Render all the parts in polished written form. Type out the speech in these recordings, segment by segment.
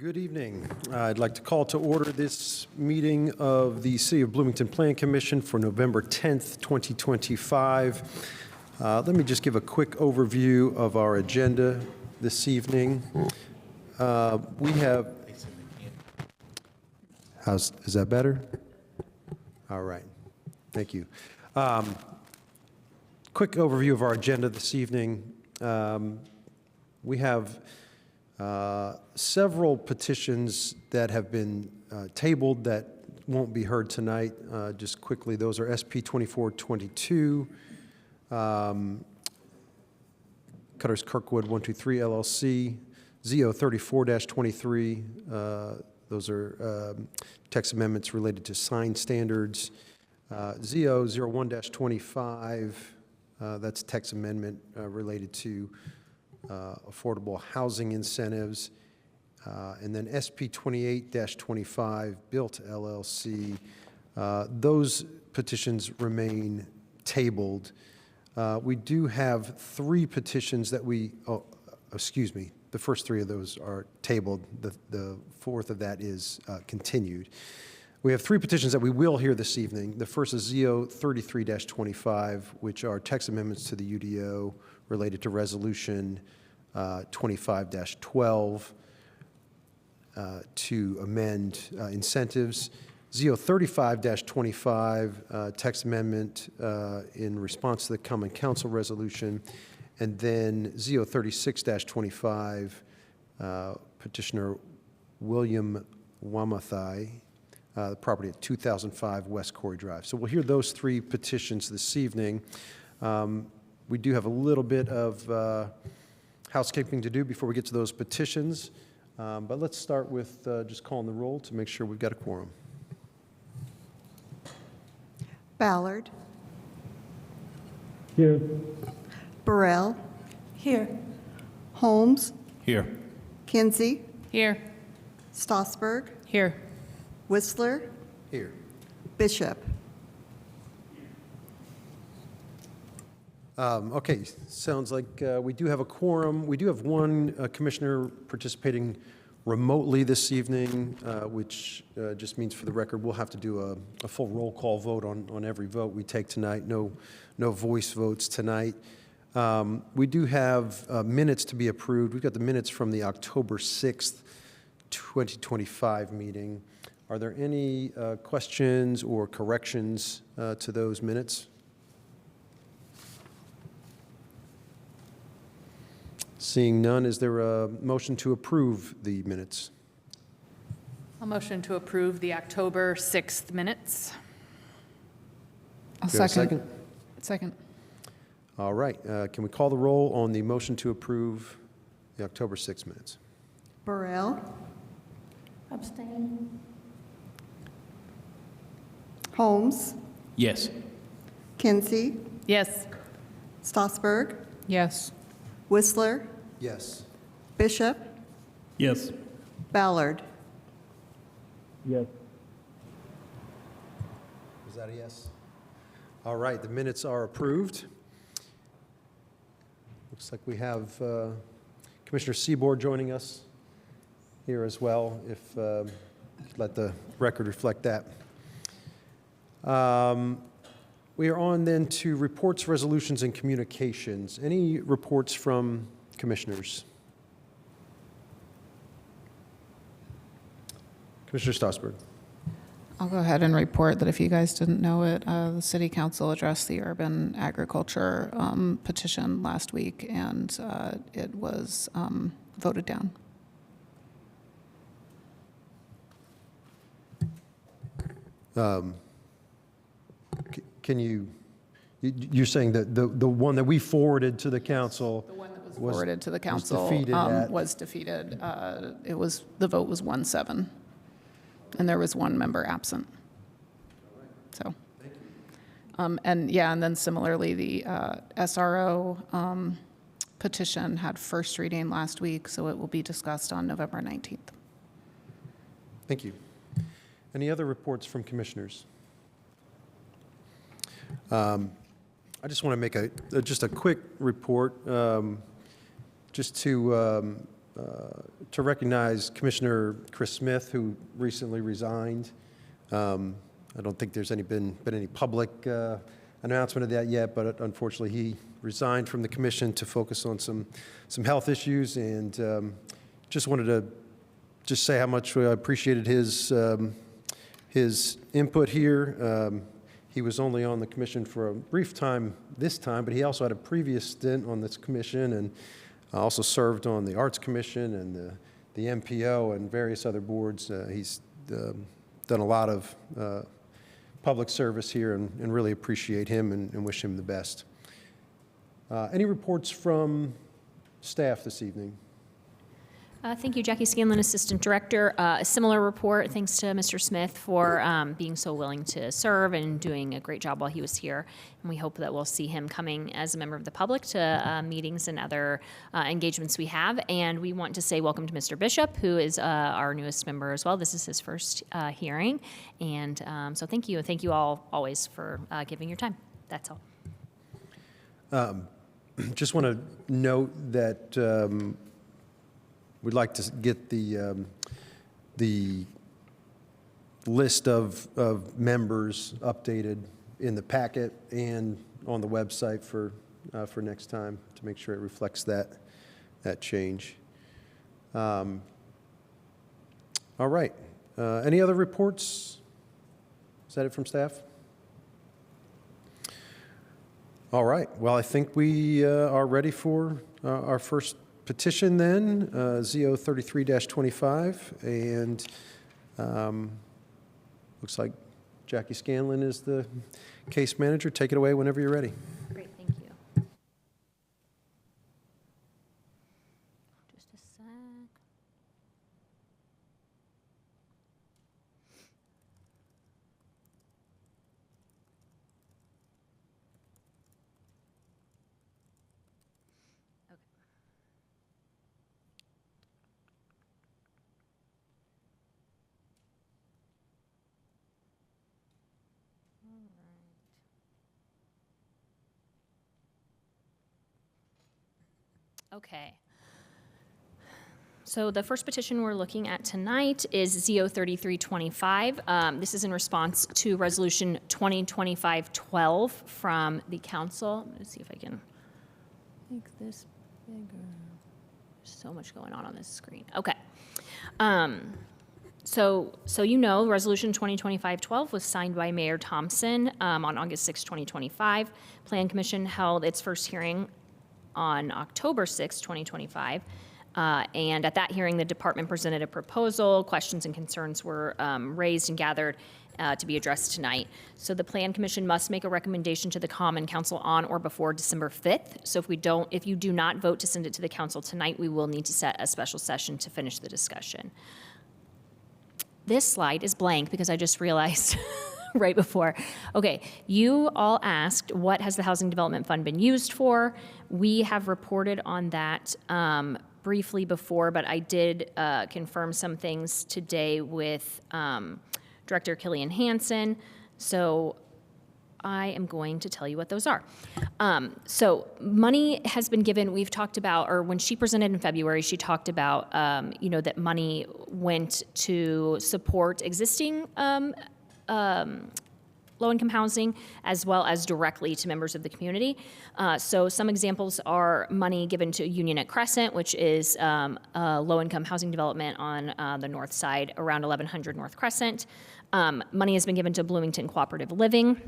Good evening. I'd like to call to order this meeting of the City of Bloomington Plan Commission for November 10th, 2025. Let me just give a quick overview of our agenda this evening. We have, is that better? All right, thank you. Quick overview of our agenda this evening. We have several petitions that have been tabled that won't be heard tonight. Just quickly, those are SP 2422, Cutters Kirkwood 123 LLC, ZO 34-23. Those are text amendments related to sign standards. ZO 01-25, that's text amendment related to affordable housing incentives, and then SP 28-25, Built LLC. Those petitions remain tabled. We do have three petitions that the first three of those are tabled. The fourth of that is continued. We have three petitions that we will hear this evening. The first is ZO 33-25, which are text amendments to the UDO related to resolution 25-12 to amend incentives. ZO 35-25, text amendment in response to the Common Council resolution. And then ZO 36-25, petitioner William Wamathai, the property at 2005 West Corey Drive. So we'll hear those three petitions this evening. We do have a little bit of housekeeping to do before we get to those petitions, but let's start with just calling the roll to make sure we've got a quorum. Ballard. Here. Burrell. Here. Holmes. Here. Kinsey. Here. Stossberg. Here. Whistler. Here. Bishop. Okay, sounds like we do have a quorum. We do have one commissioner participating remotely this evening, which just means for the record we'll have to do a full roll call vote on every vote we take tonight. No voice votes tonight. We do have minutes to be approved. We've got the minutes from the October 6th, 2025 meeting. Are there any questions or corrections to those minutes? Seeing none, is there a motion to approve the minutes? I'll motion to approve the October 6th minutes. I'll second. Second. All right. Can we call the roll on the motion to approve the October 6th minutes? Burrell. Abstain. Holmes. Yes. Kinsey. Yes. Stossberg. Yes. Whistler. Yes. Bishop. Yes. Ballard. Yes. Was that a yes? All right. The minutes are approved. Looks like we have Commissioner Seaboard joining us here as well, if let the record reflect that. We are on then to reports, resolutions, and communications. Any reports from commissioners? Commissioner Stossberg. I'll go ahead and report that if you guys didn't know it, the City Council addressed the urban agriculture petition last week, and it was voted down. Can you're saying that the one that we forwarded to the council? The one that was forwarded to the council was defeated. The vote was 1-7, and there was one member absent. So, Thank you. and then similarly, the SRO petition had first reading last week, so it will be discussed on November 19th. Thank you. Any other reports from commissioners? I just want to make just a quick report, just to to recognize Commissioner Chris Smith, who recently resigned. I don't think there's been any public announcement of that yet, but unfortunately he resigned from the commission to focus on some health issues, and just wanted to just say how much I appreciated his input here. He was only on the commission for a brief time this time, but he also had a previous stint on this commission, and also served on the Arts Commission and the MPO and various other boards. He's done a lot of public service here, and really appreciate him and wish him the best. Any reports from staff this evening? Thank you, Jackie Scanlon, Assistant Director. A similar report, thanks to Mr. Smith for being so willing to serve and doing a great job while he was here. And we hope that we'll see him coming as a member of the public to meetings and other engagements we have. And we want to say welcome to Mr. Bishop, who is our newest member as well. This is his first hearing. And so thank you. And thank you all always for giving your time. That's all. Just want to note that we'd like to get the list of members updated in the packet and on the website for next time, to make sure it reflects that change. All right. Any other reports? Is that it from staff? All right. Well, I think we are ready for our first petition then, ZO 33-25, and looks like Jackie Scanlon is the case manager. Take it away whenever you're ready. Great, thank you. Just a sec. Okay. So the first petition we're looking at tonight is ZO 3325. This is in response to Resolution 2025-12 from the council. Let's see if I can make this bigger. There's so much going on this screen. Okay. So you know, Resolution 2025-12 was signed by Mayor Thompson on August 6, 2025. Plan Commission held its first hearing on October 6, 2025. And at that hearing, the department presented a proposal. Questions and concerns were raised and gathered to be addressed tonight. So the Plan Commission must make a recommendation to the Common Council on or before December 5th. So if you do not vote to send it to the council tonight, we will need to set a special session to finish the discussion. This slide is blank because I just realized right before. Okay, you all asked, what has the Housing Development Fund been used for? We have reported on that briefly before, but I did confirm some things today with Director Killian Hansen. So I am going to tell you what those are. So money has been given, we've talked about, or when she presented in February, she talked about, that money went to support existing low-income housing, as well as directly to members of the community. So some examples are money given to Union at Crescent, which is a low-income housing development on the north side, around 1100 North Crescent. Money has been given to Bloomington Cooperative Living.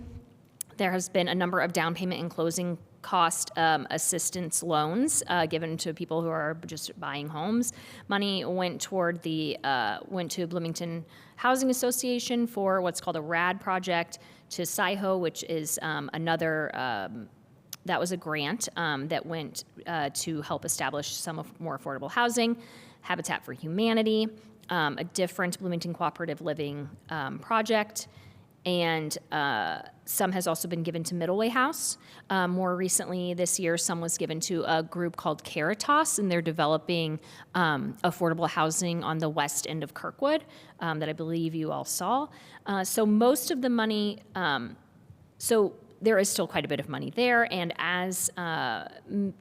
There has been a number of down payment and closing cost assistance loans given to people who are just buying homes. Money went toward went to Bloomington Housing Association for what's called a RAD project, to SIHO, which is another, that was a grant that went to help establish some more affordable housing. Habitat for Humanity, a different Bloomington Cooperative Living project. And some has also been given to Middleway House. More recently this year, some was given to a group called Caritas, and they're developing affordable housing on the west end of Kirkwood that I believe you all saw. So most of the money, so there is still quite a bit of money there. And as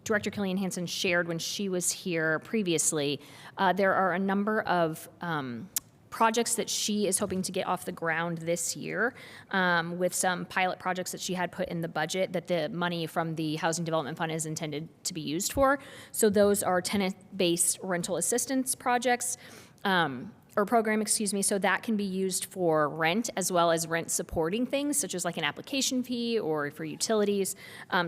Director Killian Hansen shared when she was here previously, there are a number of projects that she is hoping to get off the ground this year, with some pilot projects that she had put in the budget that the money from the Housing Development Fund is intended to be used for. So those are tenant-based rental assistance projects, or program, excuse me, so that can be used for rent as well as rent supporting things, such as like an application fee or for utilities.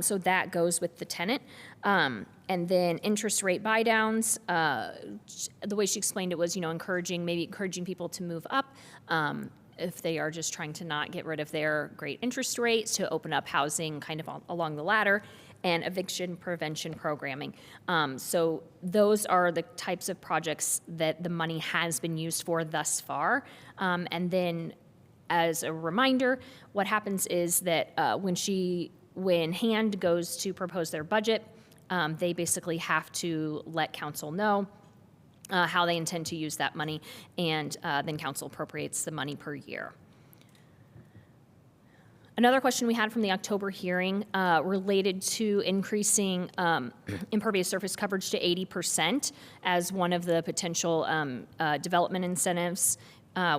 So that goes with the tenant. And then interest rate buy downs, the way she explained it was, encouraging people to move up if they are just trying to not get rid of their great interest rates, to open up housing kind of along the ladder, and eviction prevention programming. So those are the types of projects that the money has been used for thus far. And then as a reminder, what happens is that when HAND goes to propose their budget, they basically have to let council know how they intend to use that money, and then council appropriates the money per year. Another question we had from the October hearing related to increasing impervious surface coverage to 80% as one of the potential development incentives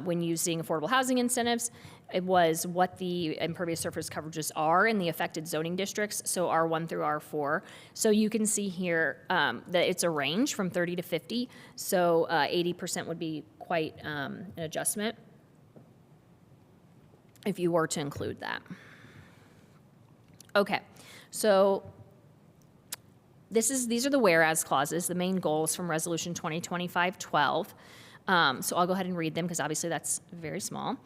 when using affordable housing incentives. It was what the impervious surface coverages are in the affected zoning districts, so R1 through R4. So you can see here that it's a range from 30 to 50, so 80% would be quite an adjustment if you were to include that. Okay, so these are the whereas clauses, the main goals from Resolution 2025-12. So I'll go ahead and read them because obviously that's very small.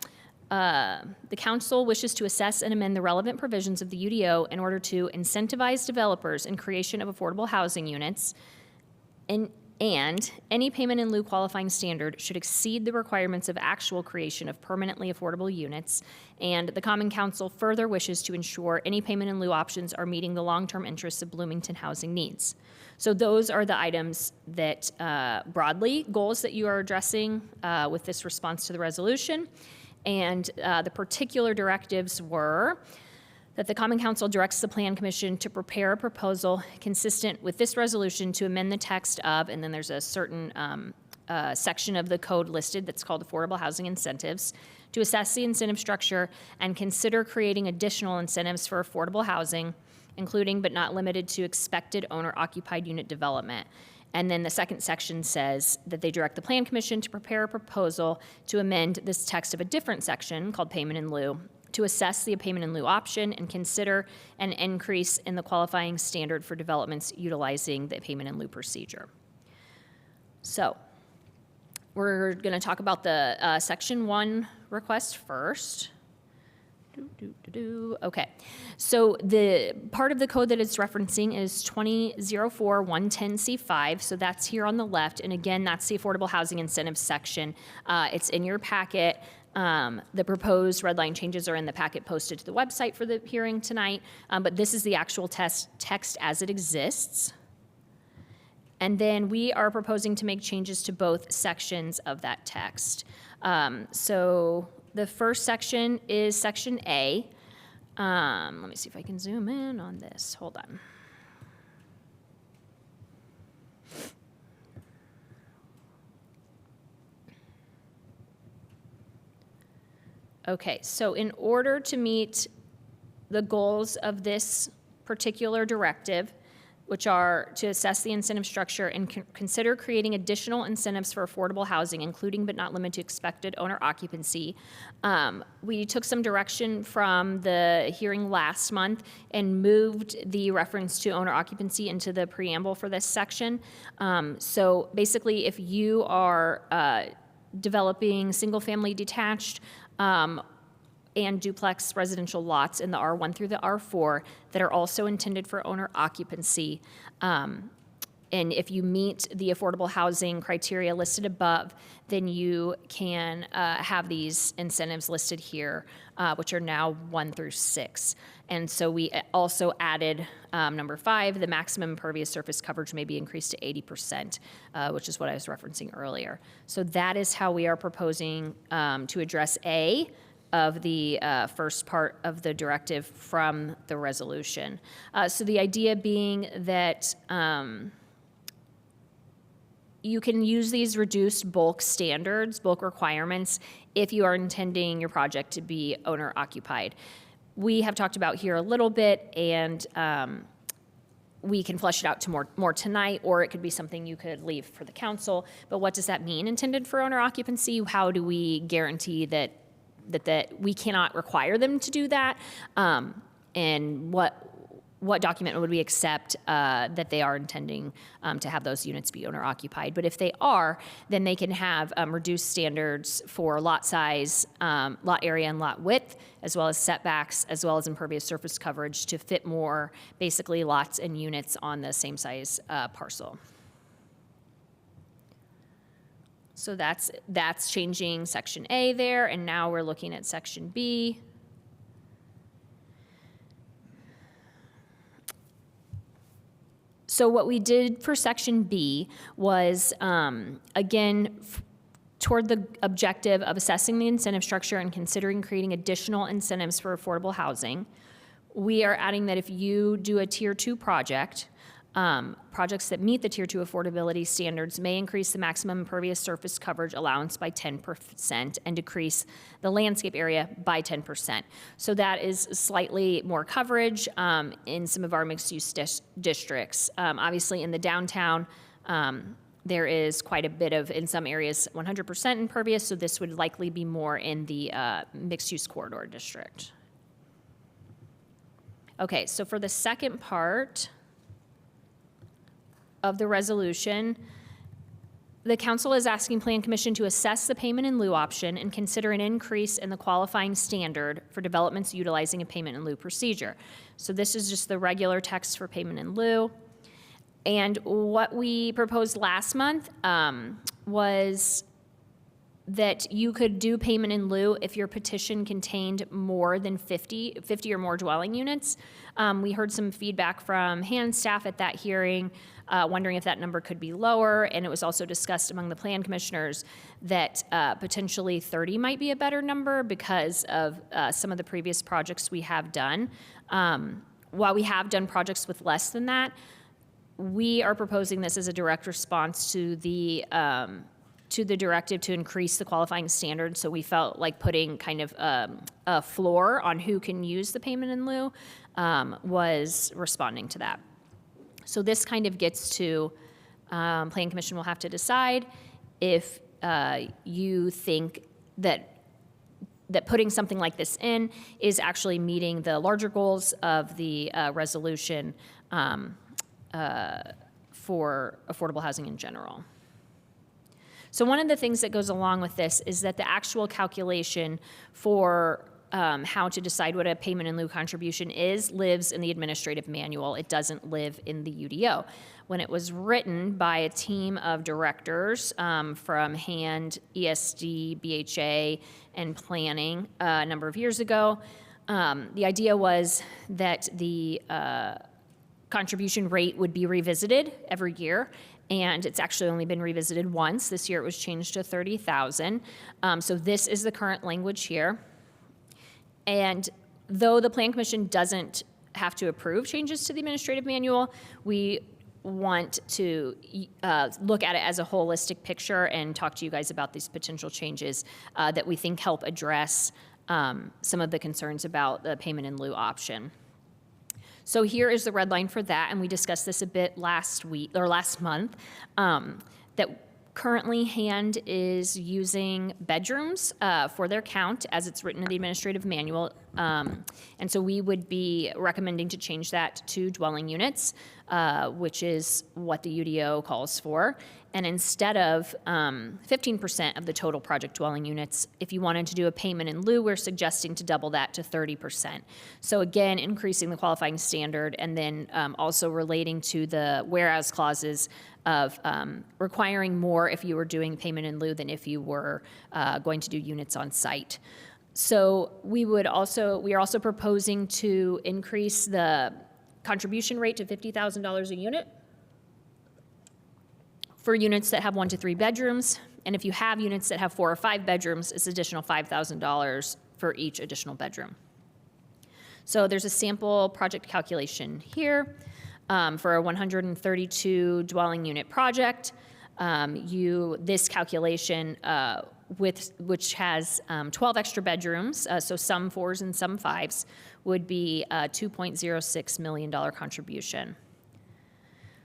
The council wishes to assess and amend the relevant provisions of the UDO in order to incentivize developers in creation of affordable housing units, and any payment in lieu qualifying standard should exceed the requirements of actual creation of permanently affordable units. And the Common Council further wishes to ensure any payment in lieu options are meeting the long-term interests of Bloomington housing needs. So those are the items that, broadly, goals that you are addressing with this response to the resolution. And the particular directives were that the Common Council directs the Plan Commission to prepare a proposal consistent with this resolution to amend the text of, and then there's a certain section of the code listed that's called Affordable Housing Incentives, to assess the incentive structure and consider creating additional incentives for affordable housing, including but not limited to expected owner-occupied unit development. And then the second section says that they direct the Plan Commission to prepare a proposal to amend this text of a different section called Payment in Lieu, to assess the payment in lieu option and consider an increase in the qualifying standard for developments utilizing the payment in lieu procedure. So we're going to talk about the Section 1 request first. Okay, so the part of the code that it's referencing is 2004-110C5, so that's here on the left, and again, that's the Affordable Housing Incentives section. It's in your packet. The proposed red line changes are in the packet posted to the website for the hearing tonight, but this is the actual text as it exists. And then we are proposing to make changes to both sections of that text. So the first section is Section A. Let me see if I can zoom in on this. Hold on. Okay, so in order to meet the goals of this particular directive, which are to assess the incentive structure and consider creating additional incentives for affordable housing, including but not limited to expected owner occupancy. We took some direction from the hearing last month and moved the reference to owner occupancy into the preamble for this section. So basically, if you are developing single-family detached and duplex residential lots in the R1 through the R4 that are also intended for owner occupancy. And if you meet the affordable housing criteria listed above, then you can have these incentives listed here, which are now 1 through 6. And so we also added number 5, the maximum impervious surface coverage may be increased to 80%, which is what I was referencing earlier. So that is how we are proposing to address A. of the first part of the directive from the resolution. So the idea being that you can use these reduced bulk standards, bulk requirements, if you are intending your project to be owner occupied. We have talked about here a little bit, and we can flesh it out to more tonight, or it could be something you could leave for the council. But what does that mean, intended for owner occupancy? How do we guarantee that we cannot require them to do that? And what document would we accept that they are intending to have those units be owner occupied? But if they are, then they can have reduced standards for lot size, lot area, and lot width, as well as setbacks, as well as impervious surface coverage to fit more, basically, lots and units on the same size parcel. So that's changing section A there, and now we're looking at section B. So what we did for section B was, again, toward the objective of assessing the incentive structure and considering creating additional incentives for affordable housing, we are adding that if you do a Tier 2 project, projects that meet the Tier 2 affordability standards may increase the maximum impervious surface coverage allowance by 10% and decrease the landscape area by 10%. So that is slightly more coverage in some of our mixed-use districts. Obviously, in the downtown, there is quite a bit of, in some areas, 100% impervious, so this would likely be more in the mixed-use corridor district. Okay, so for the second part of the resolution, the council is asking Plan Commission to assess the payment in lieu option and consider an increase in the qualifying standard for developments utilizing a payment in lieu procedure. So this is just the regular text for payment in lieu. And what we proposed last month was that you could do payment in lieu if your petition contained more than 50 or more dwelling units. We heard some feedback from hand staff at that hearing, wondering if that number could be lower, and it was also discussed among the plan commissioners that potentially 30 might be a better number because of some of the previous projects we have done. While we have done projects with less than that, we are proposing this as a direct response to the directive to increase the qualifying standard. So we felt like putting kind of a floor on who can use the payment in lieu was responding to that. So this kind of gets to, Plan Commission will have to decide if you think that putting something like this in is actually meeting the larger goals of the resolution for affordable housing in general. So one of the things that goes along with this is that the actual calculation for how to decide what a payment in lieu contribution is lives in the administrative manual. It doesn't live in the UDO. When it was written by a team of directors from HAND, ESD, BHA, and planning a number of years ago, the idea was that the contribution rate would be revisited every year, and it's actually only been revisited once. This year it was changed to $30,000. So this is the current language here. And though the Plan Commission doesn't have to approve changes to the administrative manual, we want to look at it as a holistic picture and talk to you guys about these potential changes that we think help address some of the concerns about the payment in lieu option. So here is the red line for that, and we discussed this a bit last month, that currently HAND is using bedrooms for their count as it's written in the administrative manual. And so we would be recommending to change that to dwelling units, which is what the UDO calls for. And instead of 15% of the total project dwelling units, if you wanted to do a payment in lieu, we're suggesting to double that to 30%. So again, increasing the qualifying standard, and then also relating to the whereas clauses of requiring more if you were doing payment in lieu than if you were going to do units on site. So we are also proposing to increase the contribution rate to $50,000 a unit for units that have 1 to 3 bedrooms. And if you have units that have 4 or 5 bedrooms, it's additional $5,000 for each additional bedroom. So there's a sample project calculation here for a 132 dwelling unit project. This calculation which has 12 extra bedrooms, so some 4s and some 5s, would be a $2.06 million contribution.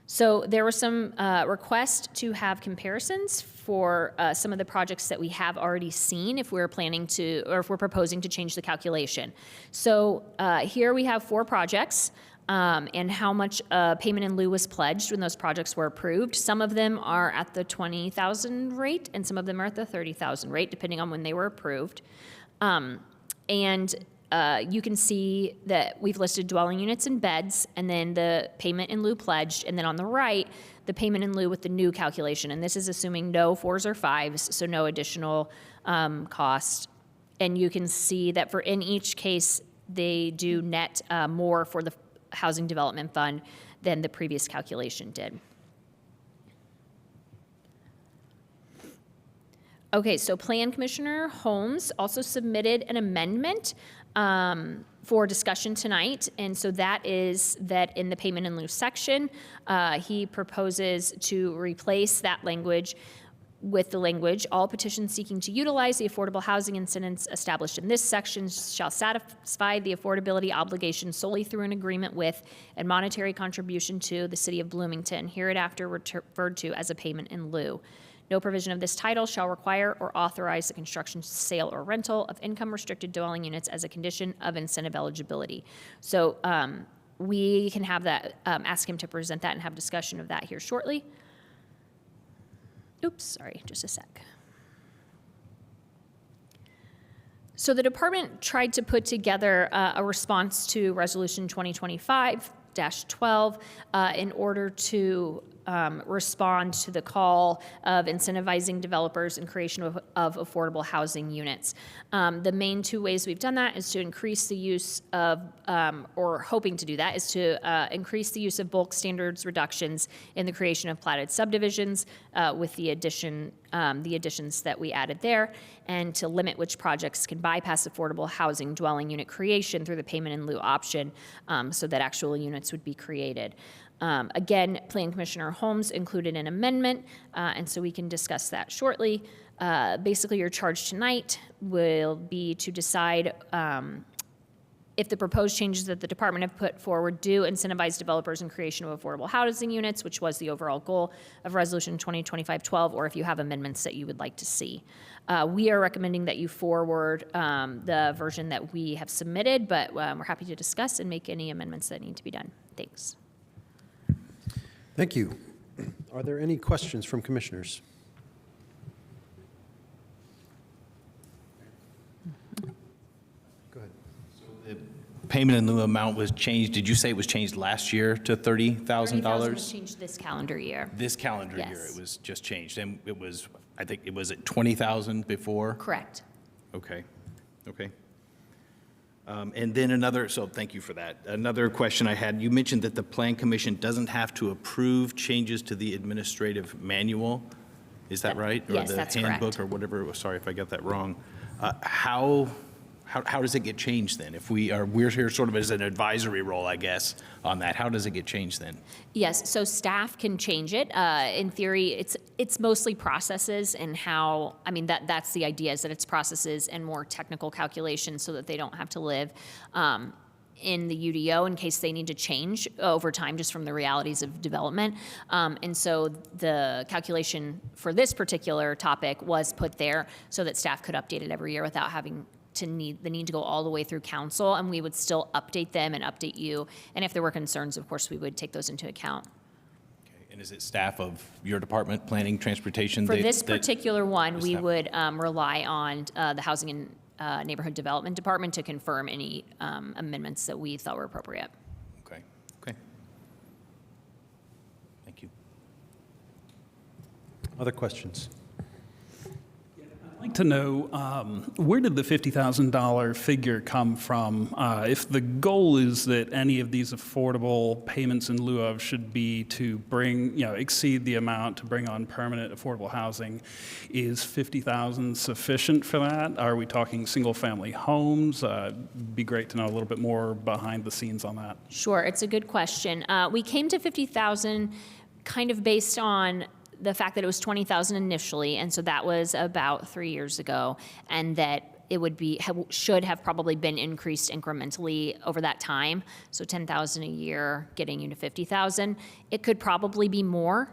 So there were some requests to have comparisons for some of the projects that we have already seen if we're planning to, or if we're proposing to change the calculation. So here we have 4 projects and how much payment in lieu was pledged when those projects were approved. Some of them are at the $20,000 rate and some of them are at the $30,000 rate, depending on when they were approved. You can see that we've listed dwelling units and beds, and then the payment in lieu pledged, and then on the right, the payment in lieu with the new calculation. And this is assuming no 4s or 5s, so no additional cost. And you can see that for in each case, they do net more for the Housing Development Fund than the previous calculation did. Okay, so Plan Commissioner Holmes also submitted an amendment for discussion tonight, and so that is that in the payment in lieu section, he proposes to replace that language with the language, all petitions seeking to utilize the affordable housing incentives established in this section shall satisfy the affordability obligation solely through an agreement with and monetary contribution to the City of Bloomington, hereafter referred to as a payment in lieu. No provision of this title shall require or authorize the construction, sale, or rental of income-restricted dwelling units as a condition of incentive eligibility. So we can have that, ask him to present that and have discussion of that here shortly. Oops, sorry, just a sec. So the department tried to put together a response to Resolution 2025-12 in order to respond to the call of incentivizing developers and creation of affordable housing units. The main 2 ways we've done that is to increase the use of, or hoping to do that, is to increase the use of bulk standards reductions in the creation of platted subdivisions with the additions that we added there, and to limit which projects can bypass affordable housing dwelling unit creation through the payment in lieu option so that actual units would be created. Again, Plan Commissioner Holmes included an amendment, and so we can discuss that shortly. Basically, your charge tonight will be to decide if the proposed changes that the department have put forward do incentivize developers in creation of affordable housing units, which was the overall goal of Resolution 2025-12, or if you have amendments that you would like to see. We are recommending that you forward the version that we have submitted, but we're happy to discuss and make any amendments that need to be done. Thanks. Thank you. Are there any questions from commissioners? Go ahead. The payment in lieu amount was changed, did you say it was changed last year to $30,000? $30,000 was changed this calendar year. This calendar year, Yes. it was just changed, and it was, I think, it was at $20,000 before? Correct. Okay, okay. And then another, so thank you for that. Another question I had, you mentioned that the Plan Commission doesn't have to approve changes to the administrative manual. Is that right? Yes, that's Or the correct. handbook or whatever it was, sorry if I got that wrong. How does it get changed then? If we're here sort of as an advisory role, I guess, on that, how does it get changed then? Yes, so staff can change it. In theory, it's mostly processes and how, I mean, that's the idea, is that it's processes and more technical calculations so that they don't have to live in the UDO in case they need to change over time just from the realities of development. And so the calculation for this particular topic was put there so that staff could update it every year without having the need to go all the way through council, and we would still update them and update you. And if there were concerns, of course, we would take those into account. Okay. And is it staff of your department, planning, transportation? For this particular one, we staff- would rely on the Housing and Neighborhood Development Department to confirm any amendments that we thought were appropriate. Okay, okay. Thank you. Other questions? I'd like to know where did the $50,000 figure come from? If the goal is that any of these affordable payments in lieu of should be to bring, exceed the amount to bring on permanent affordable housing, is $50,000 sufficient for that? Are we talking single-family homes? Be great to know a little bit more behind the scenes on that. Sure, it's a good question. We came to 50,000 kind of based on the fact that it was 20,000 initially, and so that was about 3 years ago, and that it would be should have probably been increased incrementally over that time. So 10,000 a year, getting you to 50,000. It could probably be more.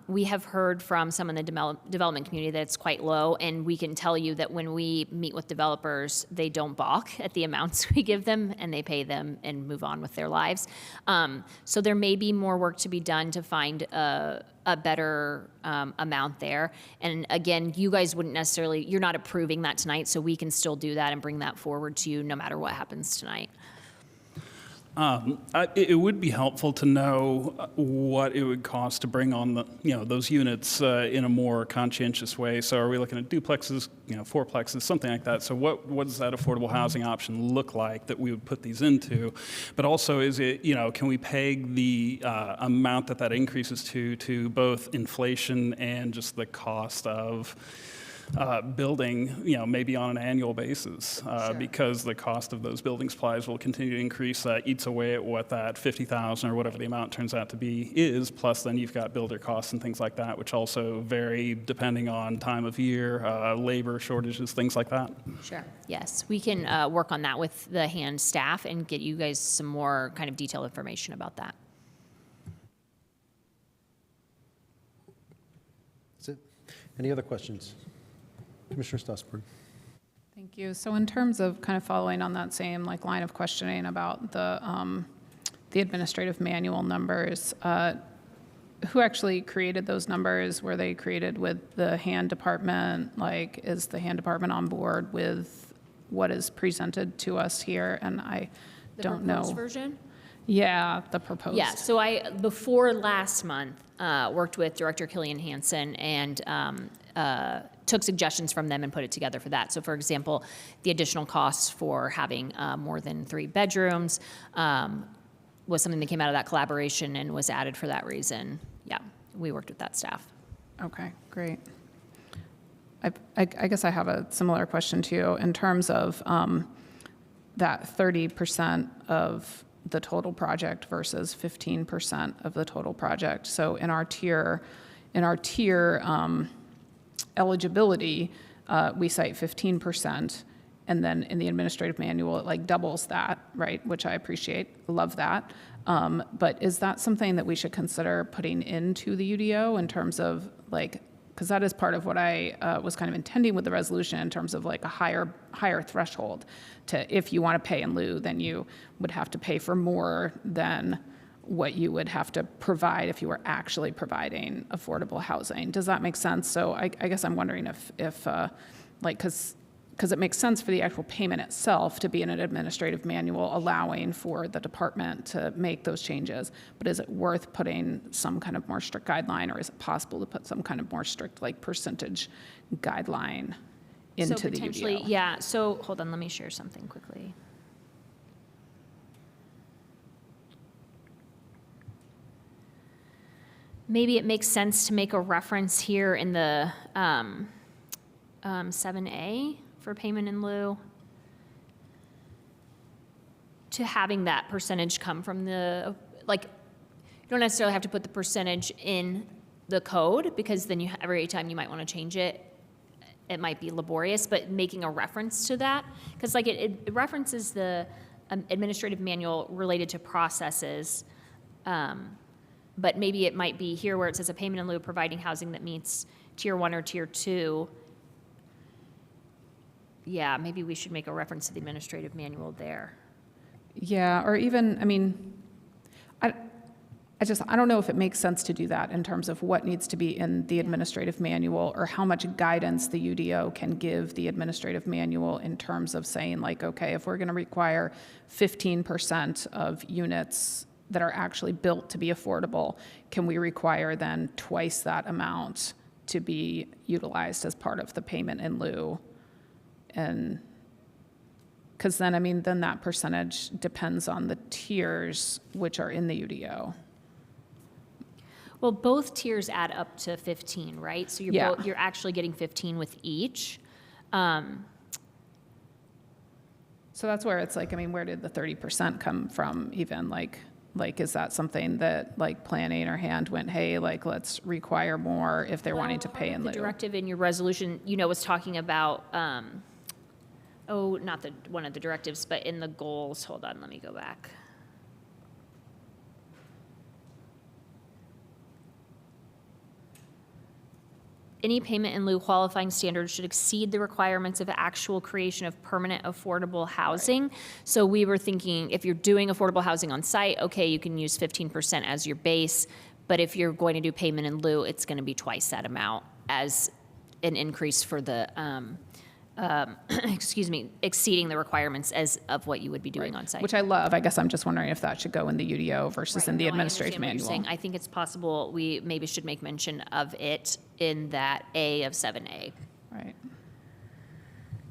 We have heard from some in the development community that it's quite low, and we can tell you that when we meet with developers, they don't balk at the amounts we give them, and they pay them and move on with their lives. So there may be more work to be done to find a better amount there. And again, you guys wouldn't necessarily, you're not approving that tonight, so we can still do that and bring that forward to you no matter what happens tonight. It would be helpful to know what it would cost to bring on those units in a more conscientious way. So are we looking at duplexes, fourplexes, something like that? So what does that affordable housing option look like that we would put these into? But also, is it, can we peg the amount that increases to both inflation and just the cost of building, maybe on an annual basis, because the cost of those building supplies will continue to increase. Eats away at what that 50,000 or whatever the amount turns out to be is. Plus, then you've got builder costs and things like that, which also vary depending on time of year, labor shortages, things like that. Sure. Yes, we can work on that with the hand staff and get you guys some more kind of detailed information about that. That's it. Any other questions? Commissioner Stossberg. Thank you. So in terms of kind of following on that same line of questioning about the administrative manual numbers, who actually created those numbers? Were they created with the hand department? Is the hand department on board with what is presented to us here? And I don't know. The proposed version? Yeah, the proposed. Yeah, so I, before last month, worked with Director Killian Hansen and took suggestions from them and put it together for that. So for example, the additional costs for having more than 3 bedrooms was something that came out of that collaboration and was added for that reason. Yeah, we worked with that staff. Okay, great. I guess I have a similar question to you in terms of that 30% of the total project versus 15% of the total project. So in our tier eligibility, we cite 15%, and then in the administrative manual, it doubles that, right? Which I appreciate, love that. But is that something that we should consider putting into the UDO in terms of because that is part of what I was kind of intending with the resolution in terms of a higher threshold to, if you want to pay in lieu, then you would have to pay for more than what you would have to provide if you were actually providing affordable housing. Does that make sense? So I guess I'm wondering if because it makes sense for the actual payment itself to be in an administrative manual allowing for the department to make those changes. But is it worth putting some kind of more strict guideline, or is it possible to put some kind of more strict percentage guideline into So the potentially, UDO? yeah, so hold on, let me share something quickly. Maybe it makes sense to make a reference here in the 7A for payment in lieu to having that percentage come from the, you don't necessarily have to put the percentage in the code, because then every time you might want to change it, it might be laborious, but making a reference to that, because it references the administrative manual related to processes, but maybe it might be here where it says a payment in lieu of providing housing that meets tier 1 or tier 2. Yeah, maybe we should make a reference to the administrative manual there. Yeah, or even, I don't know if it makes sense to do that in terms of what needs to be in the administrative manual, or how much guidance the UDO can give the administrative manual in terms of saying okay, if we're going to require 15% of units that are actually built to be affordable, can we require then twice that amount to be utilized as part of the payment in lieu. And, because then, I mean, then that percentage depends on the tiers which are in the UDO. Well, both tiers add up to 15, right? So Yeah. you're actually getting 15 with each. So that's where it's like, I mean, where did the 30% come from even? Like, is that something that like planning or hand went, hey, like, let's require more if they're wanting to pay in The lieu? directive in your resolution, was talking about, not one of the directives, but in the goals, hold on, let me go back. Any payment in lieu qualifying standards should exceed the requirements of actual creation of permanent affordable housing. So we were thinking, if you're doing affordable housing on site, okay, you can use 15% as your base, but if you're going to do payment in lieu, it's going to be twice that amount as an increase for the, exceeding the requirements as of what you would be doing on site. Which I love. I guess I'm just wondering if that should go in the UDO versus in the No, I administrative understand what you're manual. saying. I think it's possible we maybe should make mention of it in that A of 7A. Right.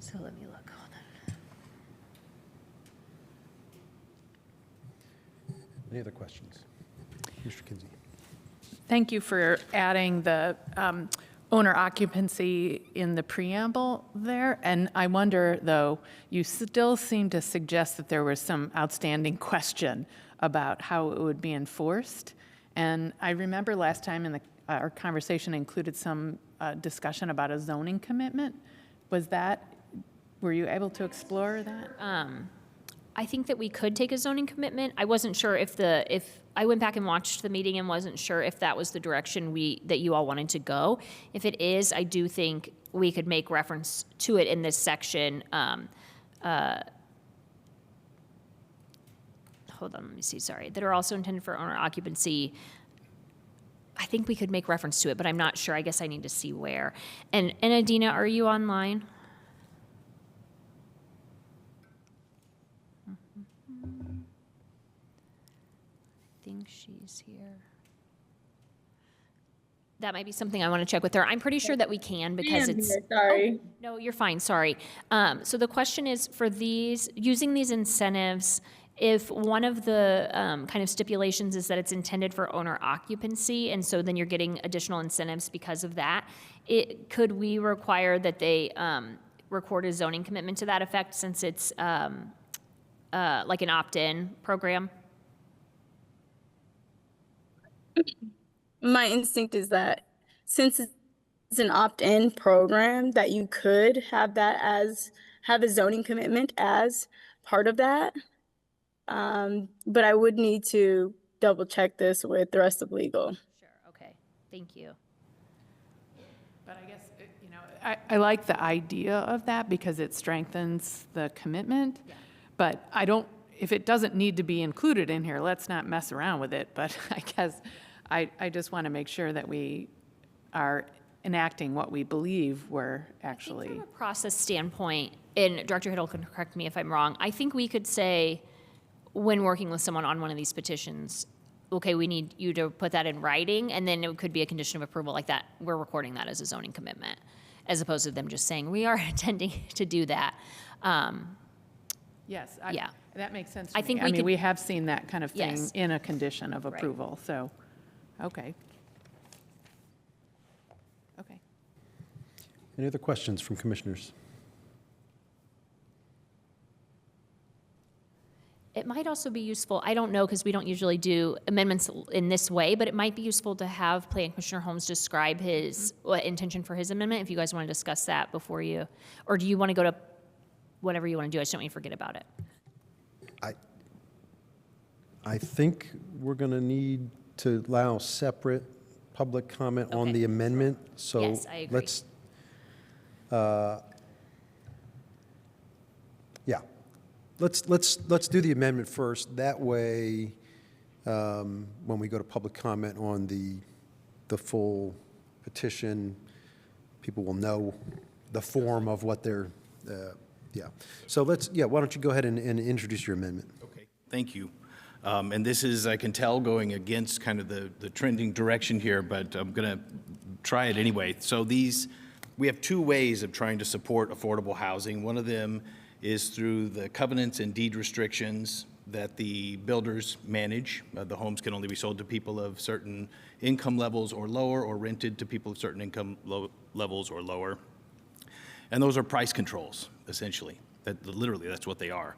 So let me look. Hold on. Any other questions? Mr. Kinsey. Thank you for adding the owner occupancy in the preamble there. And I wonder, though, you still seem to suggest that there was some outstanding question about how it would be enforced. And I remember last time our conversation included some discussion about a zoning commitment. Were you able to explore that? I think that we could take a zoning commitment. I wasn't sure if I went back and watched the meeting and wasn't sure if that was the direction that you all wanted to go. If it is, I do think we could make reference to it in this section. Hold on, let me see, sorry. That are also intended for owner occupancy. I think we could make reference to it, but I'm not sure. I guess I need to see where. And Adina, are you online? I think she's here. That might be something I want to check with her. I'm pretty sure that we can because it's. Sorry. Oh, no, you're fine, sorry. So the question is for using these incentives, if one of the kind of stipulations is that it's intended for owner occupancy, and so then you're getting additional incentives because of that, could we require that they record a zoning commitment to that effect since it's like an opt-in program? My instinct is that since it's an opt-in program, that you could have a zoning commitment as part of that. But I would need to double check this with the rest of legal. Sure, okay, thank you. But I guess, I like the idea of that because it strengthens the commitment. Yeah. But if it doesn't need to be included in here, let's not mess around with it. But I guess I just want to make sure that we are enacting what we believe we're actually. From a process standpoint, and Director Hiddle can correct me if I'm wrong, I think we could say, when working with someone on one of these petitions, okay, we need you to put that in writing, and then it could be a condition of approval like that. We're recording that as a zoning commitment, as opposed to them just saying, we are intending to do that. Yes. Yeah. That makes sense to I me. think I we mean, could- we have seen that kind of thing Yes. in a condition of Right. approval, so, okay. Okay. Any other questions from commissioners? It might also be useful, I don't know, because we don't usually do amendments in this way, but it might be useful to have Plan Commissioner Holmes describe his intention for his amendment, if you guys want to discuss that before you, or do you want to go to whatever you want to do? I just don't want you to forget about it. I think we're going to need to allow separate public comment on Okay. the amendment, so Yes, I agree. let's, yeah, let's do the amendment first. That way, when we go to public comment on the full petition, people will know the form of what they're, yeah. So why don't you go ahead and introduce your amendment? Okay, thank you. And this is, I can tell, going against kind of the trending direction here, but I'm going to try it anyway. So we have two ways of trying to support affordable housing. One of them is through the covenants and deed restrictions that the builders manage. The homes can only be sold to people of certain income levels or lower, or rented to people of certain income levels or lower. And those are price controls, essentially. Literally, that's what they are.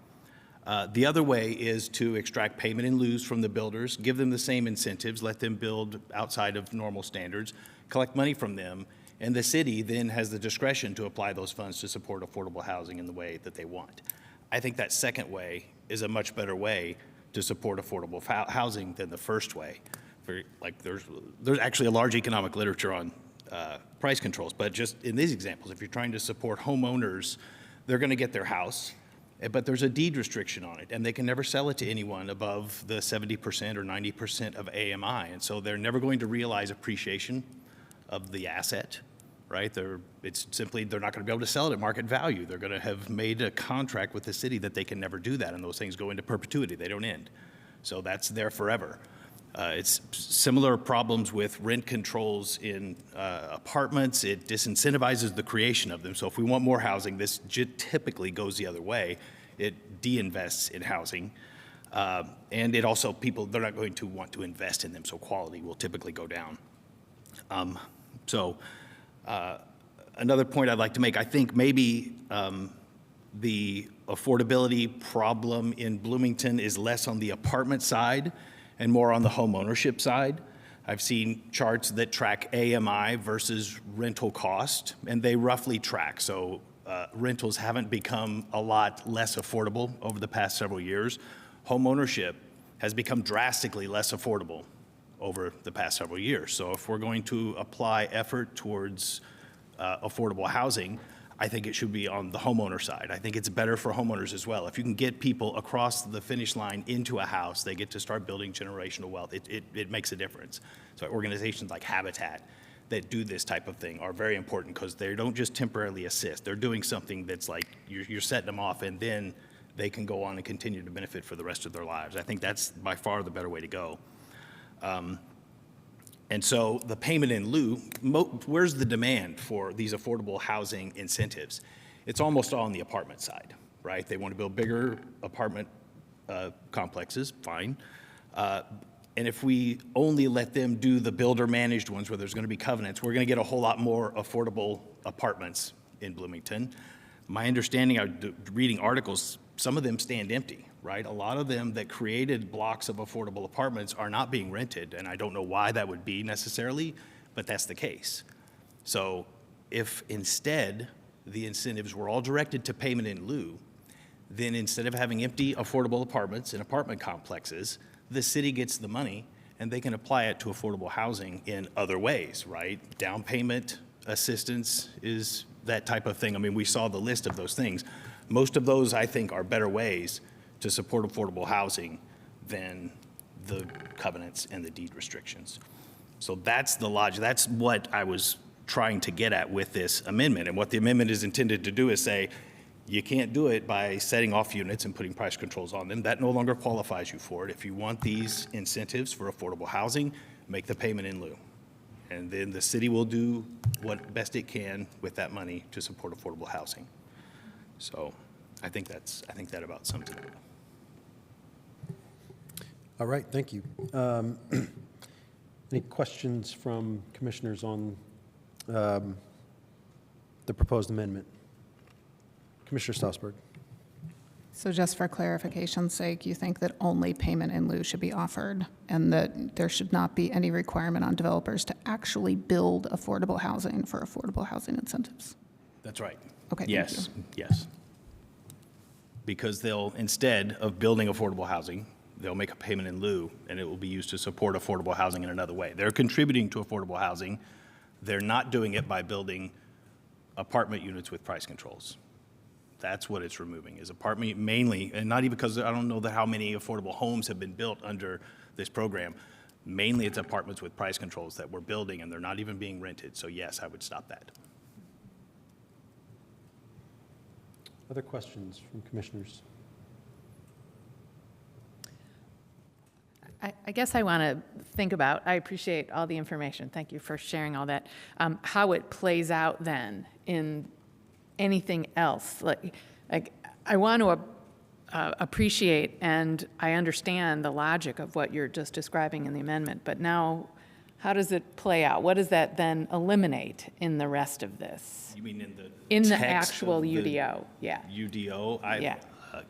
The other way is to extract payment in lieu from the builders, give them the same incentives, let them build outside of normal standards, collect money from them, and the city then has the discretion to apply those funds to support affordable housing in the way that they want. I think that second way is a much better way to support affordable housing than the first way. There's actually a large economic literature on price controls, but just in these examples, if you're trying to support homeowners, they're going to get their house, but there's a deed restriction on it, and they can never sell it to anyone above the 70% or 90% of AMI, and so they're never going to realize appreciation of the asset, right? It's simply, they're not going to be able to sell it at market value. They're going to have made a contract with the city that they can never do that, and those things go into perpetuity. They don't end. So that's there forever. It's similar problems with rent controls in apartments. It disincentivizes the creation of them. So if we want more housing, this typically goes the other way. It de-invests in housing. And it also, they're not going to want to invest in them, so quality will typically go down. Another point I'd like to make, I think maybe the affordability problem in Bloomington is less on the apartment side and more on the home ownership side. I've seen charts that track AMI versus rental cost, and they roughly track. So rentals haven't become a lot less affordable over the past several years. Home ownership has become drastically less affordable over the past several years. So if we're going to apply effort towards affordable housing, I think it should be on the homeowner side. I think it's better for homeowners as well. If you can get people across the finish line into a house, they get to start building generational wealth. It makes a difference. So organizations like Habitat that do this type of thing are very important because they don't just temporarily assist. They're doing something that's like you're setting them off, and then they can go on and continue to benefit for the rest of their lives. I think that's by far the better way to go. And so the payment in lieu, where's the demand for these affordable housing incentives? It's almost all on the apartment side, right? They want to build bigger apartment complexes, fine. And if we only let them do the builder-managed ones where there's going to be covenants, we're going to get a whole lot more affordable apartments in Bloomington. My understanding, reading articles, some of them stand empty. Right? A lot of them that created blocks of affordable apartments are not being rented, and I don't know why that would be necessarily, but that's the case. So if instead the incentives were all directed to payment in lieu, then instead of having empty affordable apartments in apartment complexes, the city gets the money and they can apply it to affordable housing in other ways, right? Down payment assistance is that type of thing. I mean, we saw the list of those things. Most of those, I think, are better ways to support affordable housing than the covenants and the deed restrictions. So that's the logic. That's what I was trying to get at with this amendment. And what the amendment is intended to do is say, you can't do it by setting off units and putting price controls on them. That no longer qualifies you for it. If you want these incentives for affordable housing, make the payment in lieu. And then the city will do what best it can with that money to support affordable housing. So I think that about sums it up. All right, thank you. Any questions from commissioners on the proposed amendment? Commissioner Stossberg. So just for clarification's sake, you think that only payment in lieu should be offered and that there should not be any requirement on developers to actually build affordable housing for affordable housing incentives? That's right. Okay, yes, thank you. Yes. Because they'll, instead of building affordable housing, they'll make a payment in lieu, and it will be used to support affordable housing in another way. They're contributing to affordable housing. They're not doing it by building apartment units with price controls. That's what it's removing, is apartment mainly, and not even because I don't know how many affordable homes have been built under this program. Mainly it's apartments with price controls that we're building, and they're not even being rented. So yes, I would stop that. Other questions from commissioners? I guess I want to think about, I appreciate all the information. Thank you for sharing all that. How it plays out then in anything else. Like I want to appreciate and I understand the logic of what you're just describing in the amendment, but now how does it play out? What does that then eliminate in the rest of this? You mean in the In the text actual of the UDO, yeah. UDO? Yeah.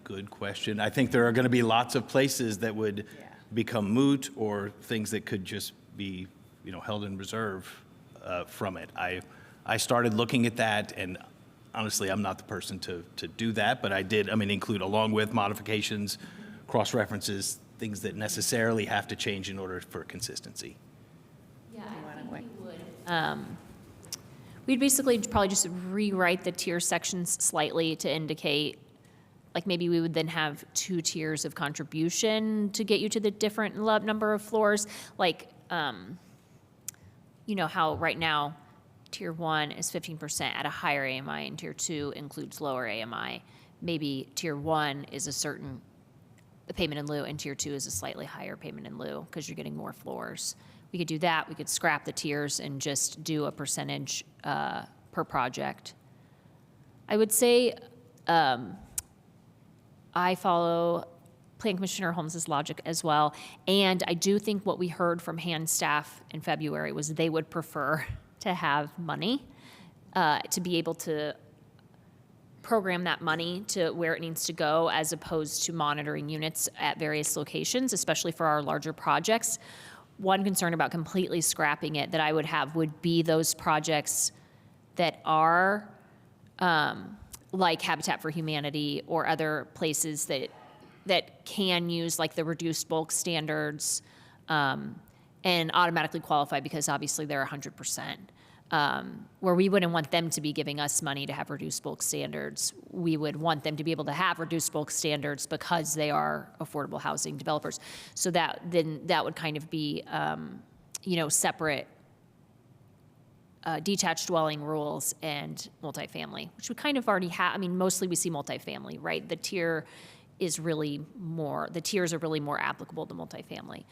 Good question. I think there are going to be lots of places that would become moot or things that could just be, held in reserve from it. I started looking at that, and honestly, I'm not the person to do that, but I did, include along with modifications, cross-references, things that necessarily have to change in order for consistency. Yeah, I think we would. We'd basically probably just rewrite the tier sections slightly to indicate, like maybe we would then have 2 tiers of contribution to get you to the different number of floors. Like, how right now tier 1 is 15% at a higher AMI and tier 2 includes lower AMI. Maybe tier 1 is a certain payment in lieu and tier 2 is a slightly higher payment in lieu because you're getting more floors. We could do that. We could scrap the tiers and just do a percentage per project. I would say I follow Plan Commissioner Holmes's logic as well. And I do think what we heard from hand staff in February was they would prefer to have money to be able to program that money to where it needs to go as opposed to monitoring units at various locations, especially for our larger projects. One concern about completely scrapping it that I would have would be those projects that are like Habitat for Humanity or other places that can use like the reduced bulk standards and automatically qualify because obviously they're 100%. Where we wouldn't want them to be giving us money to have reduced bulk standards. We would want them to be able to have reduced bulk standards because they are affordable housing developers. So that would kind of be, separate detached dwelling rules and multifamily, which we kind of already have. Mostly we see multifamily, right? The tiers are really more applicable to multifamily.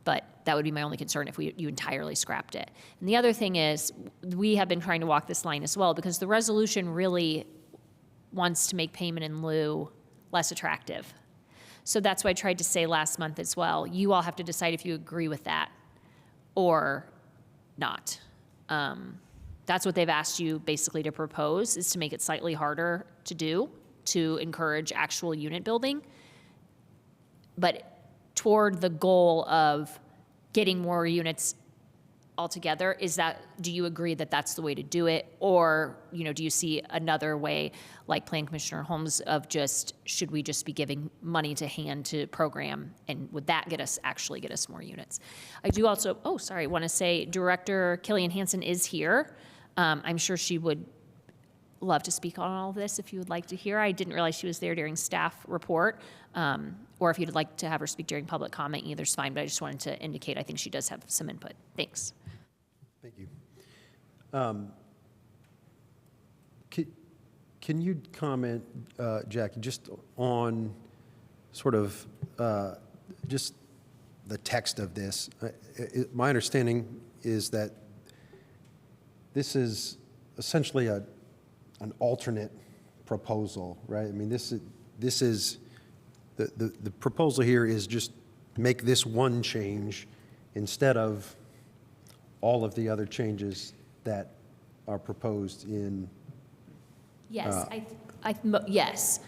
But that would be my only concern if you entirely scrapped it. And the other thing is, we have been trying to walk this line as well because the resolution really wants to make payment in lieu less attractive. So that's why I tried to say last month as well, you all have to decide if you agree with that or not. That's what they've asked you basically to propose, is to make it slightly harder to do, to encourage actual unit building. But toward the goal of getting more units altogether, do you agree that that's the way to do it? Or, do you see another way, like Plan Commissioner Holmes, of should we just be giving money to hand to program, and would that actually get us more units? I do also, want to say Director Killian Hansen is here. I'm sure she would love to speak on all of this if you would like to hear. I didn't realize she was there during staff report. Or if you'd like to have her speak during public comment, either's fine, but I just wanted to indicate I think she does have some input. Thanks. Thank you. Can you comment, Jackie, just on sort of just the text of this? My understanding is that this is essentially an alternate proposal, right? This is the proposal here is just make this one change instead of all of the other changes that are proposed in. Yes, yes.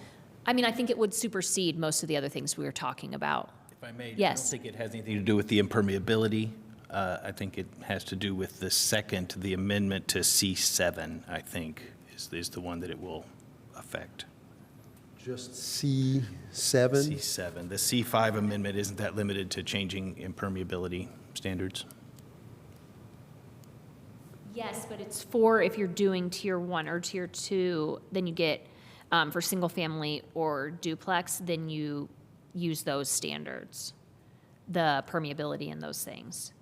I think it would supersede most of the other things we were talking about. If I may, Yes. I don't think it has anything to do with the impermeability. I think it has to do with the amendment to C7, I think, is the one that it will affect. Just C7? C7. The C5 amendment, isn't that limited to changing impermeability standards? Yes, but it's for if you're doing tier 1 or tier 2, then you get, for single family or duplex, then you use those standards, the permeability and those things.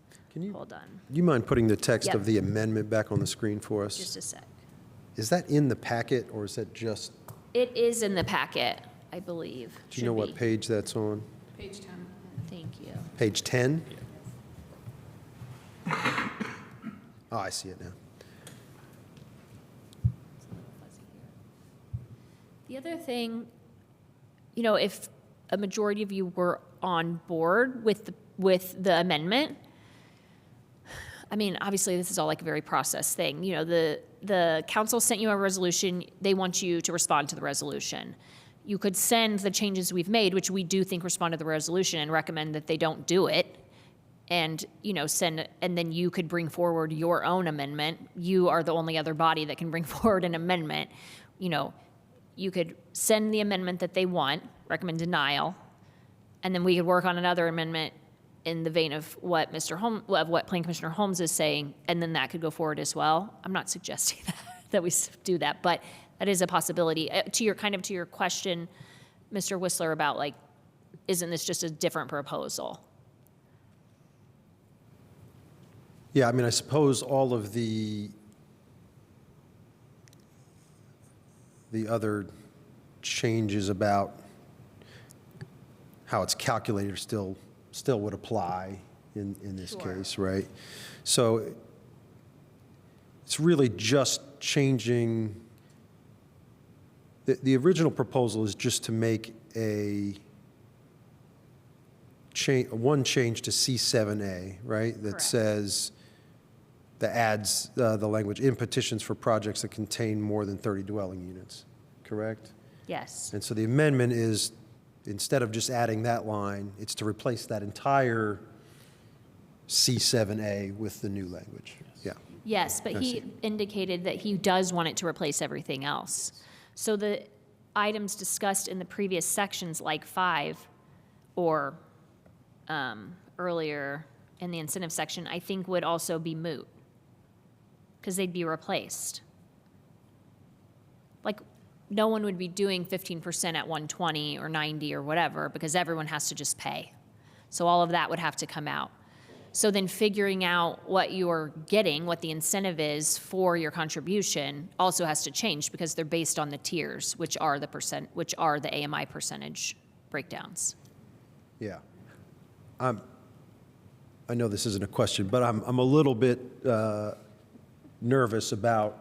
Hold on, Do you mind putting the text Yep. of the amendment back on the screen for us? just a sec. Is that in the packet, or is that just, It is in the packet, I believe. do you know what Should be. page that's on? Page 10. Thank you. Page 10? Oh, I see it now. The other thing, if a majority of you were on board with the amendment, I mean, obviously, this is all like a very process thing. The council sent you a resolution. They want you to respond to the resolution. You could send the changes we've made, which we do think respond to the resolution, and recommend that they don't do it. And, and then you could bring forward your own amendment. You are the only other body that can bring forward an amendment. You could send the amendment that they want, recommend denial, and then we could work on another amendment in the vein of what what Plan Commissioner Holmes is saying, and then that could go forward as well. I'm not suggesting that we do that, but that is a possibility. To your question, Mr. Whistler, about isn't this just a different proposal? Yeah, I mean, I suppose all of the other changes about how it's calculated still would apply in this case, right? So it's really just changing, the original proposal is just to make one change to C7A, right? That says, that adds the language, in petitions for projects that contain more than 30 dwelling units, correct? Yes. And so the amendment is, instead of just adding that line, it's to replace that entire C7A with the new language. Yeah. Yes, but he indicated that he does want it to replace everything else. So the items discussed in the previous sections, like 5, or earlier in the incentive section, I think would also be moot, because they'd be replaced. No one would be doing 15% at 120 or 90 or whatever, because everyone has to just pay. So all of that would have to come out. So then figuring out what you're getting, what the incentive is for your contribution, also has to change, because they're based on the tiers, which are the AMI percentage breakdowns. Yeah. I know this isn't a question, but I'm a little bit nervous about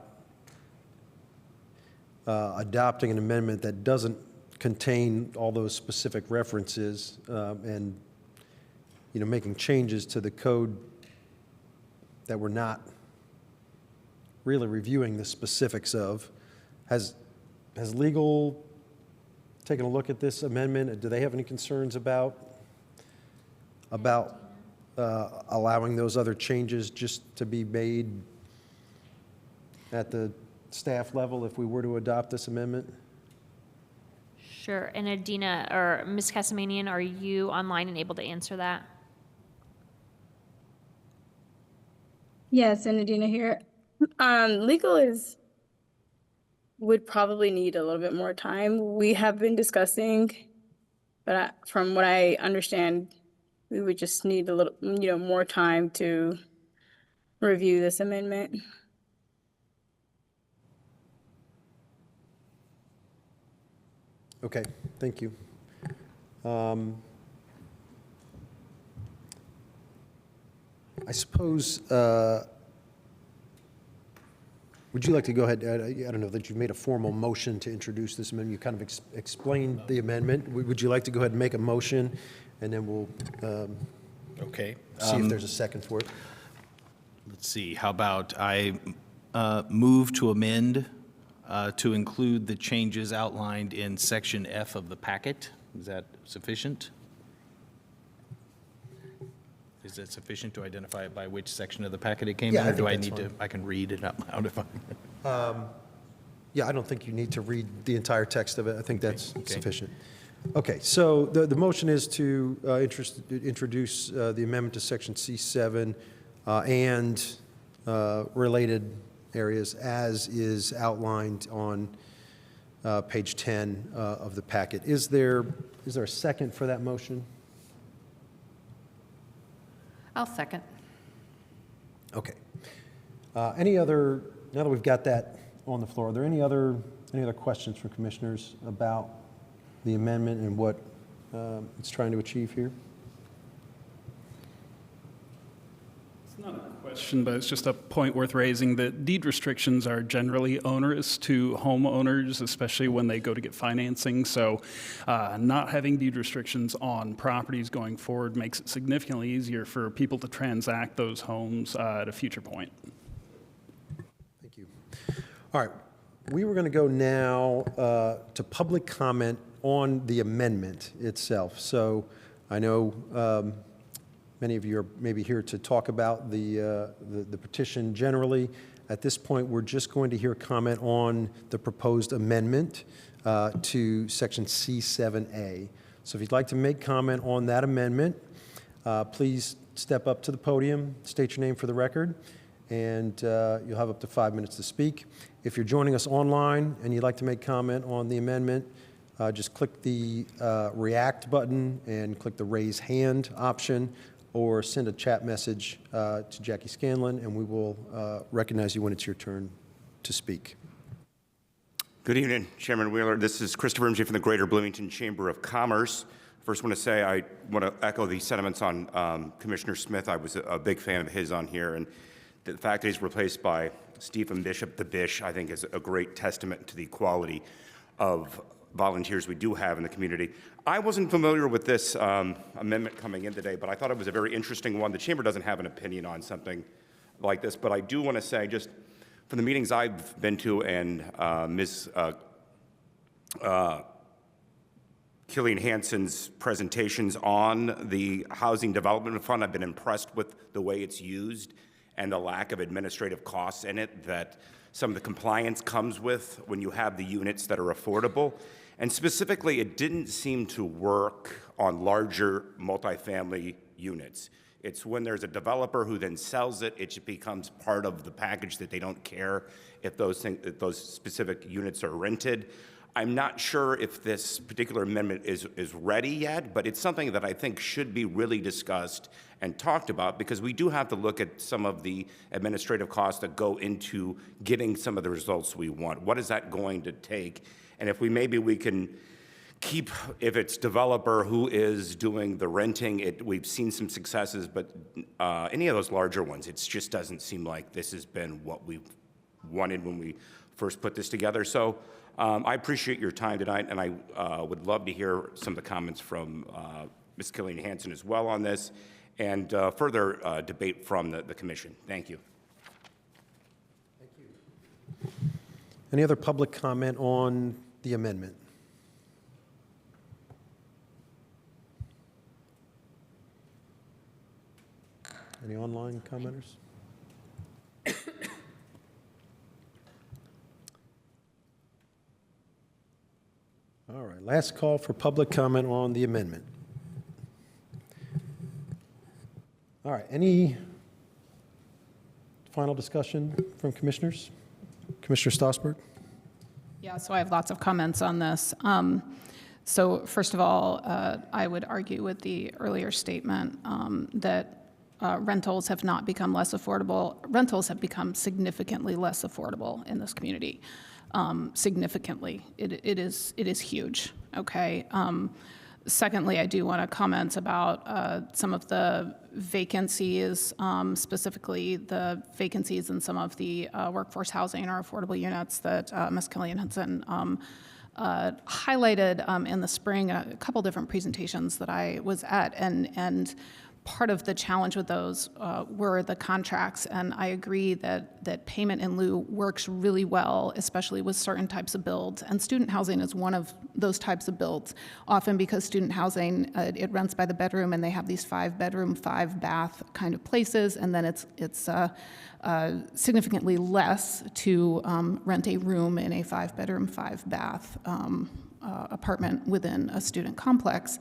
adopting an amendment that doesn't contain all those specific references, and making changes to the code that we're not really reviewing the specifics of. Has legal taken a look at this amendment? Do they have any concerns about allowing those other changes just to be made at the staff level if we were to adopt this amendment? Sure. And Adina, or Ms. Casamanian, are you online and able to answer that? Yes, and Adina here. Legal would probably need a little bit more time. We have been discussing, but from what I understand, we would just need a little, more time to review this amendment. Okay, thank you. I suppose, would you like to go ahead? I don't know that you made a formal motion to introduce this amendment. You kind of explained the amendment. Would you like to go ahead and make a motion, and then we'll Okay. see if there's a second for it? Let's see, how about I move to amend to include the changes outlined in section F of the packet. Is that sufficient? Is that sufficient to identify it by which section of the packet it came in? Yeah, I Or do think I that's need to, fine. I can read it out loud if I... Yeah, I don't think you need to read the entire text of it. I think that's Okay. sufficient. Okay, so the motion is to introduce the amendment to section C7 and related areas as is outlined on page 10 of the packet. Is there a second for that motion? I'll second. Okay. Any other, now that we've got that on the floor, are there any other questions from commissioners about the amendment and what it's trying to achieve here? question, but it's just a point worth raising that deed restrictions are generally onerous to homeowners, especially when they go to get financing. So not having deed restrictions on properties going forward makes it significantly easier for people to transact those homes at a future point. Thank you. All right, we were going to go now to public comment on the amendment itself. So I know many of you are maybe here to talk about the petition generally. At this point, we're just going to hear comment on the proposed amendment to Section C7A. So if you'd like to make comment on that amendment, please step up to the podium, state your name for the record, and you'll have up to 5 minutes to speak. If you're joining us online and you'd like to make comment on the amendment, just click the react button and click the raise hand option, or send a chat message to Jackie Scanlon, and we will recognize you when it's your turn to speak. Good evening, Chairman Wheeler. This is Christopher MG from the Greater Bloomington Chamber of Commerce. First, want to say I want to echo the sentiments on Commissioner Smith. I was a big fan of his on here, and the fact that he's replaced by Stephen Bishop, the Bish, I think is a great testament to the quality of volunteers we do have in the community. I wasn't familiar with this amendment coming in today, but I thought it was a very interesting one. The Chamber doesn't have an opinion on something like this, but I do want to say, just from the meetings I've been to and Ms. Killian Hansen's presentations on the Housing Development Fund, I've been impressed with the way it's used and the lack of administrative costs in it that some of the compliance comes with when you have the units that are affordable. And specifically, it didn't seem to work on larger multifamily units. It's when there's a developer who then sells it, it just becomes part of the package that they don't care if those specific units are rented. I'm not sure if this particular amendment is ready yet, but it's something that I think should be really discussed and talked about, because we do have to look at some of the administrative costs that go into getting some of the results we want. What is that going to take? And if we can keep, if it's developer who is doing the renting, we've seen some successes, but any of those larger ones, it just doesn't seem like this has been what we wanted when we first put this together. So I appreciate your time tonight, and I would love to hear some of the comments from Ms. Killian Hansen as well on this, and further debate from the commission. Thank you. Thank you. Any other public comment on the amendment? Any online commenters? All right, last call for public comment on the amendment. All right, any final discussion from commissioners? Commissioner Stossberg? Yeah, so I have lots of comments on this. So first of all, I would argue with the earlier statement that rentals have not become less affordable. Rentals have become significantly less affordable in this community. Significantly. It is huge, okay? Secondly, I do want to comment about some of the vacancies, specifically the vacancies in some of the workforce housing or affordable units that Ms. Killian Hansen highlighted in the spring, a couple different presentations that I was at, and part of the challenge with those were the contracts, and I agree that payment in lieu works really well, especially with certain types of builds, and student housing is one of those types of builds, often because student housing, it rents by the bedroom, and they have these 5-bedroom, 5-bath kind of places, and then it's significantly less to rent a room in a 5-bedroom, 5-bath apartment within a student complex.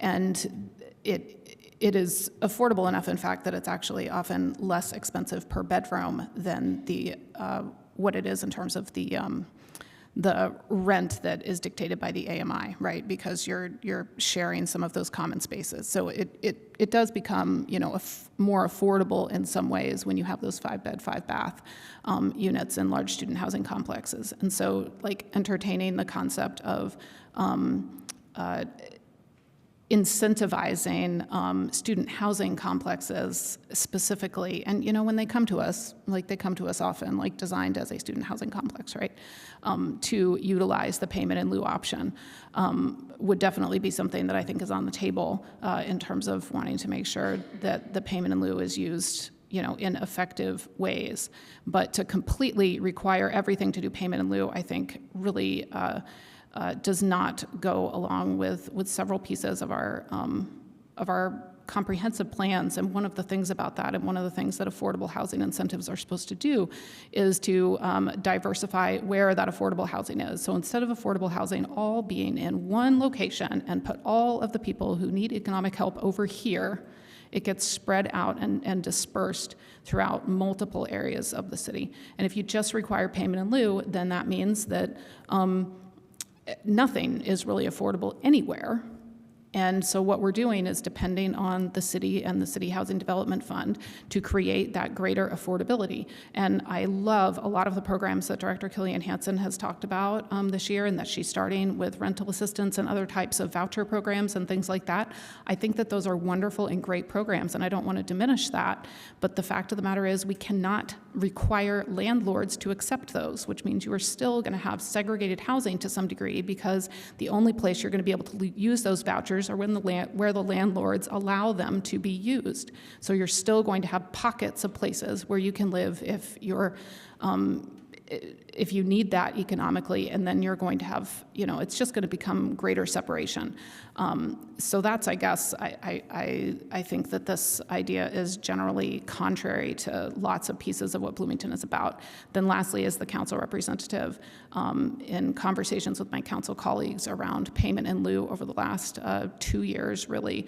And it is affordable enough, in fact, that it's actually often less expensive per bedroom than what it is in terms of the rent that is dictated by the AMI, right? Because you're sharing some of those common spaces. So it does become, more affordable in some ways when you have those 5-bed, 5-bath units in large student housing complexes. And so, entertaining the concept of incentivizing student housing complexes specifically. And, when they come to us, like they come to us often, like designed as a student housing complex, right, to utilize the payment in lieu option, would definitely be something that I think is on the table in terms of wanting to make sure that the payment in lieu is used in effective ways. But to completely require everything to do payment in lieu, I think really does not go along with several pieces of our comprehensive plans. And one of the things about that, and one of the things that affordable housing incentives are supposed to do, is to diversify where that affordable housing is. So instead of affordable housing all being in one location and put all of the people who need economic help over here, it gets spread out and dispersed throughout multiple areas of the city. And if you just require payment in lieu, then that means that nothing is really affordable anywhere. And so what we're doing is depending on the city and the City Housing Development Fund to create that greater affordability. And I love a lot of the programs that Director Killian Hansen has talked about this year, and that she's starting with rental assistance and other types of voucher programs and things like that. I think that those are wonderful and great programs, and I don't want to diminish that. But the fact of the matter is we cannot require landlords to accept those, which means you are still going to have segregated housing to some degree, because the only place you're going to be able to use those vouchers are where the landlords allow them to be used. So you're still going to have pockets of places where you can live if you need that economically, and then you're going to have, it's just going to become greater separation. So that's, I guess, I think that this idea is generally contrary to lots of pieces of what Bloomington is about. Then lastly, as the council representative, in conversations with my council colleagues around payment in lieu over the last 2 years, really,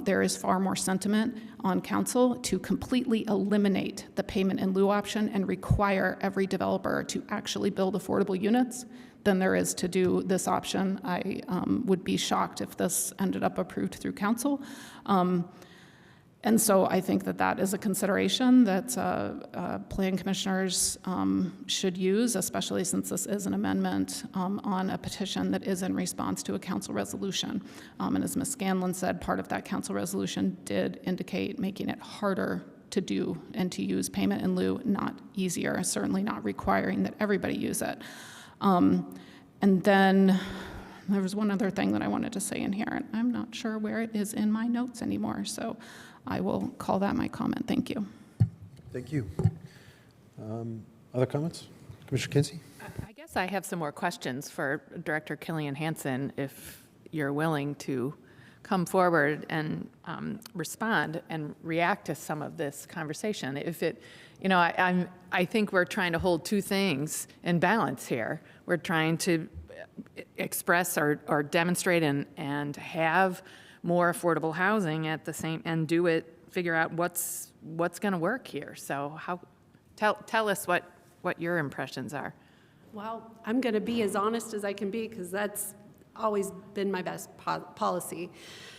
there is far more sentiment on council to completely eliminate the payment in lieu option and require every developer to actually build affordable units than there is to do this option. I would be shocked if this ended up approved through council. And so I think that that is a consideration that plan commissioners should use, especially since this is an amendment on a petition that is in response to a council resolution. And as Ms. Scanlon said, part of that council resolution did indicate making it harder to do and to use payment in lieu, not easier, certainly not requiring that everybody use it. And then there was one other thing that I wanted to say in here, and I'm not sure where it is in my notes anymore, so I will call that my comment. Thank you. Thank you. Other comments? Commissioner Kinsey? I guess I have some more questions for Director Killian Hansen, if you're willing to come forward and respond and react to some of this conversation. If it, I think we're trying to hold two things in balance here. We're trying to express or demonstrate and have more affordable housing at the same, and figure out what's going to work here. So tell us what your impressions are. Well, I'm going to be as honest as I can be, because that's always been my best policy.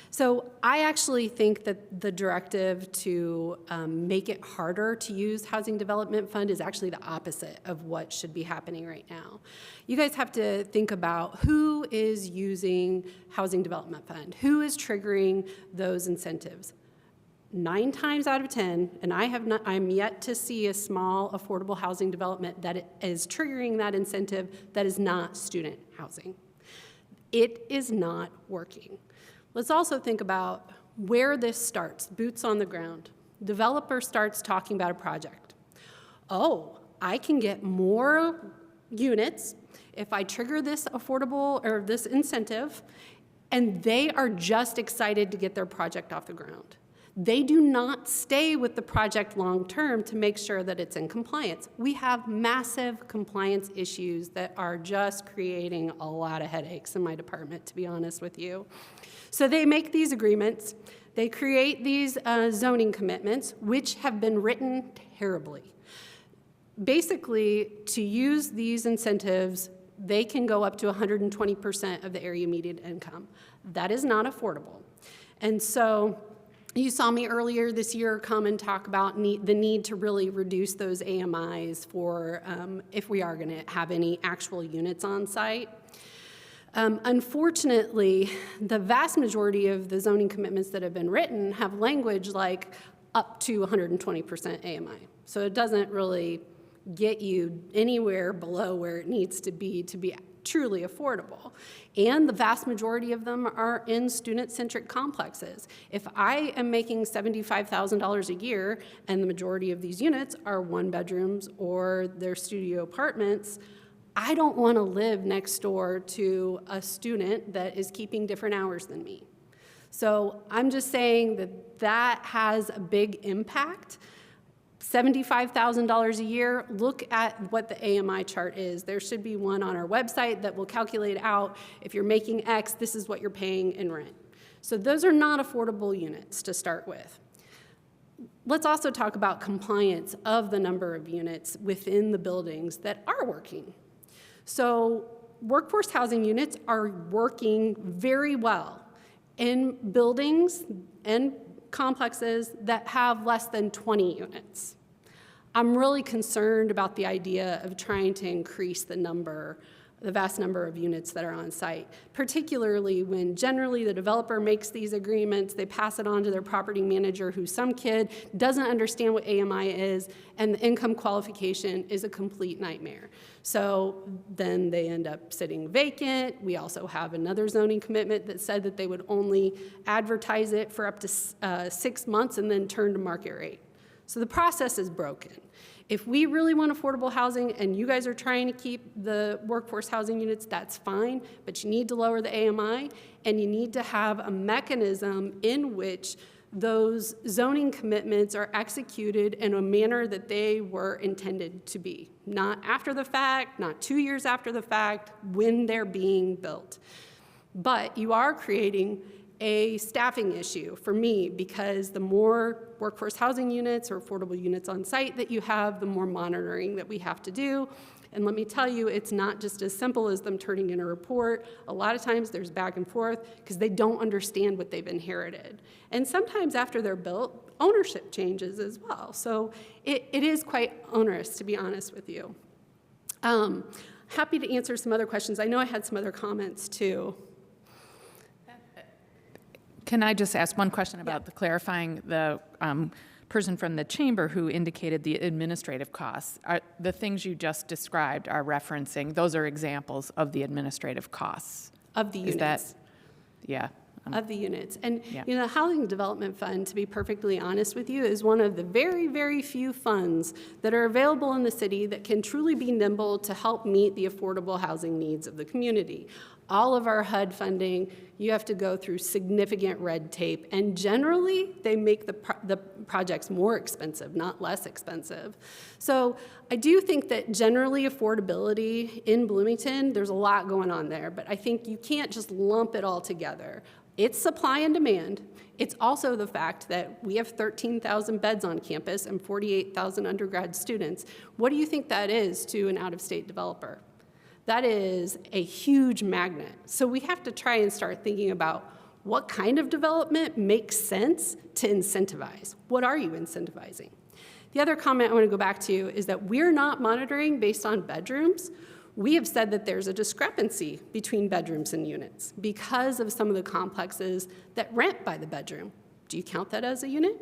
So I actually think that the directive to make it harder to use Housing Development Fund is actually the opposite of what should be happening right now. You guys have to think about who is using Housing Development Fund, who is triggering those incentives. 9 times out of 10, and I'm yet to see a small affordable housing development that is triggering that incentive that is not student housing. It is not working. Let's also think about where this starts, boots on the ground. Developer starts talking about a project. Oh, I can get more units if I trigger this affordable or this incentive, and they are just excited to get their project off the ground. They do not stay with the project long-term to make sure that it's in compliance. We have massive compliance issues that are just creating a lot of headaches in my department, to be honest with you. So they make these agreements, they create these zoning commitments, which have been written terribly. Basically, to use these incentives, they can go up to 120% of the area median income. That is not affordable. And so you saw me earlier this year come and talk about the need to really reduce those AMIs for if we are going to have any actual units on site. Unfortunately, the vast majority of the zoning commitments that have been written have language like up to 120% AMI. So it doesn't really get you anywhere below where it needs to be truly affordable. And the vast majority of them are in student-centric complexes. If I am making $75,000 a year and the majority of these units are one bedrooms or they're studio apartments, I don't want to live next door to a student that is keeping different hours than me. So I'm just saying that that has a big impact. $75,000 a year, look at what the AMI chart is. There should be one on our website that will calculate out if you're making X, this is what you're paying in rent. So those are not affordable units to start with. Let's also talk about compliance of the number of units within the buildings that are working. So workforce housing units are working very well in buildings and complexes that have less than 20 units. I'm really concerned about the idea of trying to increase the vast number of units that are on site, particularly when generally the developer makes these agreements, they pass it on to their property manager, who some kid doesn't understand what AMI is, and the income qualification is a complete nightmare. So then they end up sitting vacant. We also have another zoning commitment that said that they would only advertise it for up to 6 months and then turn to market rate. So the process is broken. If we really want affordable housing and you guys are trying to keep the workforce housing units, that's fine, but you need to lower the AMI and you need to have a mechanism in which those zoning commitments are executed in a manner that they were intended to be. Not after the fact, not 2 years after the fact, when they're being built. But you are creating a staffing issue for me, because the more workforce housing units or affordable units on site that you have, the more monitoring that we have to do. And let me tell you, it's not just as simple as them turning in a report. A lot of times there's back and forth because they don't understand what they've inherited. And sometimes after they're built, ownership changes as well. So it is quite onerous, to be honest with you. Happy to answer some other questions. I know I had some other comments too. Can I just ask one question about the clarifying the person from the chamber who indicated the administrative costs? The things you just described are referencing, those are examples of the administrative costs. Of the units. Is that, yeah. Of the units. And Yeah. you know, the Housing Development Fund, to be perfectly honest with you, is one of the very, very few funds that are available in the city that can truly be nimble to help meet the affordable housing needs of the community. All of our HUD funding, you have to go through significant red tape, and generally they make the projects more expensive, not less expensive. So I do think that generally affordability in Bloomington, there's a lot going on there, but I think you can't just lump it all together. It's supply and demand. It's also the fact that we have 13,000 beds on campus and 48,000 undergrad students. What do you think that is to an out-of-state developer? That is a huge magnet. So we have to try and start thinking about what kind of development makes sense to incentivize. What are you incentivizing? The other comment I want to go back to is that we're not monitoring based on bedrooms. We have said that there's a discrepancy between bedrooms and units because of some of the complexes that rent by the bedroom. Do you count that as a unit?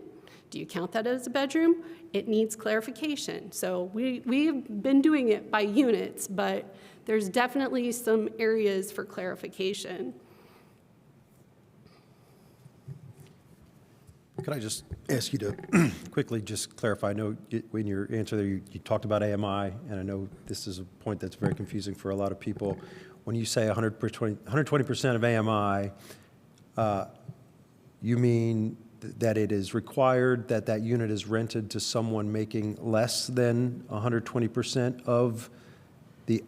Do you count that as a bedroom? It needs clarification. So we've been doing it by units, but there's definitely some areas for clarification. Could I just ask you to quickly just clarify? I know in your answer there, you talked about AMI, and I know this is a point that's very confusing for a lot of people. When you say 120% of AMI, you mean that it is required that that unit is rented to someone making less than 120% of the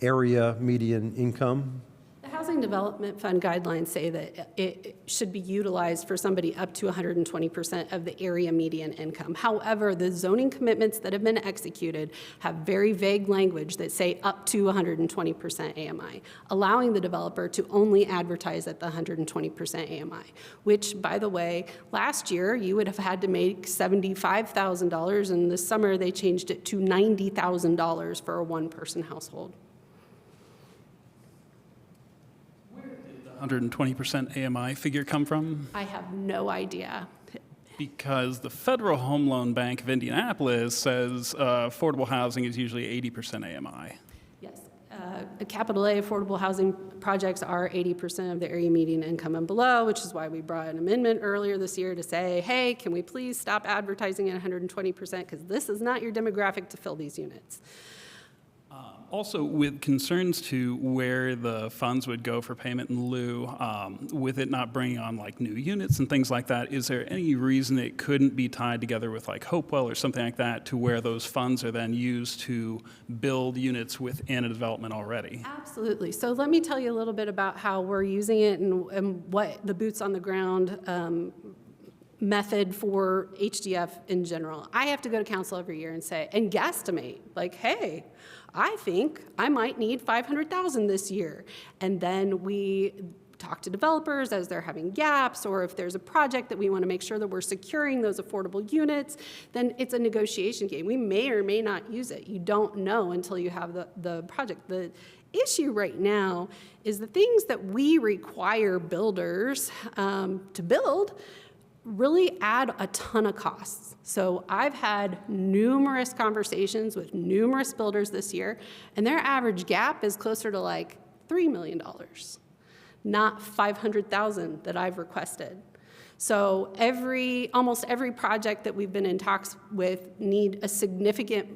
area median income? The Housing Development Fund guidelines say that it should be utilized for somebody up to 120% of the area median income. However, the zoning commitments that have been executed have very vague language that say up to 120% AMI, allowing the developer to only advertise at the 120% AMI, which, by the way, last year you would have had to make $75,000, and this summer they changed it to $90,000 for a one-person household. 120% AMI figure come from? I have no idea. Because the Federal Home Loan Bank of Indianapolis says affordable housing is usually 80% AMI. Yes, the capital A affordable housing projects are 80% of the area median income and below, which is why we brought an amendment earlier this year to say, hey, can we please stop advertising at 120%, because this is not your demographic to fill these units. Also, with concerns to where the funds would go for payment in lieu, with it not bringing on like new units and things like that, is there any reason it couldn't be tied together with like Hopewell or something like that to where those funds are then used to build units within a development already? Absolutely. So let me tell you a little bit about how we're using it and what the boots on the ground method for HDF in general. I have to go to council every year and say, and guesstimate, like, hey, I think I might need $500,000 this year. And then we talk to developers as they're having gaps, or if there's a project that we want to make sure that we're securing those affordable units, then it's a negotiation game. We may or may not use it. You don't know until you have the project. The issue right now is the things that we require builders to build really add a ton of costs. So I've had numerous conversations with numerous builders this year, and their average gap is closer to like $3 million, not $500,000 that I've requested. So almost every project that we've been in talks with need a significant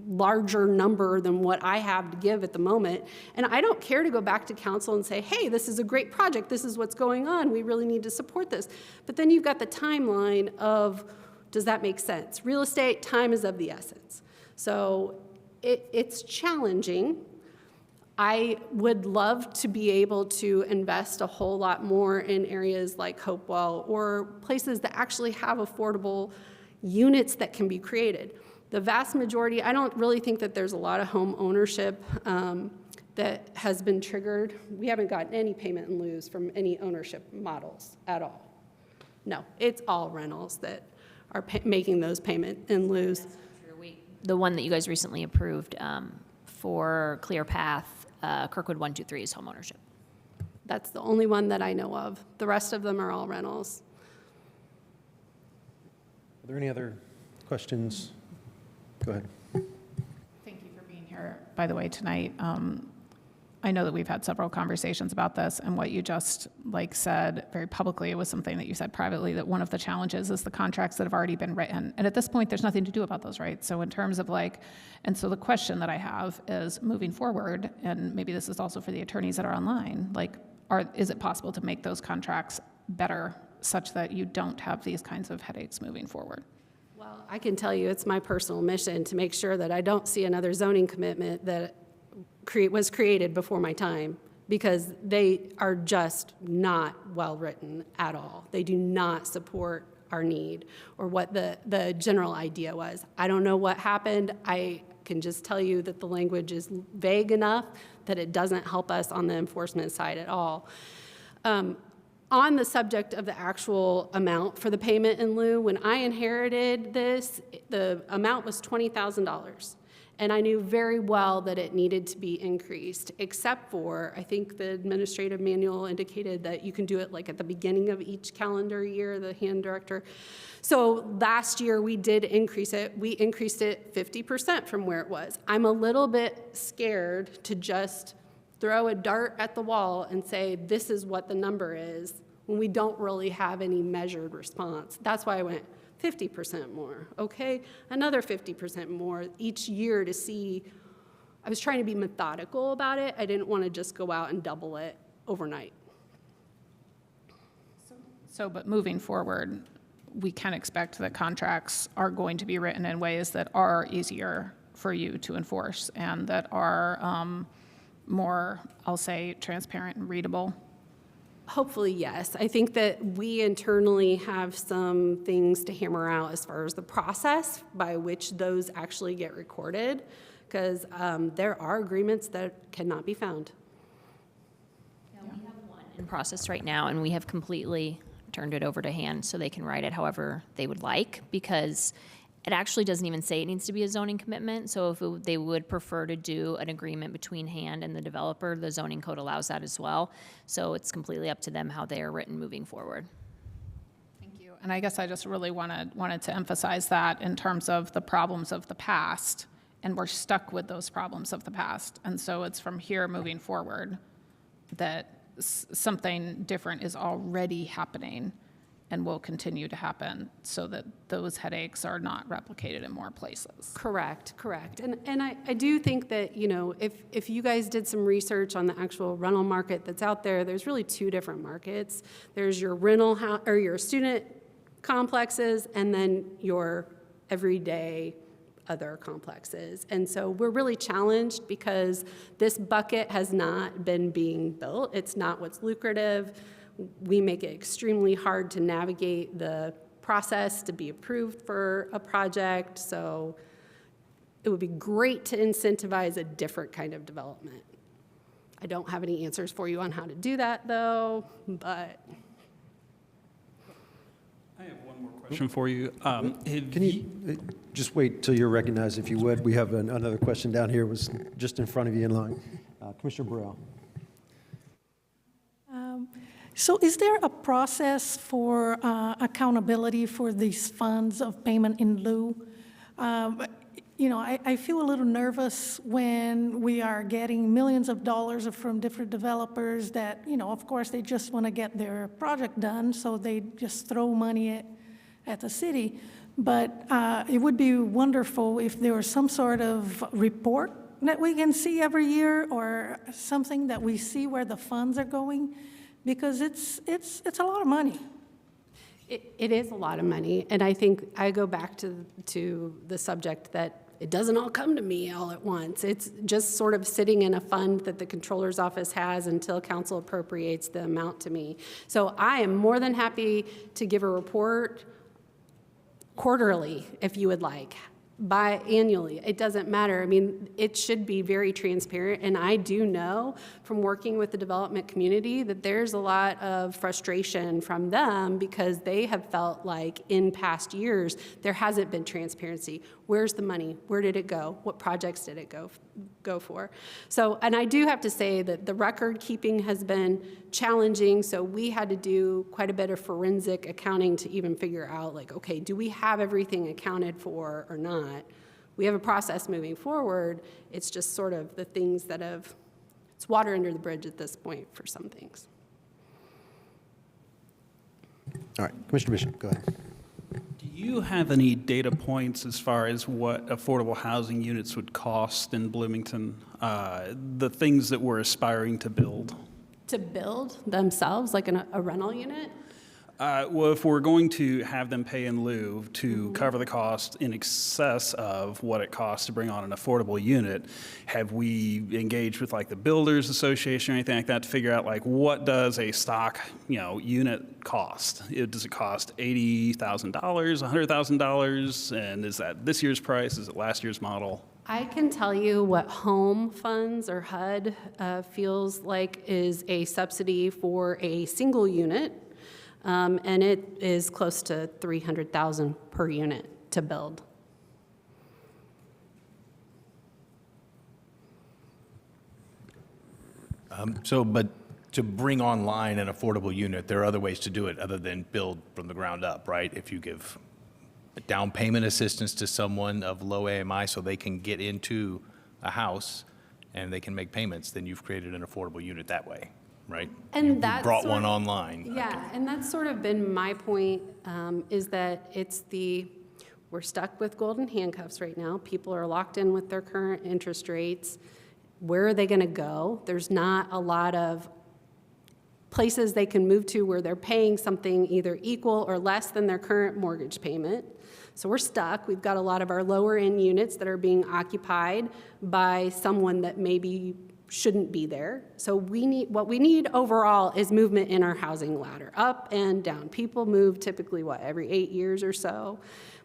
larger number than what I have to give at the moment. And I don't care to go back to council and say, hey, this is a great project, this is what's going on, we really need to support this. But then you've got the timeline of, does that make sense? Real estate, time is of the essence. So it's challenging. I would love to be able to invest a whole lot more in areas like Hopewell or places that actually have affordable units that can be created. The vast majority, I don't really think that there's a lot of home ownership that has been triggered. We haven't gotten any payment in lieu from any ownership models at all. No, it's all rentals that are making those payment in lieu. The one that you guys recently approved for Clear Path, Kirkwood 123 is homeownership. That's the only one that I know of. The rest of them are all rentals. Are there any other questions? Go ahead. Thank you for being here, by the way, tonight. I know that we've had several conversations about this, and what you just said very publicly, it was something that you said privately, that one of the challenges is the contracts that have already been written. And at this point, there's nothing to do about those, right? So in terms of and so the question that I have is moving forward, and maybe this is also for the attorneys that are online, is it possible to make those contracts better such that you don't have these kinds of headaches moving forward? Well, I can tell you it's my personal mission to make sure that I don't see another zoning commitment that was created before my time, because they are just not well-written at all. They do not support our need or what the general idea was. I don't know what happened. I can just tell you that the language is vague enough that it doesn't help us on the enforcement side at all. On the subject of the actual amount for the payment in lieu, when I inherited this, the amount was $20,000. And I knew very well that it needed to be increased, except for, I think the administrative manual indicated that you can do it at the beginning of each calendar year, the hand director. So last year we did increase it. We increased it 50% from where it was. I'm a little bit scared to just throw a dart at the wall and say, this is what the number is, when we don't really have any measured response. That's why I went 50% more, okay? Another 50% more each year to see. I was trying to be methodical about it. I didn't want to just go out and double it overnight. But moving forward, we can expect that contracts are going to be written in ways that are easier for you to enforce and that are more, I'll say, transparent and readable. Hopefully, yes. I think that we internally have some things to hammer out as far as the process by which those actually get recorded, because there are agreements that cannot be found. Yeah, we have one in process right now, and we have completely turned it over to hand so they can write it however they would like, because It actually doesn't even say it needs to be a zoning commitment, so if they would prefer to do an agreement between Hand and the developer, the zoning code allows that as well. So it's completely up to them how they are written moving forward. Thank you. And I guess I just really wanted to emphasize that in terms of the problems of the past, and we're stuck with those problems of the past. And so it's from here moving forward that something different is already happening and will continue to happen so that those headaches are not replicated in more places. Correct. And I do think that, you know, if you guys did some research on the actual rental market that's out there, there's really two different markets. There's your rental or your student complexes, and then your everyday other complexes. And so we're really challenged because this bucket has not been being built. It's not what's lucrative. We make it extremely hard to navigate the process to be approved for a project. So it would be great to incentivize a different kind of development. I don't have any answers for you on how to do that, though, but. I have one more question for you. Can you just wait till you're recognized, if you would? We have another question down here, was just in front of you in line. Commissioner Burrell. So is there a process for accountability for these funds of payment in lieu? You know, I feel a little nervous when we are getting millions of dollars from different developers that, you know, of course, they just want to get their project done, so they just throw money at the city. But it would be wonderful if there was some sort of report that we can see every year, or something that we see where the funds are going, because it's a lot of money. It is a lot of money, and I think I go back to the subject that it doesn't all come to me all at once. It's just sort of sitting in a fund that the controller's office has until council appropriates the amount to me. So I am more than happy to give a report quarterly, if you would like, biannually. It doesn't matter. I mean, it should be very transparent, and I do know from working with the development community that there's a lot of frustration from them because they have felt like in past years there hasn't been transparency. Where's the money? Where did it go? What projects did it go for? So, and I do have to say that the record keeping has been challenging, so we had to do quite a bit of forensic accounting to even figure out, like, okay, do we have everything accounted for or not? We have a process moving forward. It's just sort of the things that it's water under the bridge at this point for some things. All right, Commissioner Bishop, go ahead. Do you have any data points as far as what affordable housing units would cost in Bloomington? The things that we're aspiring to build? To build themselves, like a rental unit? Well, if we're going to have them pay in lieu to cover the cost in excess of what it costs to bring on an affordable unit, have we engaged with like the Builders Association or anything like that to figure out like what does a stock, you know, unit cost? Does it cost $80,000, $100,000? And is that this year's price? Is it last year's model? I can tell you what Home Funds or HUD feels like is a subsidy for a single unit. And it is close to $300,000 per unit to build. But to bring online an affordable unit, there are other ways to do it other than build from the ground up, right? If you give down payment assistance to someone of low AMI so they can get into a house and they can make payments, then you've created an affordable unit that way, right? And you that's brought sort one of, online. Yeah, Okay. and that's sort of been my point, is that we're stuck with golden handcuffs right now. People are locked in with their current interest rates. Where are they going to go? There's not a lot of places they can move to where they're paying something either equal or less than their current mortgage payment. So we're stuck. We've got a lot of our lower end units that are being occupied by someone that maybe shouldn't be there. So what we need overall is movement in our housing ladder, up and down. People move typically, every 8 years or so?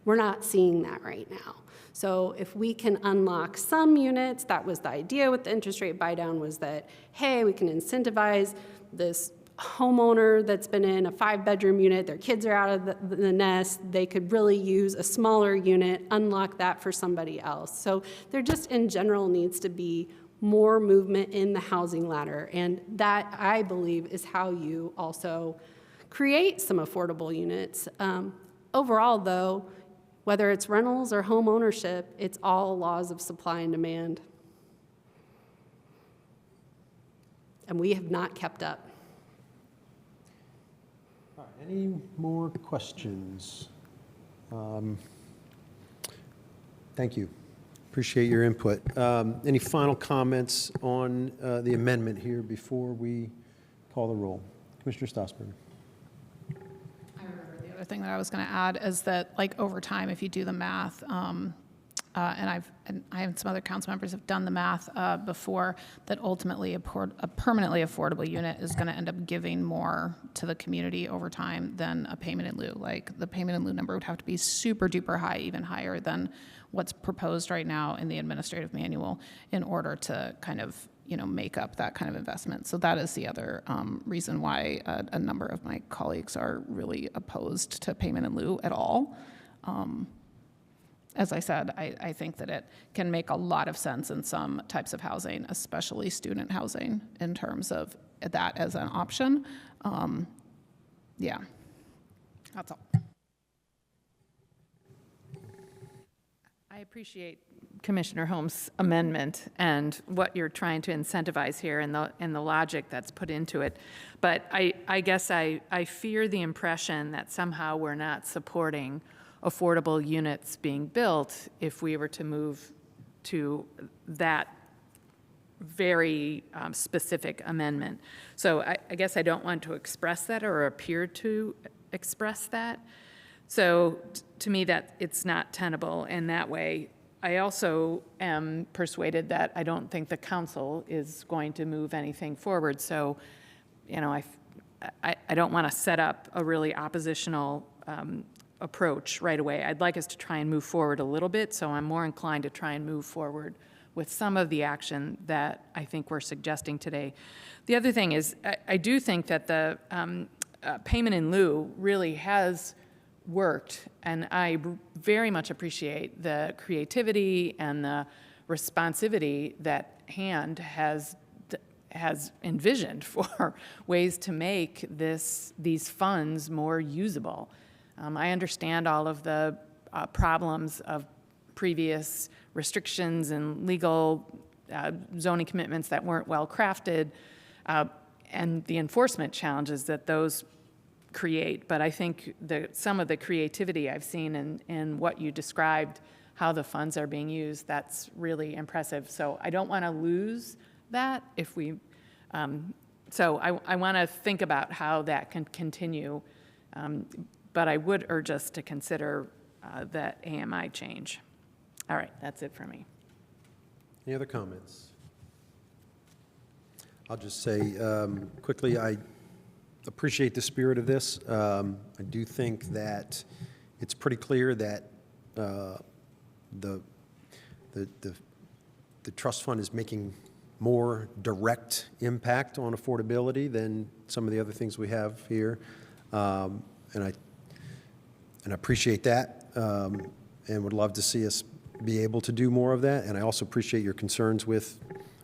We're not seeing that right now. So if we can unlock some units, that was the idea with the interest rate buy down, was that, hey, we can incentivize this homeowner that's been in a 5-bedroom unit, their kids are out of the nest, they could really use a smaller unit, unlock that for somebody else. So there just in general needs to be more movement in the housing ladder. And that, I believe, is how you also create some affordable units. Overall, though, whether it's rentals or home ownership, it's all laws of supply and demand. And we have not kept up. All right, any more questions? Thank you. Appreciate your input. Any final comments on the amendment here before we call the roll? Commissioner Stossberg. The other thing that I was going to add is that, like, over time, if you do the math, and I and some other council members have done the math before, that ultimately a permanently affordable unit is going to end up giving more to the community over time than a payment in lieu. Like, the payment in lieu number would have to be super duper high, even higher than what's proposed right now in the administrative manual, in order to kind of, make up that kind of investment. So that is the other reason why a number of my colleagues are really opposed to payment in lieu at all. As I said, I think that it can make a lot of sense in some types of housing, especially student housing, in terms of that as an option. Yeah, that's all. I appreciate Commissioner Holmes' amendment and what you're trying to incentivize here and the logic that's put into it. But I guess I fear the impression that somehow we're not supporting affordable units being built if we were to move to that very specific amendment. So I guess I don't want to express that or appear to express that. So to me, that it's not tenable in that way. I also am persuaded that I don't think the council is going to move anything forward. So, I don't want to set up a really oppositional approach right away. I'd like us to try and move forward a little bit, so I'm more inclined to try and move forward with some of the action that I think we're suggesting today. The other thing is, I do think that the payment in lieu really has worked, and I very much appreciate the creativity and the responsivity that HAND has envisioned for ways to make these funds more usable. I understand all of the problems of previous restrictions and legal zoning commitments that weren't well crafted, and the enforcement challenges that those create. But I think some of the creativity I've seen in what you described, how the funds are being used, that's really impressive. So I don't want to lose that if we, so I want to think about how that can continue. But I would urge us to consider that AMI change. All right, that's it for me. Any other comments? I'll just say quickly, I appreciate the spirit of this. I do think that it's pretty clear that the trust fund is making more direct impact on affordability than some of the other things we have here, and I appreciate that, and would love to see us be able to do more of that. And I also appreciate your concerns with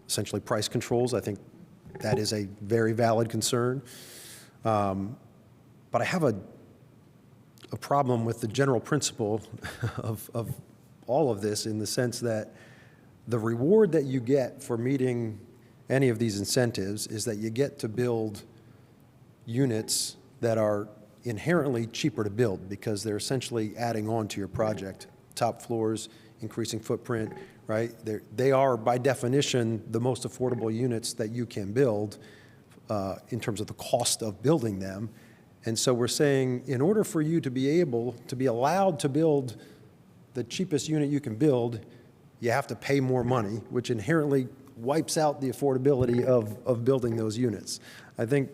essentially price controls. I think that is a very valid concern. But I have a problem with the general principle of all of this, in the sense that the reward that you get for meeting any of these incentives is that you get to build units that are inherently cheaper to build, because they're essentially adding on to your project. Top floors, increasing footprint, right? They are, by definition, the most affordable units that you can build in terms of the cost of building them. And so we're saying, in order for you to be allowed to build the cheapest unit you can build, you have to pay more money, which inherently wipes out the affordability of building those units. I think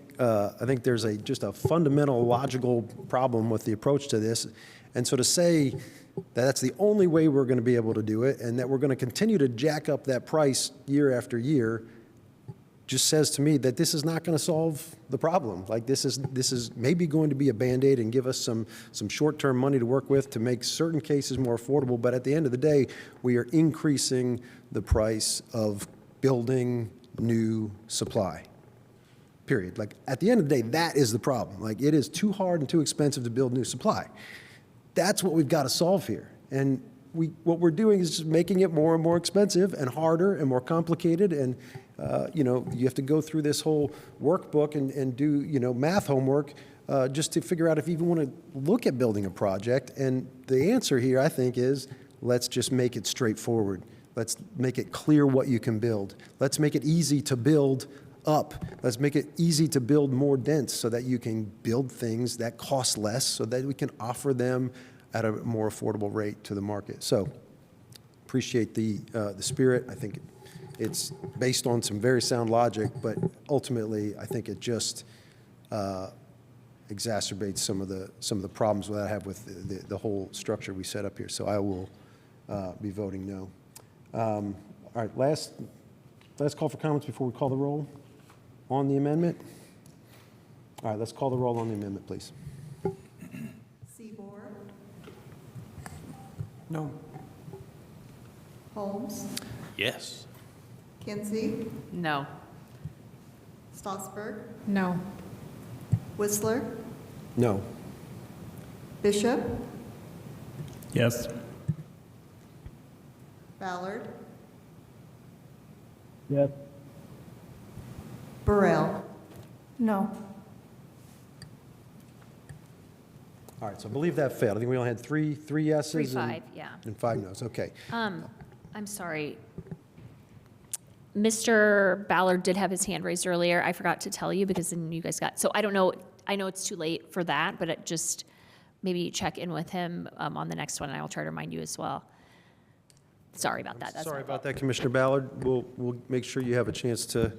there's just a fundamental logical problem with the approach to this. And so to say that that's the only way we're going to be able to do it, and that we're going to continue to jack up that price year after year, just says to me that this is not going to solve the problem. Like, this is maybe going to be a Band-Aid and give us some short-term money to work with to make certain cases more affordable, but at the end of the day, we are increasing the price of building new supply, period. Like, at the end of the day, that is the problem. Like, it is too hard and too expensive to build new supply. That's what we've got to solve here. And what we're doing is just making it more and more expensive and harder and more complicated. And, you have to go through this whole workbook and do, math homework just to figure out if you even want to look at building a project. And the answer here, I think, is let's just make it straightforward. Let's make it clear what you can build. Let's make it easy to build up. Let's make it easy to build more dense so that you can build things that cost less so that we can offer them at a more affordable rate to the market. So appreciate the spirit. I think it's based on some very sound logic, but ultimately I think it just exacerbates some of the problems that I have with the whole structure we set up here. So I will be voting no. All right, last call for comments before we call the roll on the amendment. All right, let's call the roll on the amendment, please. Seaborg, No. Holmes, Yes. Kinsey, No. Stossberg, No. Whistler, No. Bishop, Yes. Ballard, Yes. Burrell. No. All right, so I believe that failed. I think we only had three yeses. 3-5, yeah. And 5 noes, okay. I'm sorry. Mr. Ballard did have his hand raised earlier. I forgot to tell you because then you guys got, so I don't know, I know it's too late for that, but just maybe check in with him on the next one, and I'll try to remind you as well. Sorry about that. That's Sorry my about fault. that, Commissioner Ballard. We'll make sure you have a chance to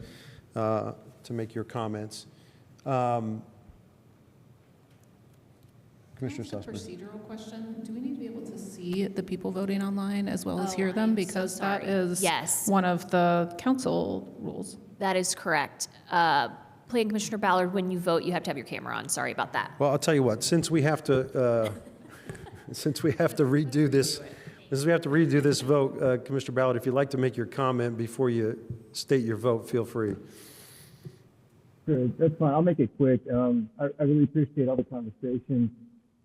make your comments. Commissioner Can I ask a Sussman. procedural question? Do we need to be able to see the people voting online as well as hear Oh, them? I'm so Because that sorry. is Yes. one of the council rules. That is correct. Planning Commissioner Ballard, when you vote, you have to have your camera on. Sorry about that. Well, I'll tell you what, since we have to redo this vote, Commissioner Ballard, if you'd like to make your comment before you state your vote, feel free. Sure, that's fine. I'll make it quick. I really appreciate all the conversation.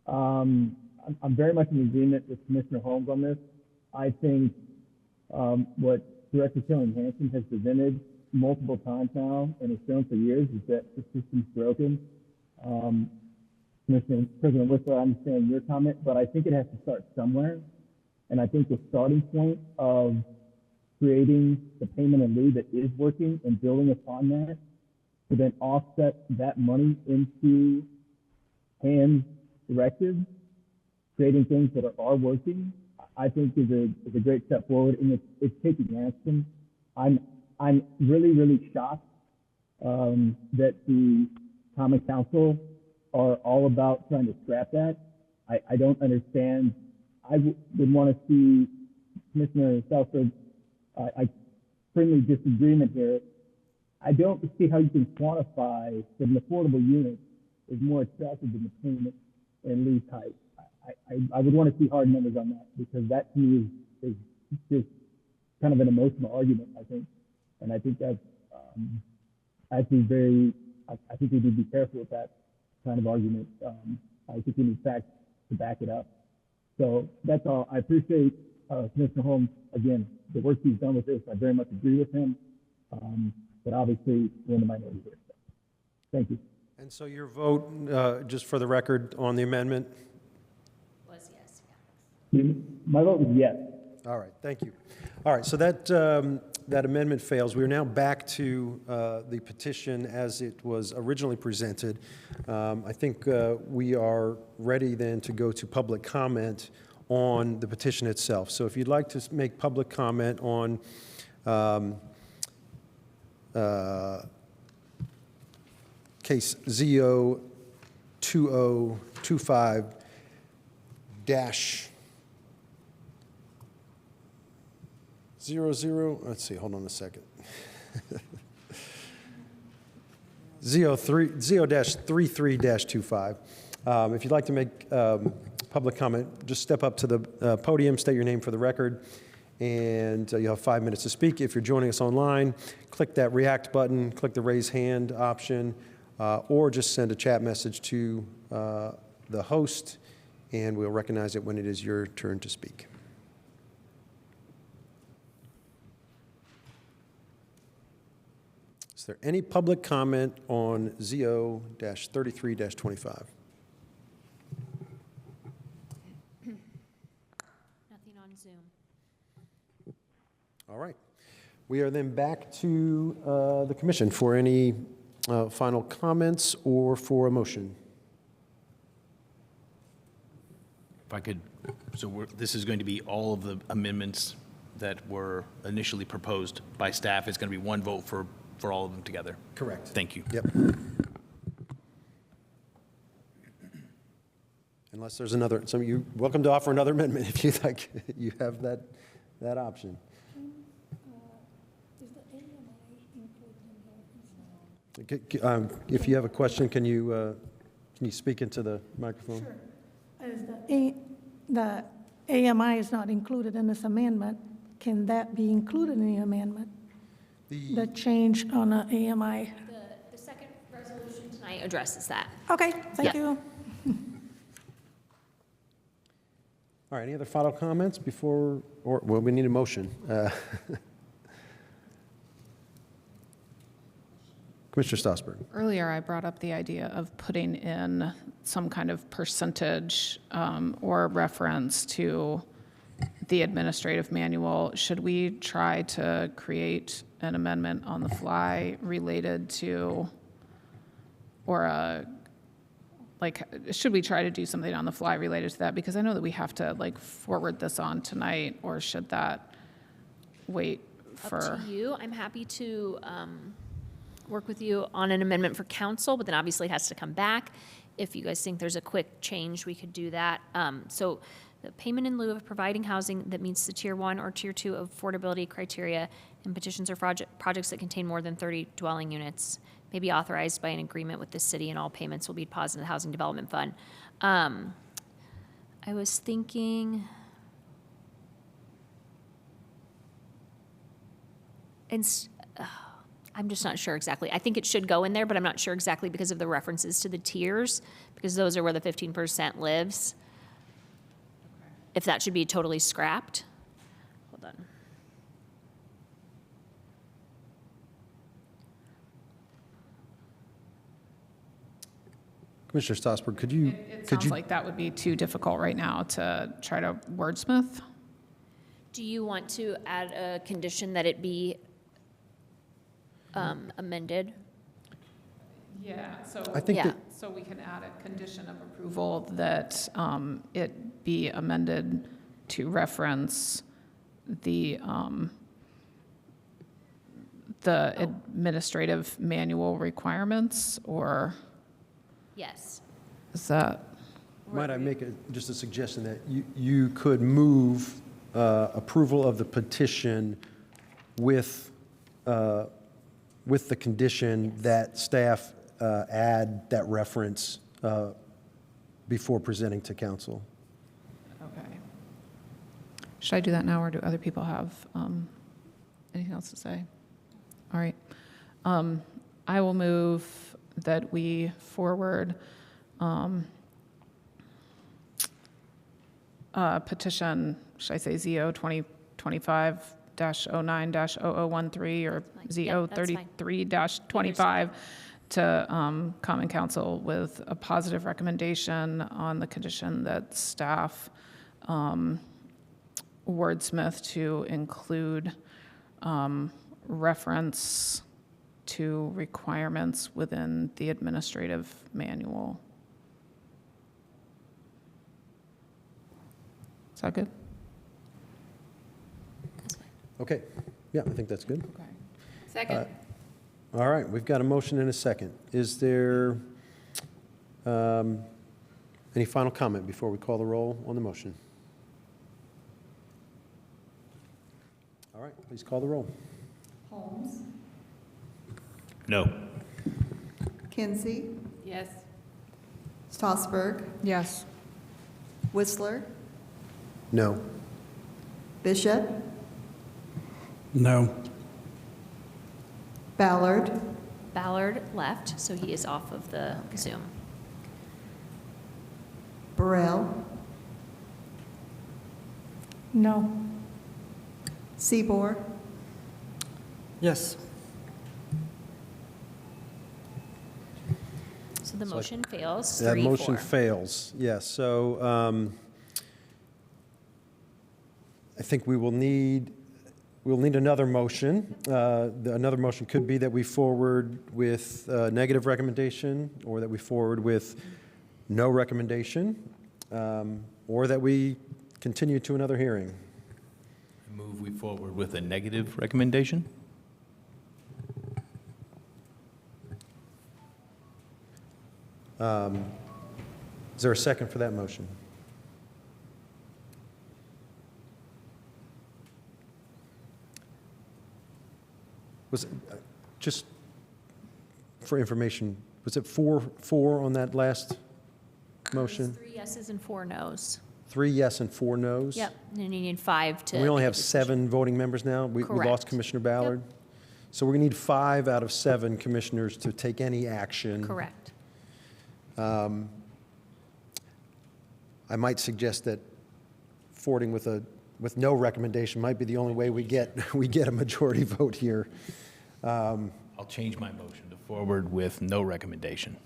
I'm very much in agreement with Commissioner Holmes on this. I think what Director Killian-Hanson has presented multiple times now and has shown for years is that the system's broken. President Whistler, I understand your comment, but I think it has to start somewhere. And I think the starting point of creating the payment in lieu that is working and building upon that to then offset that money into hand directives, creating things that are working, I think is a great step forward, and it's taking action. I'm really shocked that the Common Council are all about trying to scrap that. I don't understand. I would want to see Commissioner Southford. I friendly disagreement here. I don't see how you can quantify that an affordable unit is more attractive than the payment and lease type. I would want to see hard numbers on that, because that to me is just kind of an emotional argument, I think. And I think that's actually I think we need to be careful with that kind of argument. I think we need facts to back it up. So that's all. I appreciate Commissioner Holmes, again, the work he's done with this. I very much agree with him. But obviously, we're in the minority here. So thank you. And so your vote, just for the record, on the amendment? Was yes, yeah. My vote is yes. All right, thank you. All right, so that amendment fails. We are now back to the petition as it was originally presented. I think we are ready then to go to public comment on the petition itself. So if you'd like to make public comment on case ZO 2025 00, let's see, hold on a second. ZO-33-25. If you'd like to make public comment, just step up to the podium, state your name for the record, and you'll have 5 minutes to speak. If you're joining us online, click that react button, click the raise hand option, or just send a chat message to the host, and we'll recognize it when it is your turn to speak. Is there any public comment on ZO-33-25? Nothing on Zoom. All right. We are then back to the commission for any final comments or for a motion. If I could, this is going to be all of the amendments that were initially proposed by staff. It's going to be one vote for all of them together. Correct. Thank you. Yep. Unless there's another, you're welcome to offer another amendment if you'd like. You have that option. If you have a question, can you speak into the microphone? Sure. As the AMI is not included in this amendment, can that be included in the amendment? The change on the AMI? The second resolution tonight addresses that. Okay, thank Yeah. you. All right, any other final comments before, well, we need a motion. Commissioner Stossberg. Earlier, I brought up the idea of putting in some kind of percentage or reference to the administrative manual. Should we try to create an amendment on the fly related to, or should we try to do something on the fly related to that? Because I know that we have to forward this on tonight, or should that wait for? Up to you. I'm happy to work with you on an amendment for council, but then obviously it has to come back. If you guys think there's a quick change, we could do that. So the payment in lieu of providing housing that meets the Tier 1 or Tier 2 affordability criteria and petitions or projects that contain more than 30 dwelling units may be authorized by an agreement with the city, and all payments will be deposited in the Housing Development Fund. I was thinking, I'm just not sure exactly. I think it should go in there, but I'm not sure exactly because of the references to the tiers, because those are where the 15% lives. If that should be totally scrapped. Hold on. Commissioner Stossberg, could you? It sounds like that would be too difficult right now to try to wordsmith. Do you want to add a condition that it be amended? Yeah, so I think that, so we can add a condition of approval that it be amended to reference the administrative manual requirements, or Yes. is that? might I make just a suggestion that you could move approval of the petition with the condition that staff add that reference before presenting to council. Okay. Should I do that now, or do other people have anything else to say? All right. I will move that we forward petition, should I say ZO 2025-09-0013 or ZO 33-25 to Common Council with a positive recommendation on the condition that staff wordsmith to include reference to requirements within the administrative manual. Is that good? Okay, yeah, I think that's good. Okay. Second. All right, we've got a motion and a second. Is there any final comment before we call the roll on the motion? All right, please call the roll. Holmes, No. Kinsey, Yes. Strasburg, Yes. Whistler, No. Bishop, No. Ballard, Ballard left, so he is off of the Zoom. Burrell, No. Seaboard, Yes. So the motion fails, That 3-4. motion fails, yes. So I think we'll need another motion. Another motion could be that we forward with a negative recommendation, or that we forward with no recommendation, or that we continue to another hearing. I move we forward with a negative recommendation. Is there a second for that motion? Was, just for information, was it 4 on that last motion? 3 yeses and 4 nos. 3 yes and 4 no's? Yep, and you need 5 to. And we only make a have decision. 7 voting members now? We lost Correct. Commissioner Ballard? So we're going to need 5 out of 7 commissioners to take any action. Correct. I might suggest that forwarding with no recommendation might be the only way we get a majority vote here. I'll change my motion to forward with no recommendation.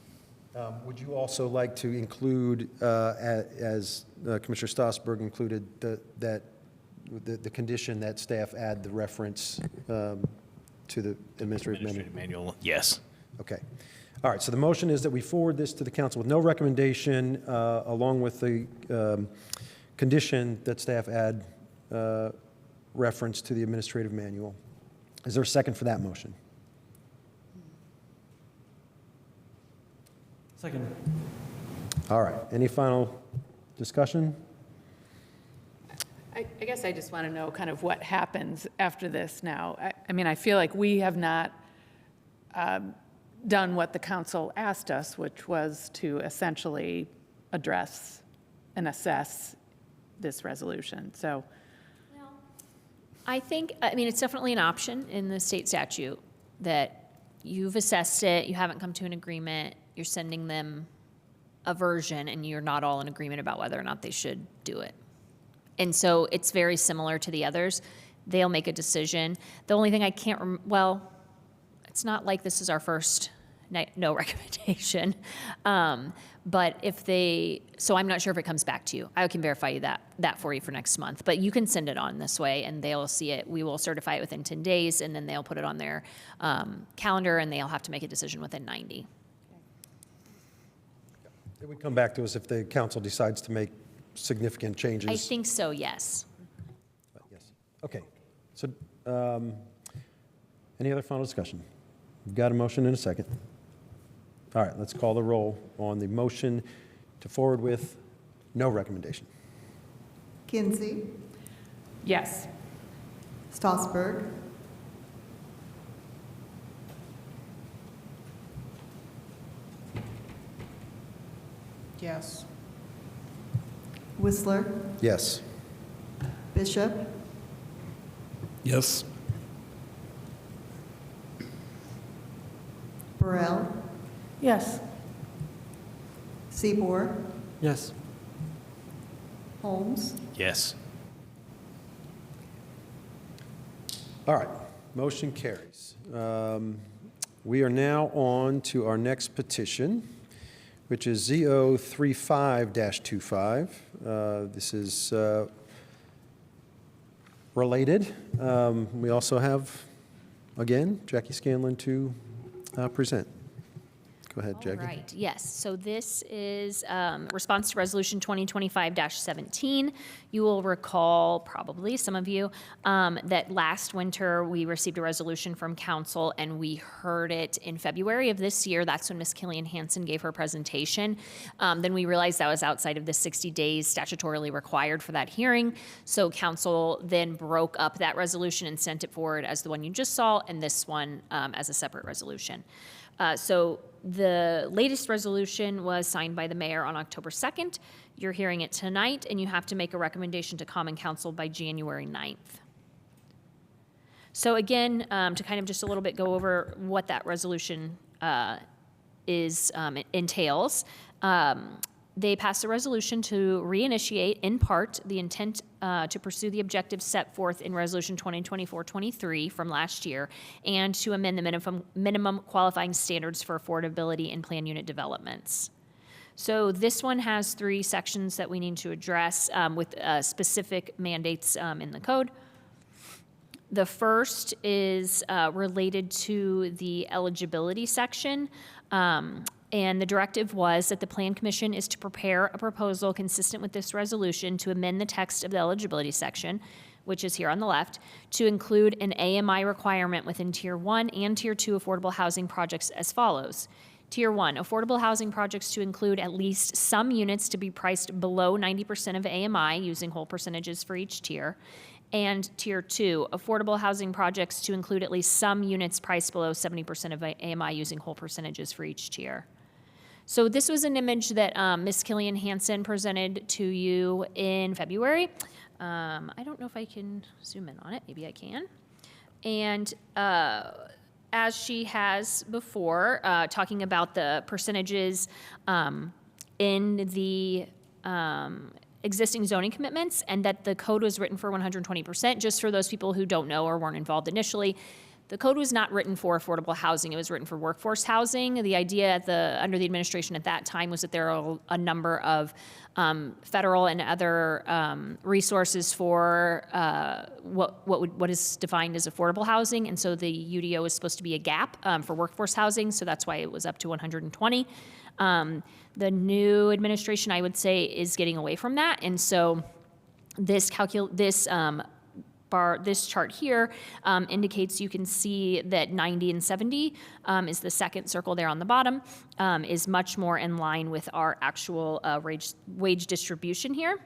Would you also like to include, as Commissioner Strasburg included, the condition that staff add the reference to the administrative manual? Administrative manual, yes. Okay. All right, so the motion is that we forward this to the council with no recommendation, along with the condition that staff add reference to the administrative manual. Is there a second for that motion? Second. All right, any final discussion? I guess I just want to know kind of what happens after this now. I mean, I feel like we have not done what the council asked us, which was to essentially address and assess this resolution. So, I mean, it's definitely an option in the state statute that you've assessed it, you haven't come to an agreement, you're sending them a version, and you're not all in agreement about whether or not they should do it. And so it's very similar to the others. They'll make a decision. The only thing I can't, well, it's not like this is our first no recommendation. But if so I'm not sure if it comes back to you. I can verify that for you for next month. But you can send it on this way, and they'll see it. We will certify it within 10 days, and then they'll put it on their calendar, and they'll have to make a decision within 90. It would come back to us if the council decides to make significant changes. I think so, yes. Yes. Okay. So any other final discussion? We've got a motion and a second. All right, let's call the roll on the motion to forward with no recommendation. Kinsey, yes. Strasburg, Yes. Whistler, Yes. Bishop, Yes. Burrell, Yes. Seaboard, Yes. Holmes, Yes. All right, motion carries. We are now on to our next petition, which is ZO35-25. This is related. We also have, again, Jackie Scanlon to present. Go ahead, Jackie. All right, yes. So this is response to Resolution 2025-17. You will recall, probably some of you, that last winter we received a resolution from council and we heard it in February of this year. That's when Ms. Killian Hansen gave her presentation. Then we realized that was outside of the 60 days statutorily required for that hearing. So council then broke up that resolution and sent it forward as the one you just saw, and this one as a separate resolution. So the latest resolution was signed by the mayor on October 2nd. You're hearing it tonight, and you have to make a recommendation to Common Council by January 9th. So again, to kind of just a little bit go over what that resolution entails. They passed a resolution to reinitiate, in part, the intent to pursue the objectives set forth in Resolution 2024-23 from last year, and to amend the minimum qualifying standards for affordability in plan unit developments. So this one has 3 sections that we need to address with specific mandates in the code. The first is related to the eligibility section. And the directive was that the Plan Commission is to prepare a proposal consistent with this resolution to amend the text of the eligibility section, which is here on the left, to include an AMI requirement within Tier 1 and Tier 2 affordable housing projects as follows. Tier 1, affordable housing projects to include at least some units to be priced below 90% of AMI, using whole percentages for each tier. And Tier 2, affordable housing projects to include at least some units priced below 70% of AMI, using whole percentages for each tier. So this was an image that Ms. Killian Hansen presented to you in February. I don't know if I can zoom in on it. Maybe I can. And as she has before, talking about the percentages in the existing zoning commitments, and that the code was written for 120%. Just for those people who don't know or weren't involved initially, the code was not written for affordable housing. It was written for workforce housing. The idea under the administration at that time was that there are a number of federal and other resources for what is defined as affordable housing, and so the UDO is supposed to be a gap for workforce housing, so that's why it was up to 120. The new administration, I would say, is getting away from that, and so this chart here indicates, you can see that 90 and 70 is the second circle there on the bottom, is much more in line with our actual wage distribution here.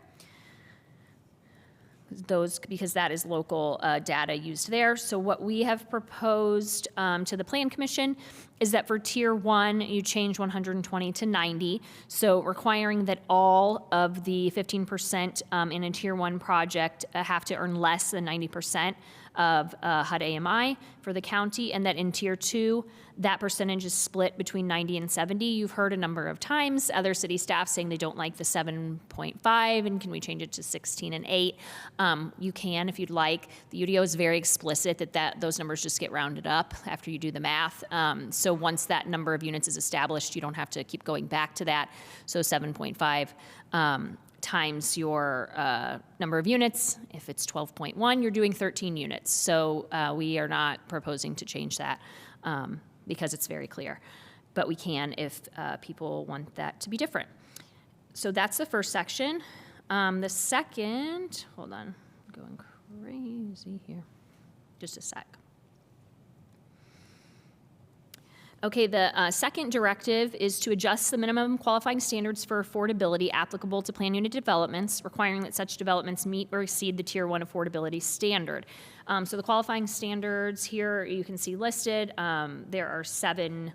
Because that is local data used there. So what we have proposed to the Plan Commission is that for Tier 1, you change 120 to 90, so requiring that all of the 15% in a Tier 1 project have to earn less than 90% of HUD AMI for the county, and that in Tier 2, that percentage is split between 90 and 70. You've heard a number of times other city staff saying they don't like the 7.5, and can we change it to 16 and 8? You can if you'd like. The UDO is very explicit that those numbers just get rounded up after you do the math. So once that number of units is established, you don't have to keep going back to that. So 7.5 times your number of units. If it's 12.1, you're doing 13 units. So we are not proposing to change that because it's very clear. But we can if people want that to be different. So that's the first section. The second, hold on, I'm going crazy here. Just a sec. Okay, the second directive is to adjust the minimum qualifying standards for affordability applicable to plan unit developments, requiring that such developments meet or exceed the Tier 1 affordability standard. So the qualifying standards here you can see listed. There are 7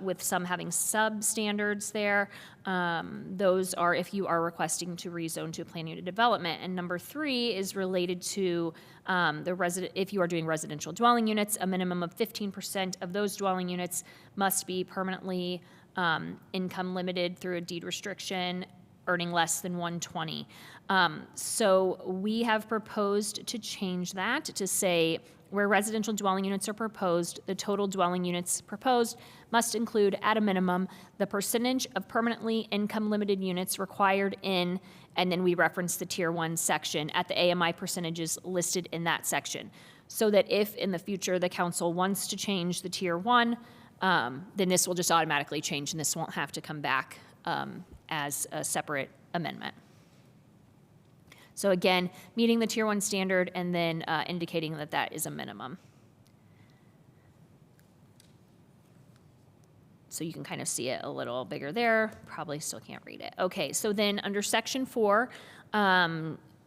with some having sub-standards there. Those are if you are requesting to rezone to a plan unit development. And number 3 is related to if you are doing residential dwelling units, a minimum of 15% of those dwelling units must be permanently income limited through a deed restriction, earning less than 120. So we have proposed to change that to say, where residential dwelling units are proposed, the total dwelling units proposed must include, at a minimum, the percentage of permanently income-limited units required in, and then we reference the Tier 1 section at the AMI percentages listed in that section. So that if in the future the council wants to change the Tier 1, then this will just automatically change and this won't have to come back as a separate amendment. So again, meeting the Tier 1 standard and then indicating that that is a minimum. So you can kind of see it a little bigger there. Probably still can't read it. Okay, so then under Section 4,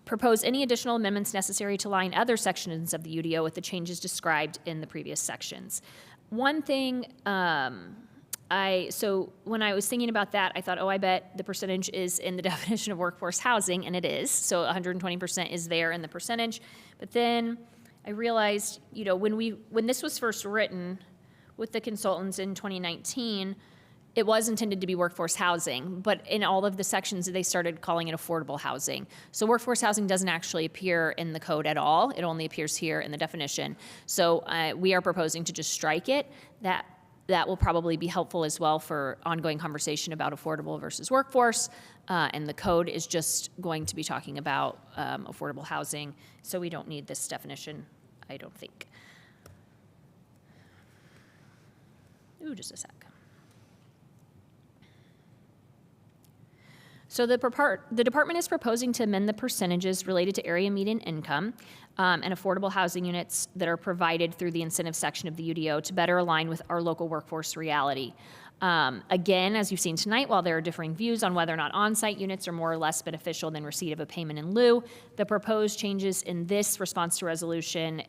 propose any additional amendments necessary to align other sections of the UDO with the changes described in the previous sections. One thing, so when I was thinking about that, I thought, oh, I bet the percentage is in the definition of workforce housing, and it is. So 120% is there in the percentage. But then I realized, you know, when this was first written with the consultants in 2019, it was intended to be workforce housing, but in all of the sections, they started calling it affordable housing. So workforce housing doesn't actually appear in the code at all. It only appears here in the definition. So we are proposing to just strike it. That will probably be helpful as well for ongoing conversation about affordable versus workforce. And the code is just going to be talking about affordable housing. So we don't need this definition, I don't think. Ooh, just a sec. So the department is proposing to amend the percentages related to area median income and affordable housing units that are provided through the incentive section of the UDO to better align with our local workforce reality. Again, as you've seen tonight, while there are differing views on whether or not on-site units are more or less beneficial than receipt of a payment in lieu, the proposed changes in this response to resolution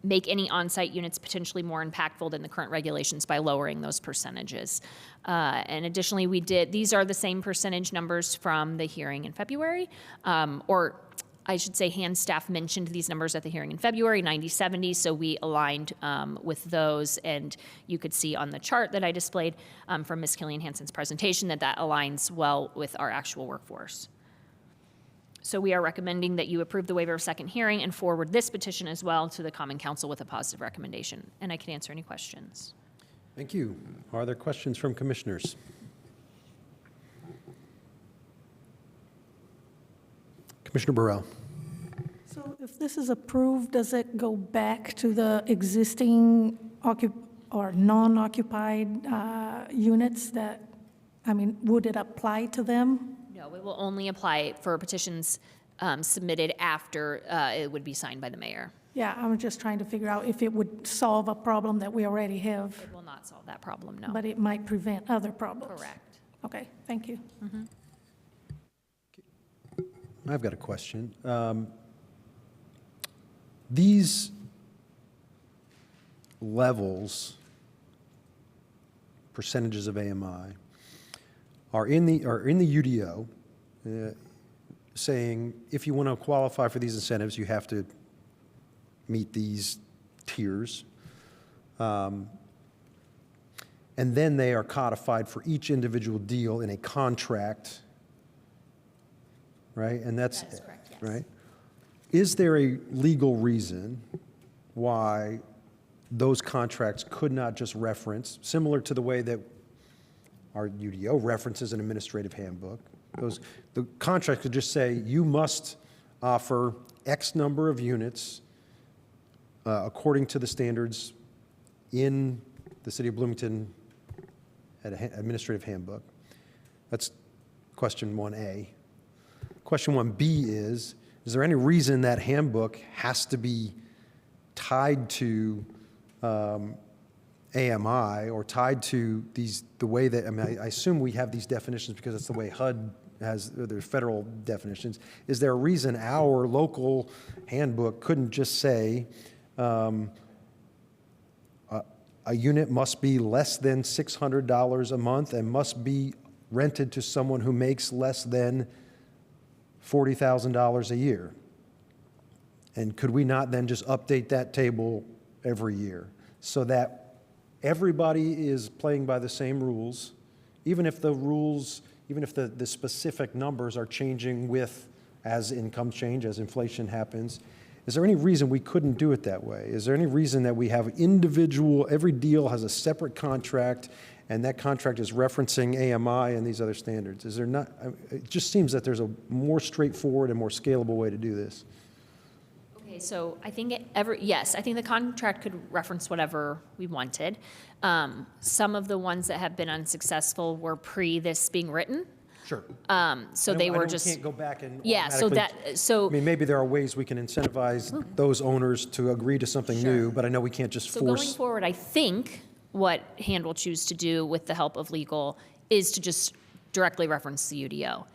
make any on-site units potentially more impactful than the current regulations by lowering those percentages. And additionally, these are the same percentage numbers from the hearing in February, or I should say hand staff mentioned these numbers at the hearing in February, 90/70, so we aligned with those, and you could see on the chart that I displayed from Ms. Killian Hansen's presentation that aligns well with our actual workforce. So we are recommending that you approve the waiver of second hearing and forward this petition as well to the Common Council with a positive recommendation. And I can answer any questions. Thank you. Are there questions from commissioners? Commissioner Burrell. So if this is approved, does it go back to the existing or non-occupied units that, would it apply to them? No, it will only apply for petitions submitted after it would be signed by the mayor. Yeah, I'm just trying to figure out if it would solve a problem that we already have. It will not solve that problem, no. But it might prevent other problems. Correct. Okay, thank you. Mm-hmm. I've got a question. These levels, percentages of AMI, are in the UDO, saying if you want to qualify for these incentives, you have to meet these tiers. And then they are codified for each individual deal in a contract, right? And that's correct, yes. Right? Is there a legal reason why those contracts could not just reference, similar to the way that our UDO references an administrative handbook? The contract could just say, you must offer X number of units according to the standards in the City of Bloomington administrative handbook. That's question 1A. Question 1B is there any reason that handbook has to be tied to AMI or tied to the way that, I assume we have these definitions because it's the way HUD has their federal definitions. Is there a reason our local handbook couldn't just say a unit must be less than $600 a month and must be rented to someone who makes less than $40,000 a year? And could we not then just update that table every year so that everybody is playing by the same rules, even if the specific numbers are changing as incomes change, as inflation happens? Is there any reason we couldn't do it that way? Is there any reason that we have every deal has a separate contract, and that contract is referencing AMI and these other standards? Is there not? It just seems that there's a more straightforward and more scalable way to do this. Okay, so I think yes, I think the contract could reference whatever we wanted. Some of the ones that have been unsuccessful were pre this being written. Sure. So they were just. We can't go back and. Yeah. So maybe there are ways we can incentivize those owners to agree to something new, but I know we can't just So force. going forward, I think what Hand will choose to do with the help of legal is to just directly reference the UDO.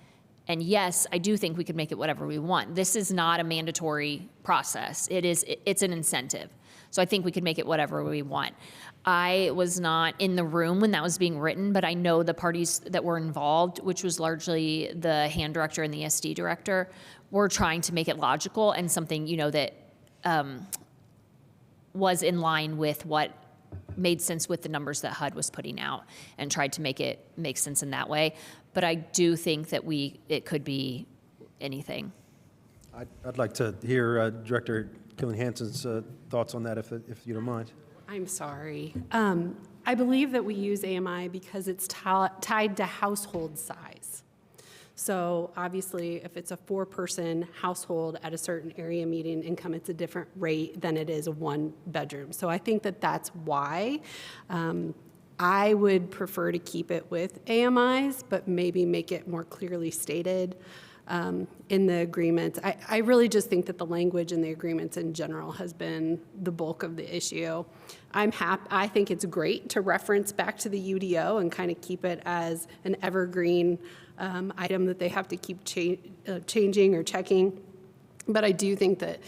And yes, I do think we could make it whatever we want. This is not a mandatory process. It's an incentive. So I think we could make it whatever we want. I was not in the room when that was being written, but I know the parties that were involved, which was largely the hand director and the SD director, were trying to make it logical and something, that was in line with what made sense with the numbers that HUD was putting out, and tried to make it make sense in that way. But I do think that it could be anything. I'd like to hear Director Killian Hansen's thoughts on that, if you don't mind. I'm sorry. I believe that we use AMI because it's tied to household size. So obviously, if it's a 4-person household at a certain area median income, it's a different rate than it is a 1-bedroom. So I think that that's why. I would prefer to keep it with AMIs, but maybe make it more clearly stated in the agreement. I really just think that the language in the agreements in general has been the bulk of the issue. I think it's great to reference back to the UDO and kind of keep it as an evergreen item that they have to keep changing or checking. But I do think that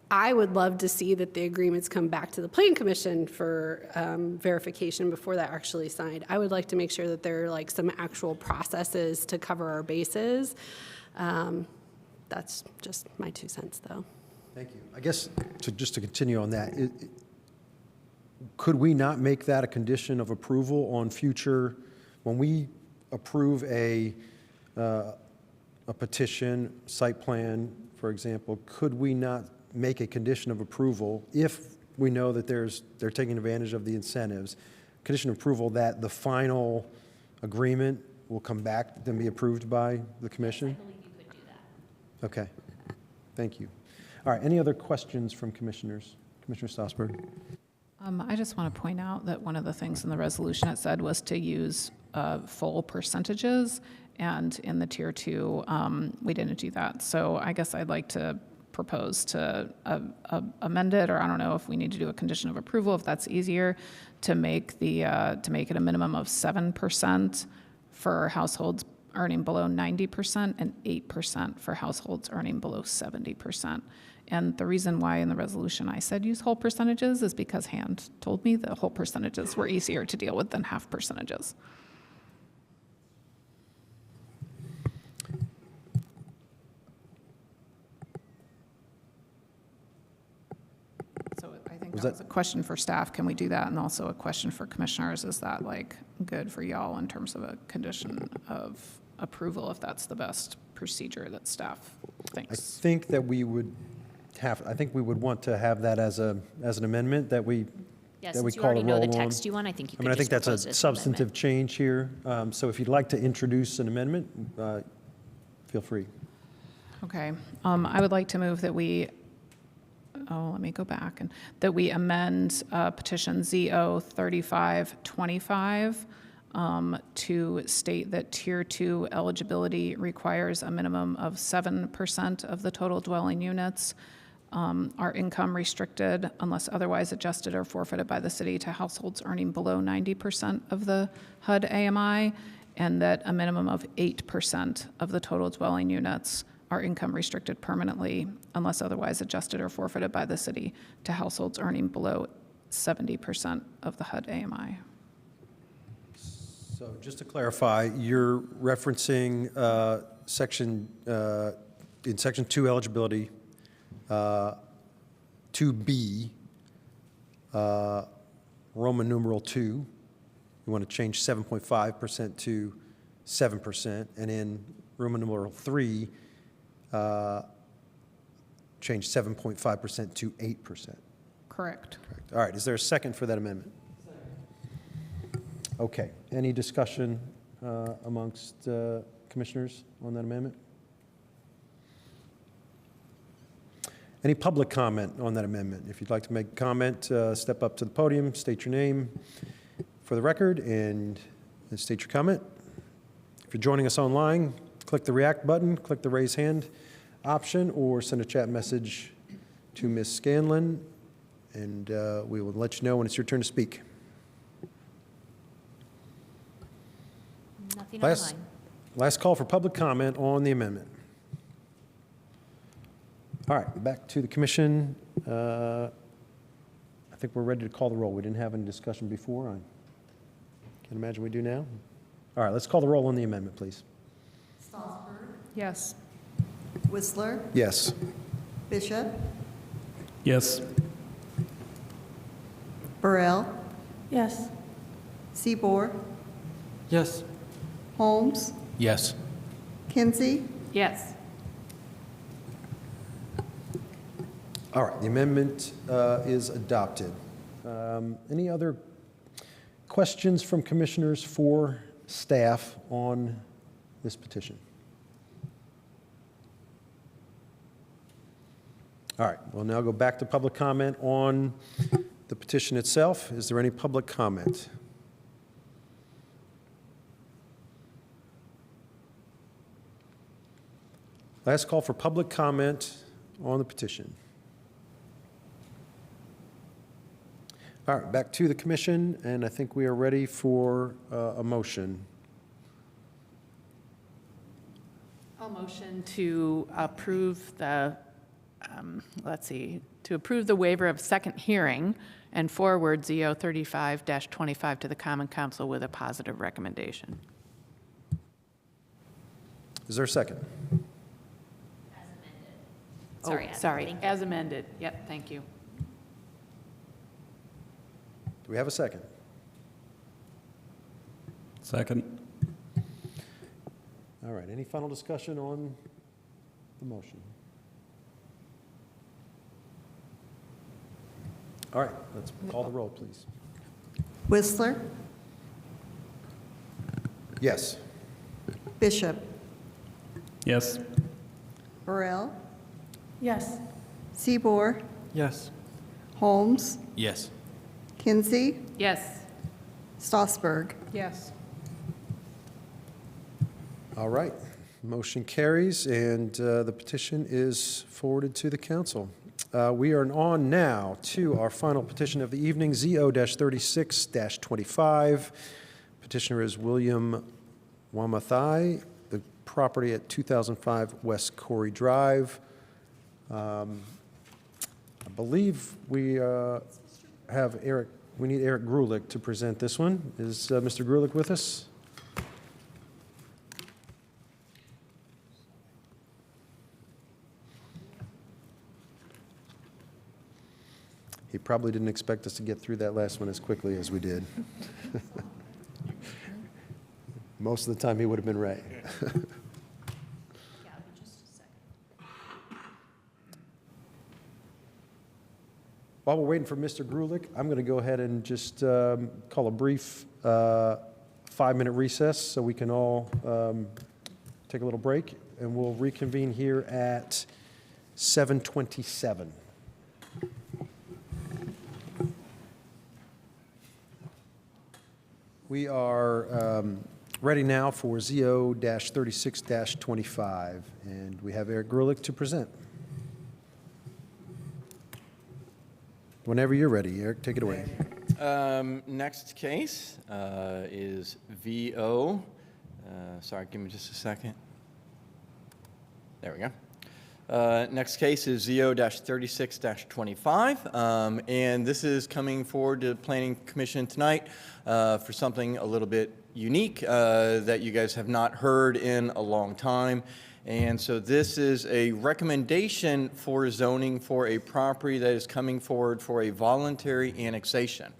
I would love to see that the agreements come back to the Plan Commission for verification before they're actually signed. I would like to make sure that there are like some actual processes to cover our bases. That's just my 2 cents, though. Thank you. I guess just to continue on that, could we not make that a condition of approval on future, when we approve a petition, site plan, for example, could we not make a condition of approval if we know that they're taking advantage of the incentives, condition of approval that the final agreement will come back and be approved by the commission? Yes, I believe you could do that. Okay. Thank you. All right. Any other questions from commissioners? Commissioner Strasburg. I just want to point out that one of the things in the resolution it said was to use full percentages, and in the Tier 2, we didn't do that. So I guess I'd like to propose to amend it, or I don't know if we need to do a condition of approval, if that's easier, to make it a minimum of 7% for households earning below 90% and 8% for households earning below 70%. And the reason why in the resolution I said use whole percentages is because Hand told me that whole percentages were easier to deal with than half percentages. So I think that was a question for staff. Can we do that? And also a question for commissioners. Is that like good for y'all in terms of a condition of approval, if that's the best procedure that staff thinks? I think that we would want to have that as an amendment that we Yeah, that we since you call already a know the roll-on. text you want, I think you could I just think that's a propose it as an substantive amendment. change here. So if you'd like to introduce an amendment, feel free. Okay. I would like to move that we, let me go back, and that we amend petition ZO 3525 to state that Tier 2 eligibility requires a minimum of 7% of the total dwelling units are income restricted unless otherwise adjusted or forfeited by the city to households earning below 90% of the HUD AMI, and that a minimum of 8% of the total dwelling units are income restricted permanently unless otherwise adjusted or forfeited by the city to households earning below 70% of the HUD AMI. So just to clarify, you're referencing in Section 2 eligibility, 2B, Roman numeral 2. You want to change 7.5% to 7%. And in Roman numeral 3, change 7.5% to 8%. Correct. Correct. All right. Is there a second for that amendment? Okay. Any discussion amongst commissioners on that amendment? Any public comment on that amendment? If you'd like to make a comment, step up to the podium, state your name for the record, and state your comment. If you're joining us online, click the react button, click the raise hand option, or send a chat message to Ms. Scanlon, and we will let you know when it's your turn to speak. Nothing online. Last call for public comment on the amendment. All right, back to the commission. I think we're ready to call the roll. We didn't have any discussion before. I can't imagine we do now. All right, let's call the roll on the amendment, please. Strasburg, Yes. Whistler, Yes. Bishop, Yes. Burrell, Yes. Seaboard, Yes. Holmes, Yes. Kinsey, Yes. All right, the amendment is adopted. Any other questions from commissioners for staff on this petition? All right, we'll now go back to public comment on the petition itself. Is there any public comment? Last call for public comment on the petition. All right, back to the commission, and I think we are ready for a motion. I'll motion to approve the, to approve the waiver of second hearing and forward ZO 35-25 to the Common Council with a positive recommendation. Is there a second? Sorry, Sorry, as amended. Yep, thank you. Do we have a second? Second. All right, any final discussion on the motion? All right, let's call the roll, please. Whistler, Yes. Bishop, Yes. Burrell, Yes. Seaboard, Yes. Holmes, Yes. Kinsey, Yes. Strasburg. Yes. All right, motion carries, and the petition is forwarded to the council. We are on now to our final petition of the evening, ZO-36-25. Petitioner is William Wamathai, the property at 2005 West Corey Drive. I believe we have Eric, we need Eric Grulich to present this one. Is Mr. Grulich with us? He probably didn't expect us to get through that last one as quickly as we did. Most of the time, he would have been right. While we're waiting for Mr. Grulich, I'm going to go ahead and just call a brief 5-minute recess so we can all take a little break, and we'll reconvene here at 7:27. We are ready now for ZO-36-25, and we have Eric Grulich to present. Whenever you're ready, Eric, take it away. Next case is VO. Sorry, give me just a second. There we go. Next case is ZO-36-25, and this is coming forward to the Planning Commission tonight for something a little bit unique that you guys have not heard in a long time. And so this is a recommendation for zoning for a property that is coming forward for a voluntary annexation.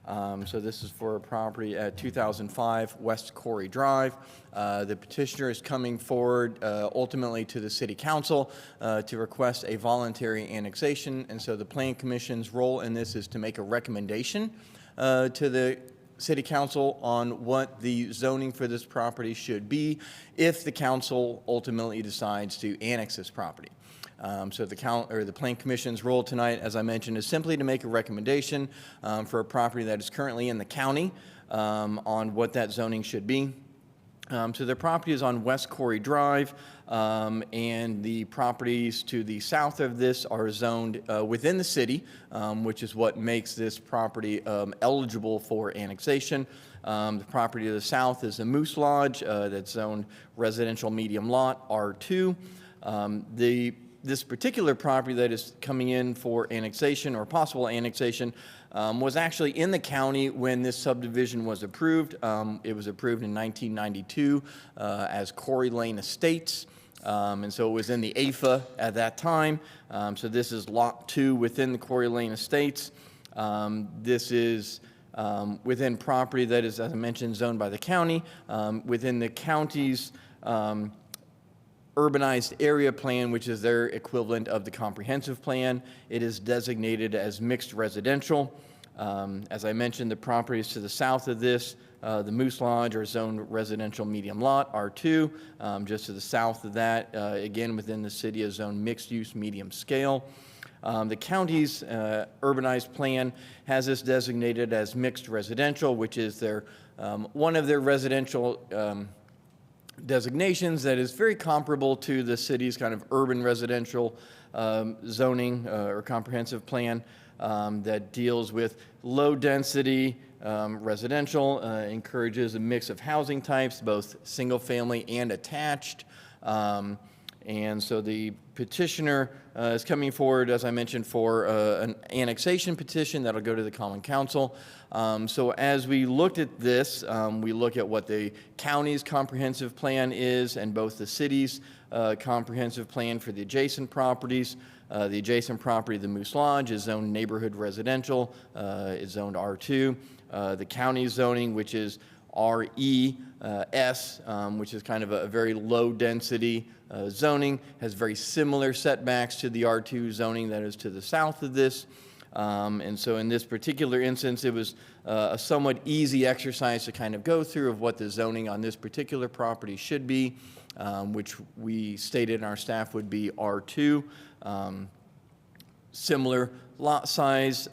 So this is for a property at 2005 West Corey Drive. The petitioner is coming forward ultimately to the City Council to request a voluntary annexation. And so the Planning Commission's role in this is to make a recommendation to the City Council on what the zoning for this property should be if the council ultimately decides to annex this property. So the Planning Commission's role tonight, as I mentioned, is simply to make a recommendation for a property that is currently in the county on what that zoning should be. So the property is on West Corey Drive, and the properties to the south of this are zoned within the city, which is what makes this property eligible for annexation. The property to the south is the Moose Lodge that's zoned residential medium lot, R2. The this particular property that is coming in for annexation or possible annexation was actually in the county when this subdivision was approved. It was approved in 1992 as Corey Lane Estates. And so it was in the AFA at that time. So this is Lot 2 within the Corey Lane Estates. This is within property that is, as I mentioned, zoned by the county. Within the county's urbanized area plan, which is their equivalent of the comprehensive plan, it is designated as mixed residential. As I mentioned, the properties to the south of this, the Moose Lodge are zoned residential medium lot, R2. Just to the south of that, again, within the city is zoned mixed use medium scale. The county's urbanized plan has this designated as mixed residential, which is their one of their residential designations that is very comparable to the city's kind of urban residential zoning or comprehensive plan that deals with low density residential, encourages a mix of housing types, both single family and attached. And so the petitioner is coming forward, as I mentioned, for an annexation petition that'll go to the Common Council. So as we looked at this, we look at what the county's comprehensive plan is and both the city's comprehensive plan for the adjacent properties. The adjacent property, the Moose Lodge, is zoned neighborhood residential, is zoned R2. The county zoning, which is RES, which is kind of a very low density zoning, has very similar setbacks to the R2 zoning that is to the south of this. And so in this particular instance, it was a somewhat easy exercise to kind of go through of what the zoning on this particular property should be, which we stated in our staff would be R2. Similar lot size,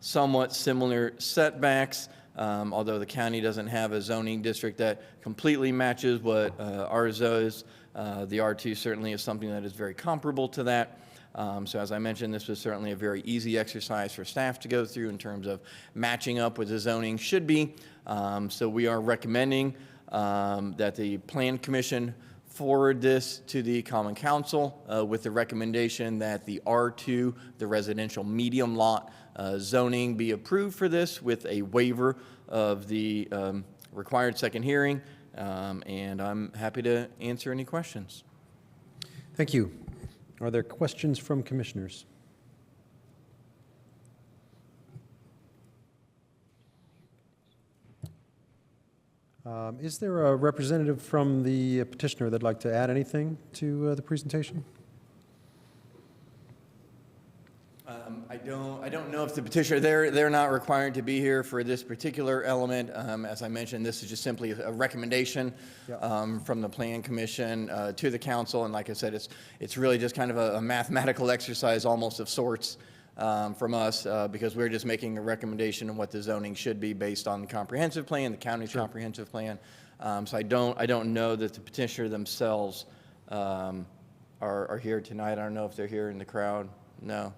somewhat similar setbacks, although the county doesn't have a zoning district that completely matches what ours is. The R2 certainly is something that is very comparable to that. So as I mentioned, this was certainly a very easy exercise for staff to go through in terms of matching up with the zoning should be. So we are recommending that the Plan Commission forward this to the Common Council with the recommendation that the R2, the residential medium lot zoning, be approved for this with a waiver of the required second hearing. And I'm happy to answer any questions. Thank you. Are there questions from commissioners? Is there a representative from the petitioner that'd like to add anything to the presentation? I don't know if the petitioner, they're not required to be here for this particular element. As I mentioned, this is just simply a recommendation from the Plan Commission to the council. And like I said, it's really just kind of a mathematical exercise almost of sorts from us because we're just making a recommendation on what the zoning should be based on the comprehensive plan, the county's comprehensive plan. So I don't know that the petitioner themselves are here tonight. I don't know if they're here in the crowd. No.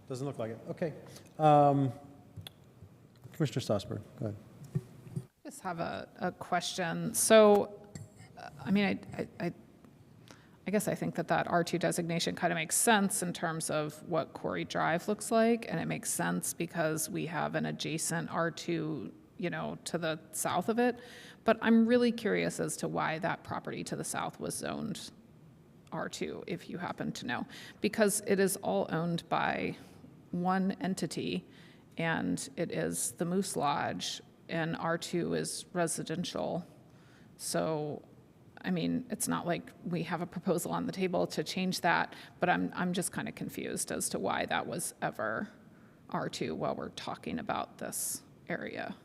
Doesn't look like it. Okay. Commissioner Strasburg, go ahead. I just have a question. So, I mean, I guess I think that R2 designation kind of makes sense in terms of what Quarry Drive looks like, and it makes sense because we have an adjacent R2, you know, to the south of it. But I'm really curious as to why that property to the south was zoned R2, if you happen to know, because it is all owned by one entity, and it is the Moose Lodge, and R2 is residential. So, I mean, it's not like we have a proposal on the table to change that, but I'm just kind of confused as to why that was ever R2 while we're talking about this area.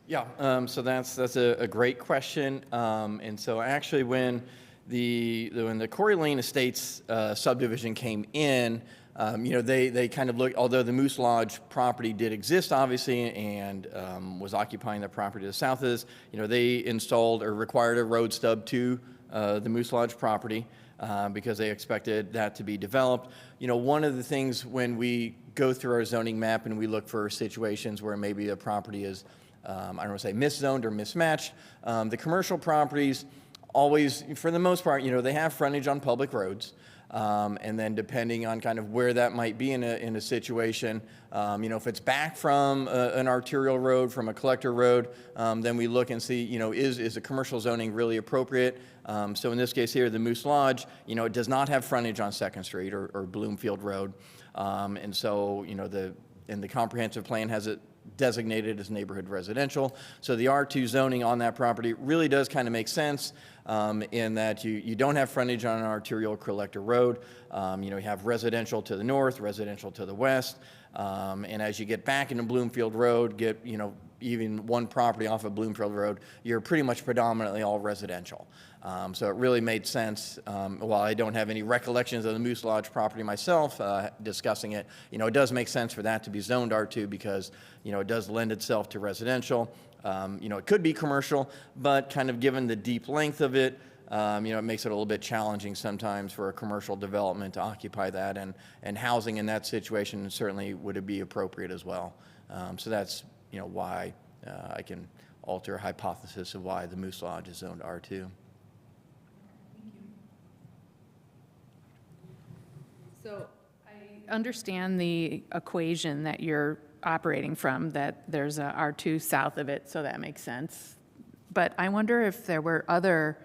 Yeah, so that's a great question. And so actually when the Corey Lane Estates subdivision came in, you know, they kind of looked, although the Moose Lodge property did exist, obviously, and was occupying the property to the south of this, you know, they installed or required a road stub to the Moose Lodge property because they expected that to be developed. You know, one of the things when we go through our zoning map and we look for situations where maybe a property is, I don't want to say miszoned or mismatched, the commercial properties always, for the most part, they have frontage on public roads. And then depending on kind of where that might be in a situation, if it's back from an arterial road, from a collector road, then we look and see, is the commercial zoning really appropriate? So in this case here, the Moose Lodge, it does not have frontage on 2nd Street or Bloomfield Road. And so, the comprehensive plan has it designated as neighborhood residential. So the R2 zoning on that property really does kind of make sense in that you don't have frontage on an arterial collector road. You have residential to the north, residential to the west. And as you get back into Bloomfield Road, get, even one property off of Bloomfield Road, you're pretty much predominantly all residential. So it really made sense. While I don't have any recollections of the Moose Lodge property myself, discussing it, it does make sense for that to be zoned R2 because, it does lend itself to residential. It could be commercial, but kind of given the deep length of it, it makes it a little bit challenging sometimes for a commercial development to occupy that, and housing in that situation certainly would be appropriate as well. So that's, why I can alter a hypothesis of why the Moose Lodge is zoned R2. So I understand the equation that you're operating from, that there's a R2 south of it, so that makes sense. But I wonder if there were other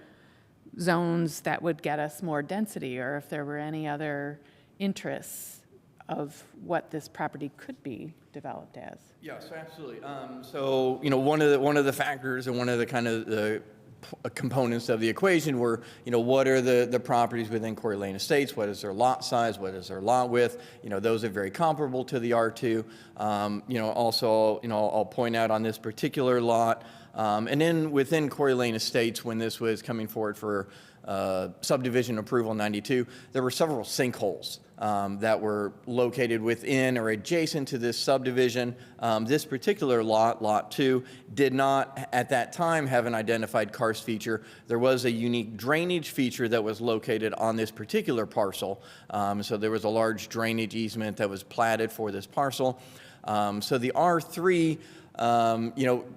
zones that would get us more density, or if there were any other interests of what this property could be developed as. Yes, absolutely. So, one of the factors and one of the kind of the components of the equation were, what are the properties within Corey Lane Estates? What is their lot size? What is their lot width? Those are very comparable to the R2. Also, I'll point out on this particular lot, and then within Corey Lane Estates, when this was coming forward for subdivision approval 92, there were several sinkholes that were located within or adjacent to this subdivision. This particular lot, Lot 2, did not at that time have an identified karst feature. There was a unique drainage feature that was located on this particular parcel. So there was a large drainage easement that was platted for this parcel. So the R3,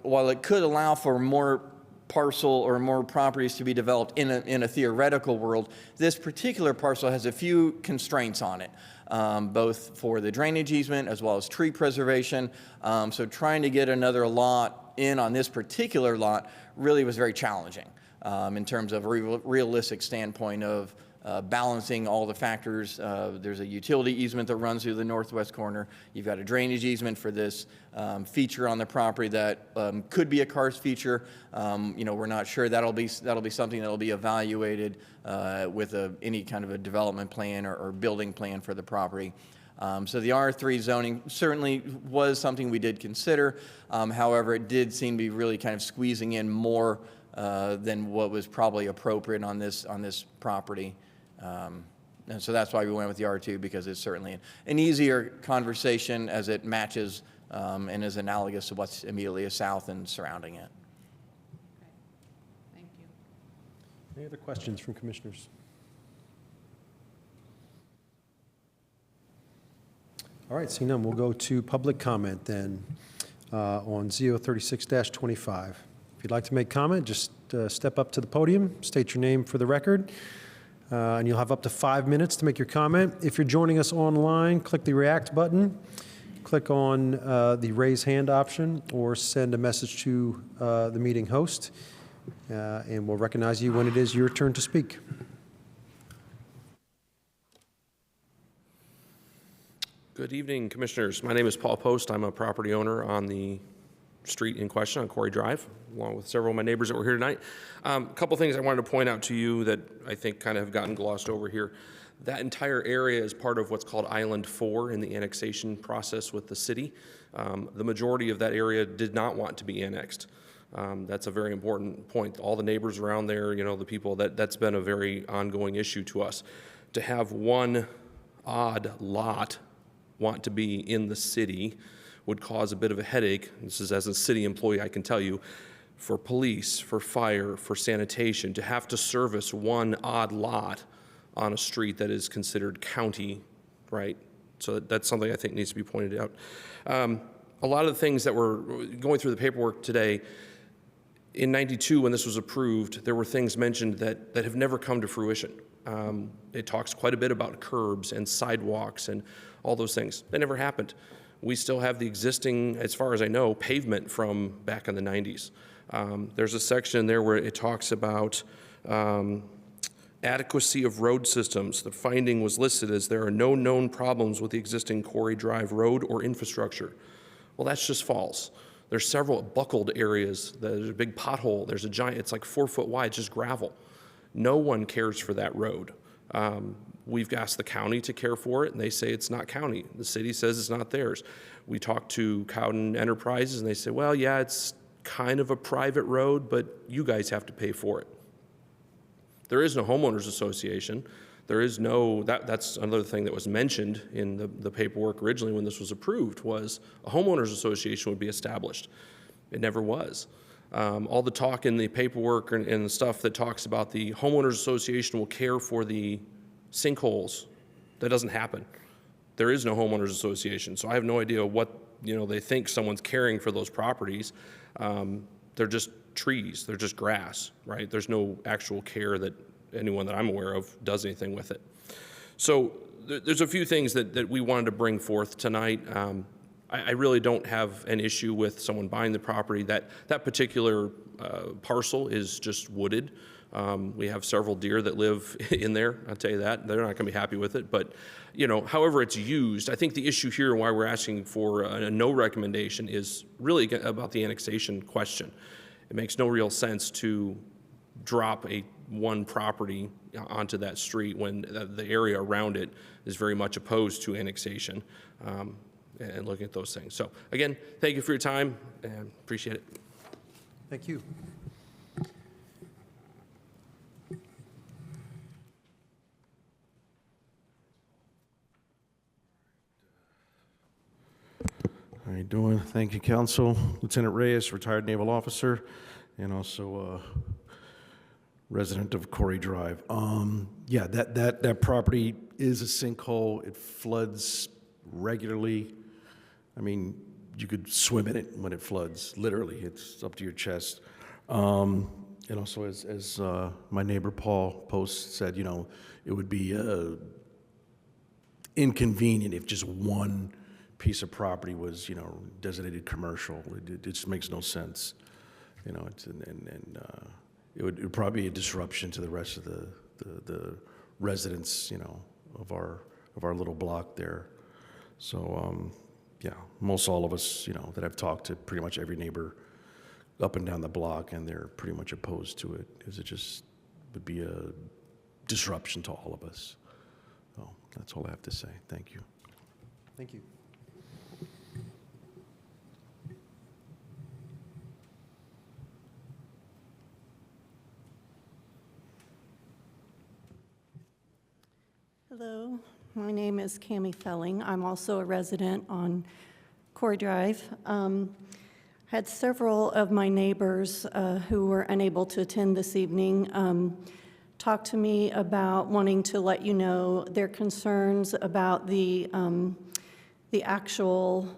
while it could allow for more parcel or more properties to be developed in a theoretical world, this particular parcel has a few constraints on it, both for the drainage easement as well as tree preservation. So trying to get another lot in on this particular lot really was very challenging in terms of a realistic standpoint of balancing all the factors. There's a utility easement that runs through the northwest corner. You've got a drainage easement for this feature on the property that could be a karst feature. We're not sure. That'll be something that'll be evaluated with any kind of a development plan or building plan for the property. So the R3 zoning certainly was something we did consider. However, it did seem to be really kind of squeezing in more than what was probably appropriate on this property. And so that's why we went with the R2, because it's certainly an easier conversation as it matches and is analogous to what's immediately south and surrounding it. Thank you. Any other questions from commissioners? All right, seeing none, we'll go to public comment then on ZO 36-25. If you'd like to make comment, just step up to the podium, state your name for the record, and you'll have up to 5 minutes to make your comment. If you're joining us online, click the React button, click on the raise hand option, or send a message to the meeting host, and we'll recognize you when it is your turn to speak. Good evening, Commissioners. My name is Paul Post. I'm a property owner on the street in question on Corey Drive, along with several of my neighbors that were here tonight. A couple things I wanted to point out to you that I think kind of have gotten glossed over here. That entire area is part of what's called Island 4 in the annexation process with the city. The majority of that area did not want to be annexed. That's a very important point. All the neighbors around there, the people, that's been a very ongoing issue to us. To have one odd lot want to be in the city would cause a bit of a headache. This is as a city employee, I can tell you, for police, for fire, for sanitation, to have to service one odd lot on a street that is considered county, right? So that's something I think needs to be pointed out. A lot of the things that we're going through the paperwork today, In '92, when this was approved, there were things mentioned that have never come to fruition. It talks quite a bit about curbs and sidewalks and all those things. That never happened. We still have the existing, as far as I know, pavement from back in the 90s. There's a section there where it talks about adequacy of road systems. The finding was listed as there are no known problems with the existing Quarry Drive road or infrastructure. Well, that's just false. There's several buckled areas. There's a big pothole. There's a giant, it's like 4 foot wide, it's just gravel. No one cares for that road. We've asked the county to care for it, and they say it's not county. The city says it's not theirs. We talked to Cowden Enterprises, and they say, well, yeah, it's kind of a private road, but you guys have to pay for it. There is no homeowners association. There is no, that's another thing that was mentioned in the paperwork originally when this was approved, was a homeowners association would be established. It never was. All the talk in the paperwork and the stuff that talks about the homeowners association will care for the sinkholes, that doesn't happen. There is no homeowners association, so I have no idea what they think someone's caring for those properties. They're just trees, they're just grass, right? There's no actual care that anyone that I'm aware of does anything with it. So there's a few things that we wanted to bring forth tonight. I really don't have an issue with someone buying the property. That particular parcel is just wooded. We have several deer that live in there, I'll tell you that. They're not gonna be happy with it, but however it's used, I think the issue here and why we're asking for a no recommendation is really about the annexation question. It makes no real sense to drop one property onto that street when the area around it is very much opposed to annexation. And looking at those things. So again, thank you for your time and appreciate it. Thank you. How you doing? Thank you, Council. Lieutenant Reyes, retired naval officer, and also resident of Quarry Drive. Yeah, that property is a sinkhole. It floods regularly. I mean, you could swim in it when it floods, literally. It's up to your chest. And also, as my neighbor Paul Post said, it would be inconvenient if just one piece of property was, designated commercial. It just makes no sense. It would probably be a disruption to the rest of the residents, of our little block there. So, yeah, most all of us, that I've talked to, pretty much every neighbor up and down the block, and they're pretty much opposed to it, because it just would be a disruption to all of us. So that's all I have to say. Thank you. Thank you. Hello, my name is Cammie Felling. I'm also a resident on Quarry Drive. Had several of my neighbors who were unable to attend this evening talk to me about wanting to let you know their concerns about the actual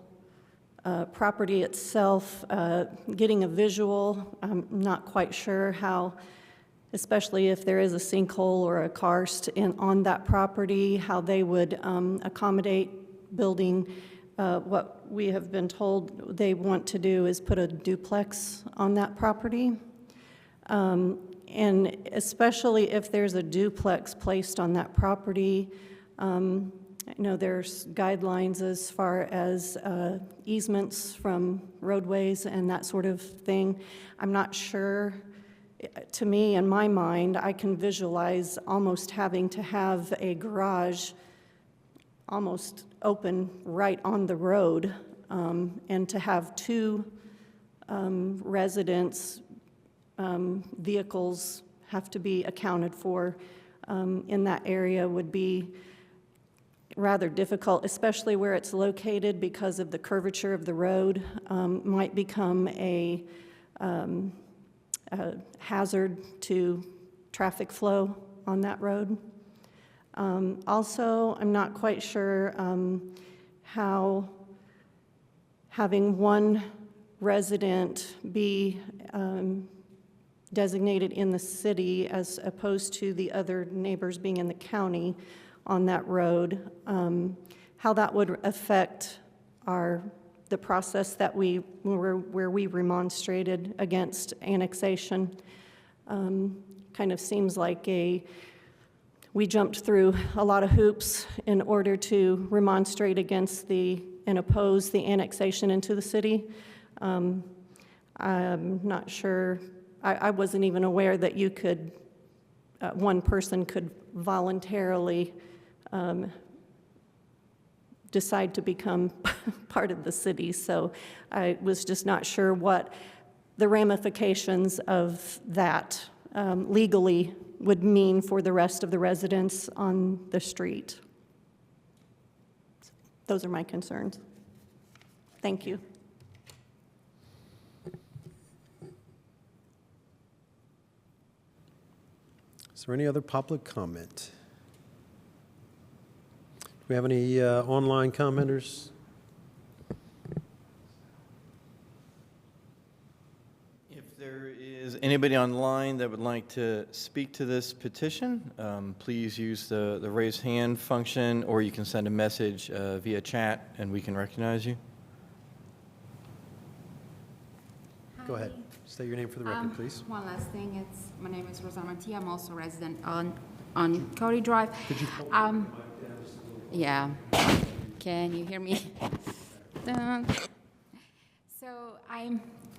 property itself, getting a visual. I'm not quite sure how, especially if there is a sinkhole or a karst on that property, how they would accommodate building. What we have been told they want to do is put a duplex on that property. And especially if there's a duplex placed on that property, I know there's guidelines as far as easements from roadways and that sort of thing. I'm not sure. To me, in my mind, I can visualize almost having to have a garage almost open right on the road, and to have two residents' vehicles have to be accounted for in that area would be rather difficult, especially where it's located because of the curvature of the road. Might become a hazard to traffic flow on that road. Also, I'm not quite sure how having one resident be designated in the city as opposed to the other neighbors being in the county on that road, how that would affect the process that where we remonstrated against annexation. Kind of seems like we jumped through a lot of hoops in order to remonstrate against and oppose the annexation into the city. I'm not sure, I wasn't even aware that you could, one person could voluntarily decide to become part of the city. So I was just not sure what the ramifications of that legally would mean for the rest of the residents on the street. Those are my concerns. Thank you. Is there any other public comment? Do we have any online commenters? If there is anybody online that would like to speak to this petition, please use the raise hand function, or you can send a message via chat and we can recognize you. Go ahead. State your name for the record, please. One last thing, my name is Rosa Mantia. I'm also a resident on Cody Drive. Could you pull the mic down just a little bit? Yeah. Can you hear me? So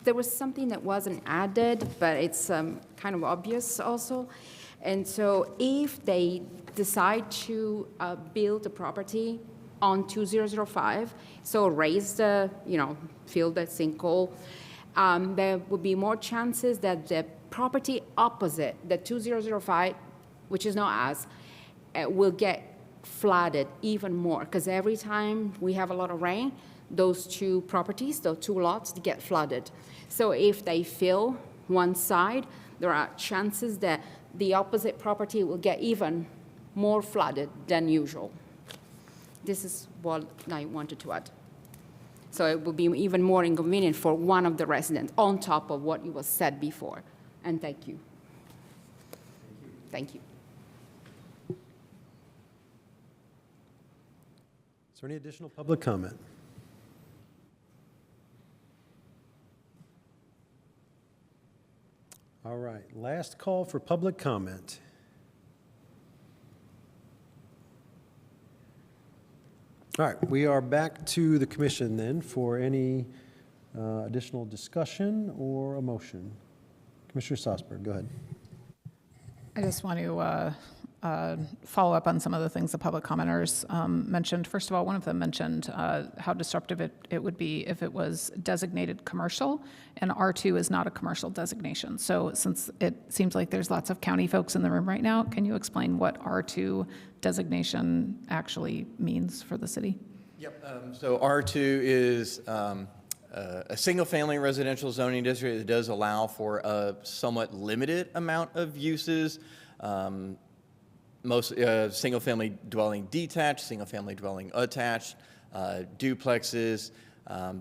there was something that wasn't added, but it's kind of obvious also. And so if they decide to build a property on 2005, so raise the, fill the sinkhole, there would be more chances that the property opposite, the 2005, which is not ours, will get flooded even more, because every time we have a lot of rain, those two properties, those two lots, get flooded. So if they fill one side, there are chances that the opposite property will get even more flooded than usual. This is what I wanted to add. So it will be even more inconvenient for one of the residents on top of what was said before. And thank you. Thank you. Is there any additional public comment? All right, last call for public comment. All right, we are back to the commission then for any additional discussion or a motion. Commissioner Strasburg, go ahead. I just want to follow up on some of the things the public commenters mentioned. First of all, one of them mentioned how disruptive it would be if it was designated commercial, and R2 is not a commercial designation. So since it seems like there's lots of county folks in the room right now, can you explain what R2 designation actually means for the city? Yep. So R2 is a single-family residential zoning district that does allow for a somewhat limited amount of uses. Most single-family dwelling detached, single-family dwelling attached, duplexes.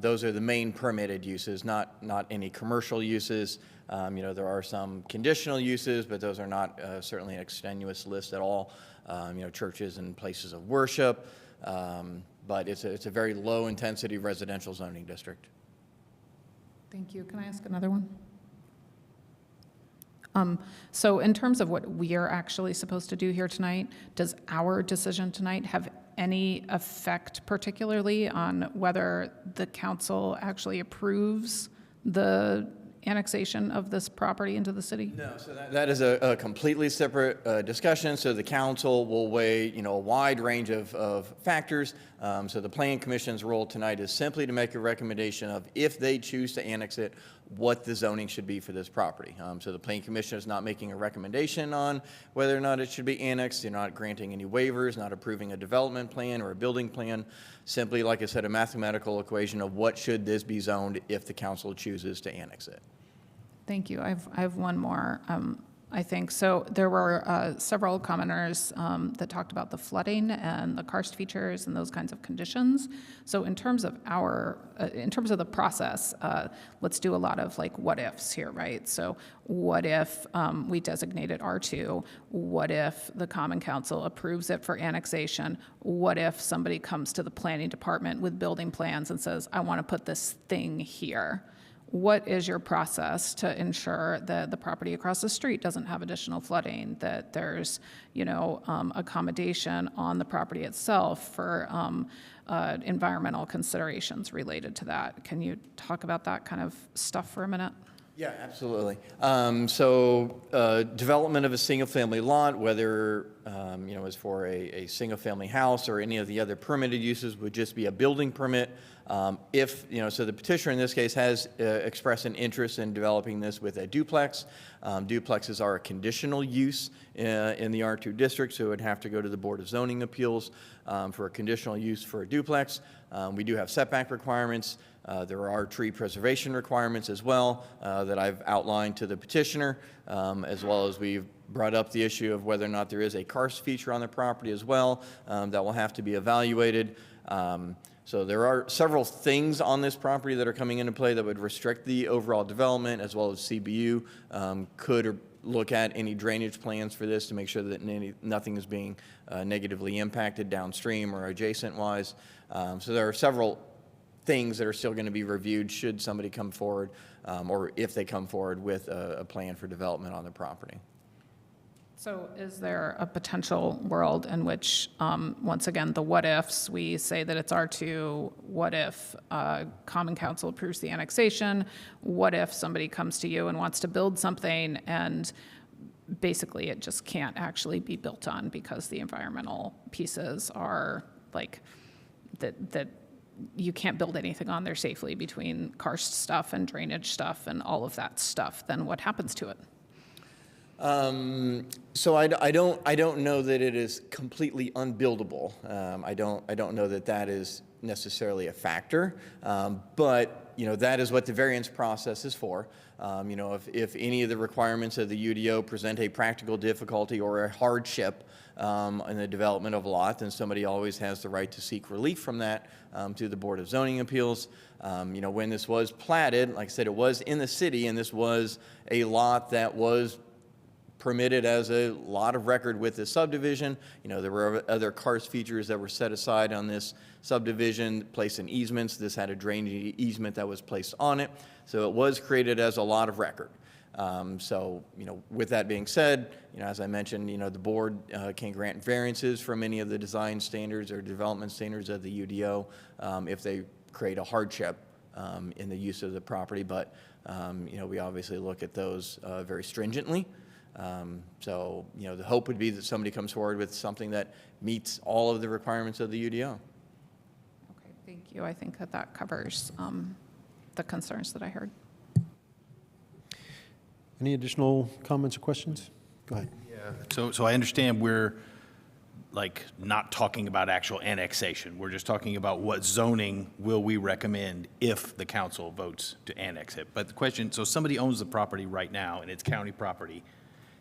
Those are the main permitted uses, not any commercial uses. There are some conditional uses, but those are not certainly an extenuous list at all. Churches and places of worship, but it's a very low-intensity residential zoning district. Thank you. Can I ask another one? So in terms of what we are actually supposed to do here tonight, does our decision tonight have any effect particularly on whether the council actually approves the annexation of this property into the city? No, so that is a completely separate discussion. So the council will weigh, a wide range of factors. So the Planning Commission's role tonight is simply to make a recommendation of, if they choose to annex it, what the zoning should be for this property. So the Planning Commission is not making a recommendation on whether or not it should be annexed. They're not granting any waivers, not approving a development plan or a building plan. Simply, like I said, a mathematical equation of what should this be zoned if the council chooses to annex it. Thank you. I have one more. I think. So there were several commenters that talked about the flooding and the karst features and those kinds of conditions. So in terms of the process, let's do a lot of like what ifs here, right? So what if we designate it R2? What if the Common Council approves it for annexation? What if somebody comes to the planning department with building plans and says, I want to put this thing here? What is your process to ensure that the property across the street doesn't have additional flooding, that there's, accommodation on the property itself for environmental considerations related to that? Can you talk about that kind of stuff for a minute? Yeah, absolutely. Development of a single-family lot, whether is for a single-family house or any of the other permitted uses, would just be a building permit. So the petitioner in this case has expressed an interest in developing this with a duplex. Duplexes are a conditional use in the R2 district, so it would have to go to the Board of Zoning Appeals for a conditional use for a duplex. We do have setback requirements. There are tree preservation requirements as well that I've outlined to the petitioner, as well as we've brought up the issue of whether or not there is a karst feature on the property as well that will have to be evaluated. So there are several things on this property that are coming into play that would restrict the overall development, as well as CBU could look at any drainage plans for this to make sure that nothing is being negatively impacted downstream or adjacent-wise. So there are several things that are still going to be reviewed should somebody come forward, or if they come forward with a plan for development on the property. So is there a potential world in which, once again, the what ifs, we say that it's R2, what if Common Council approves the annexation? What if somebody comes to you and wants to build something and basically it just can't actually be built on because the environmental pieces are like that you can't build anything on there safely between karst stuff and drainage stuff and all of that stuff, then what happens to it? So I don't know that it is completely unbuildable. I don't know that that is necessarily a factor, but that is what the variance process is for. If any of the requirements of the UDO present a practical difficulty or a hardship in the development of a lot, then somebody always has the right to seek relief from that to the Board of Zoning Appeals. When this was platted, like I said, it was in the city, and this was a lot that was permitted as a lot of record with the subdivision. There were other karst features that were set aside on this subdivision, placed in easements. This had a drainage easement that was placed on it. So it was created as a lot of record. With that being said, as I mentioned, the board can grant variances from any of the design standards or development standards of the UDO if they create a hardship in the use of the property. But, we obviously look at those very stringently. The hope would be that somebody comes forward with something that meets all of the requirements of the UDO. Okay, thank you. I think that covers the concerns that I heard. Any additional comments or questions? Go ahead. Yeah. So I understand we're not talking about actual annexation. We're just talking about what zoning will we recommend if the council votes to annex it. But the question, so somebody owns the property right now and it's county property.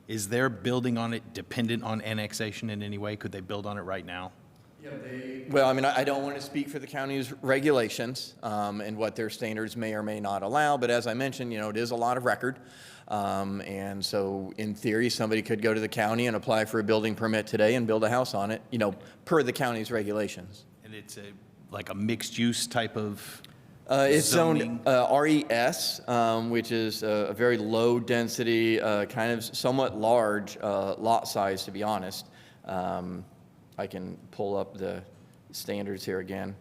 Is their building on it dependent on annexation in any way? Could they build on it right now? Yeah, well, I don't want to speak for the county's regulations and what their standards may or may not allow, but as I mentioned, it is a lot of record. And so in theory, somebody could go to the county and apply for a building permit today and build a house on it, per the county's regulations. And it's a mixed use type of it's zoning? zoned RES, which is a very low density, kind of somewhat large lot size, to be honest. I can pull up the standards here again.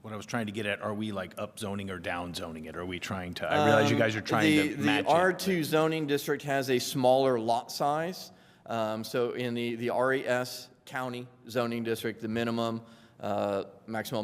What I was trying to get at, are we up zoning or down zoning it? Are we trying to, I realize you guys are trying to match it. The R2 zoning district has a smaller lot size. So in the RES county zoning district, the maximum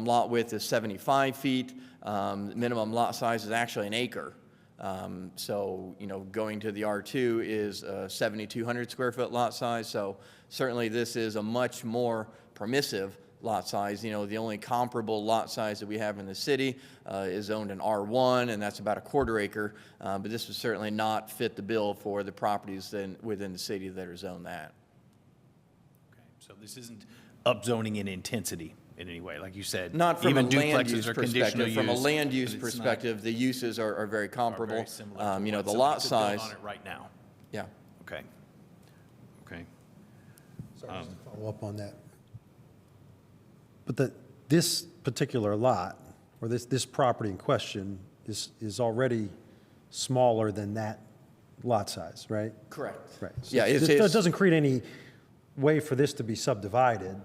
lot width is 75 feet. Minimum lot size is actually an acre. Going to the R2 is a 7,200 square foot lot size. So certainly this is a much more permissive lot size. You know, the only comparable lot size that we have in the city is owned in R1, and that's about a quarter acre. But this would certainly not fit the bill for the properties within the city that are zoned that. So this isn't upzoning in intensity in any way, like you said. Not from even a land duplexes use are conditional perspective. From a use, land use but it's not- perspective, the uses are very comparable. very similar to You know, what the somebody lot could build size. on it right now. Yeah. Okay. Okay. Sorry, just to follow up on that. But this particular lot, or this property in question, is already smaller than that lot size, right? Correct. Right. So Yeah, it doesn't create any way for this to be subdivided,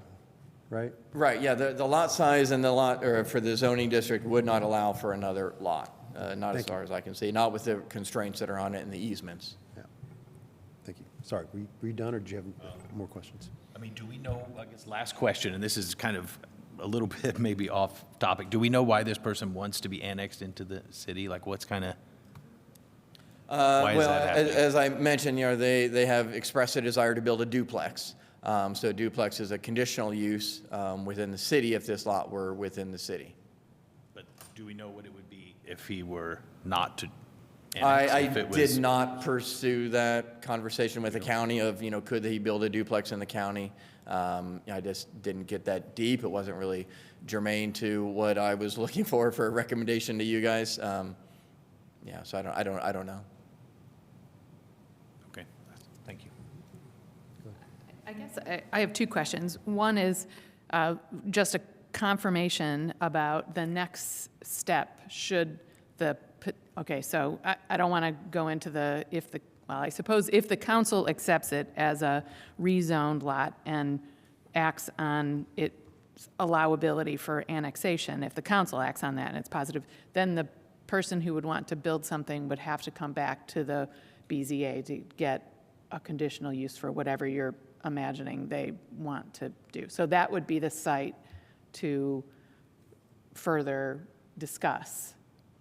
right? Right, yeah, the lot size and the lot, or for the zoning district would not allow for another lot, not as far as I can see, not with the constraints that are on it and the easements. Yeah. Thank you. Sorry, were you done, or do you have more questions? I mean, do we know, I guess, last question, and this is kind of a little bit maybe off topic. Do we know why this person wants to be annexed into the city? Like, what's kind of, why is Well, that happening? as I mentioned, you know, they have expressed a desire to build a duplex. So a duplex is a conditional use within the city if this lot were within the city. But do we know what it would be if he were not to annex? I if it was- did not pursue that conversation with the county of, you know, could he build a duplex in the county? I just didn't get that deep. It wasn't really germane to what I was looking for a recommendation to you guys. Yeah, so I don't know. Okay, thank you. I guess I have two questions. One is just a confirmation about the next step should okay, so I don't want to go into well, I suppose if the council accepts it as a rezoned lot and acts on its allowability for annexation, if the council acts on that and it's positive, then the person who would want to build something would have to come back to the BZA to get a conditional use for whatever you're imagining they want to do. So that would be the site to further discuss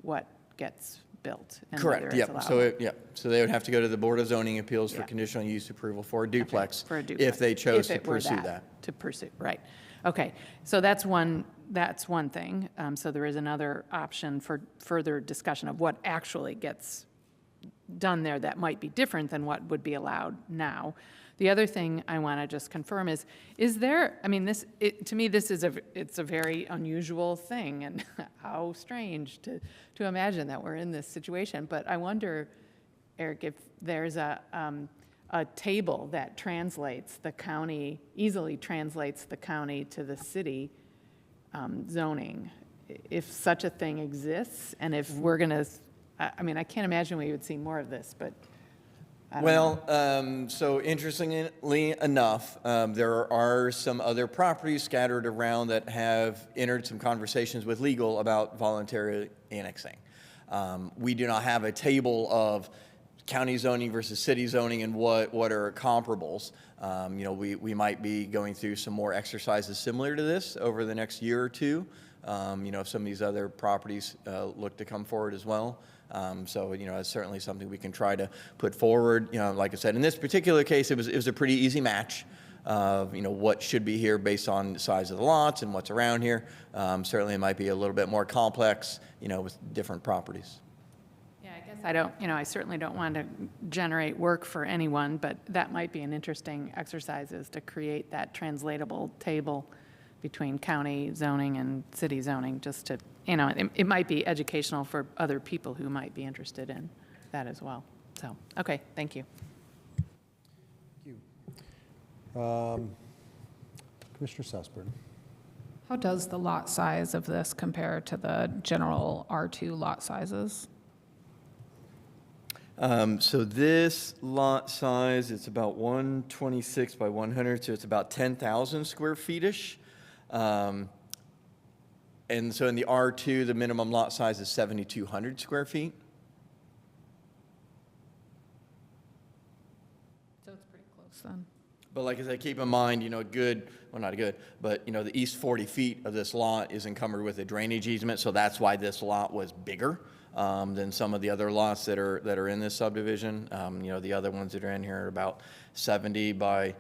what gets built and whether Correct, it's yep. allowable. So they would have to go to the Board of Zoning Appeals for Yeah. conditional use approval for a duplex. For a duplex. If they chose If to it were pursue that. To pursue, right. Okay, so that's one thing. So there is another option for further discussion of what actually gets done there that might be different than what would be allowed now. The other thing I want to just confirm is there, I mean, to me, it's a very unusual thing, and how strange to imagine that we're in this situation. But I wonder, Eric, if there's a table that easily translates the county to the city zoning, if such a thing exists, and if we're going to, I mean, I can't imagine we would see more of this, but I don't know. So interestingly enough, there are some other properties scattered around that have entered some conversations with legal about voluntary annexing. We do not have a table of county zoning versus city zoning and what are comparables. You know, we might be going through some more exercises similar to this over the next year or two. You know, if some of these other properties look to come forward as well. So, you know, it's certainly something we can try to put forward. You know, like I said, in this particular case, it was a pretty easy match of, you know, what should be here based on the size of the lots and what's around here. Certainly it might be a little bit more complex, you know, with different properties. Yeah, I guess I certainly don't want to generate work for anyone, but that might be an interesting exercise, is to create that translatable table between county zoning and city zoning, just to, you know, it might be educational for other people who might be interested in that as well. So, okay, thank you. Thank you. Commissioner Sussburn. How does the lot size of this compare to the general R2 lot sizes? So this lot size, it's about 126 by 100, so it's about 10,000 square feet-ish. And so in the R2, the minimum lot size is 7,200 square feet. So it's pretty close then. But like I said, keep in mind, you know, not good, but, you know, the east 40 feet of this lot is encumbered with a drainage easement, so that's why this lot was bigger than some of the other lots that are in this subdivision. You know, the other ones that are in here are about 70 by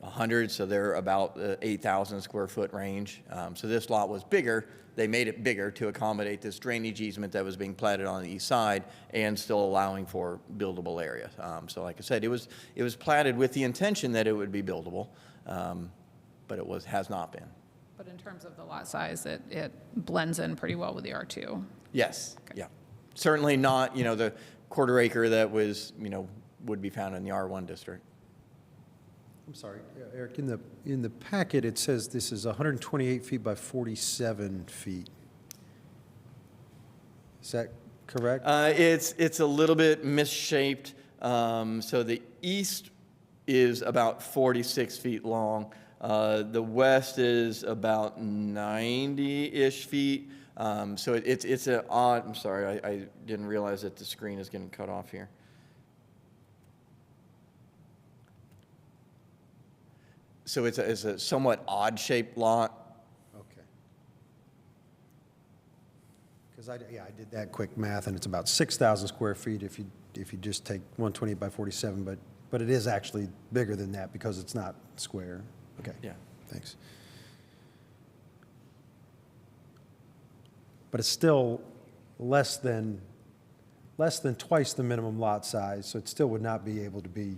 100, so they're about 8,000 square foot range. So this lot was bigger. They made it bigger to accommodate this drainage easement that was being platted on the east side and still allowing for buildable area. So like I said, it was platted with the intention that it would be buildable, but it has not been. But in terms of the lot size, it blends in pretty well with the R2. Yes, yeah. Certainly not, the quarter acre that was, would be found in the R1 district. I'm sorry, Eric, in the packet, it says this is 128 feet by 47 feet. Is that correct? It's a little bit misshaped. So the east is about 46 feet long. The west is about 90-ish feet. So it's an odd, I'm sorry, I didn't realize that the screen is getting cut off here. So it's a somewhat odd-shaped lot. Okay. Because I did that quick math, and it's about 6,000 square feet if you just take 128 by 47, but it is actually bigger than that because it's not square. Okay. Yeah. Thanks. But it's still less than twice the minimum lot size, so it still would not be able to be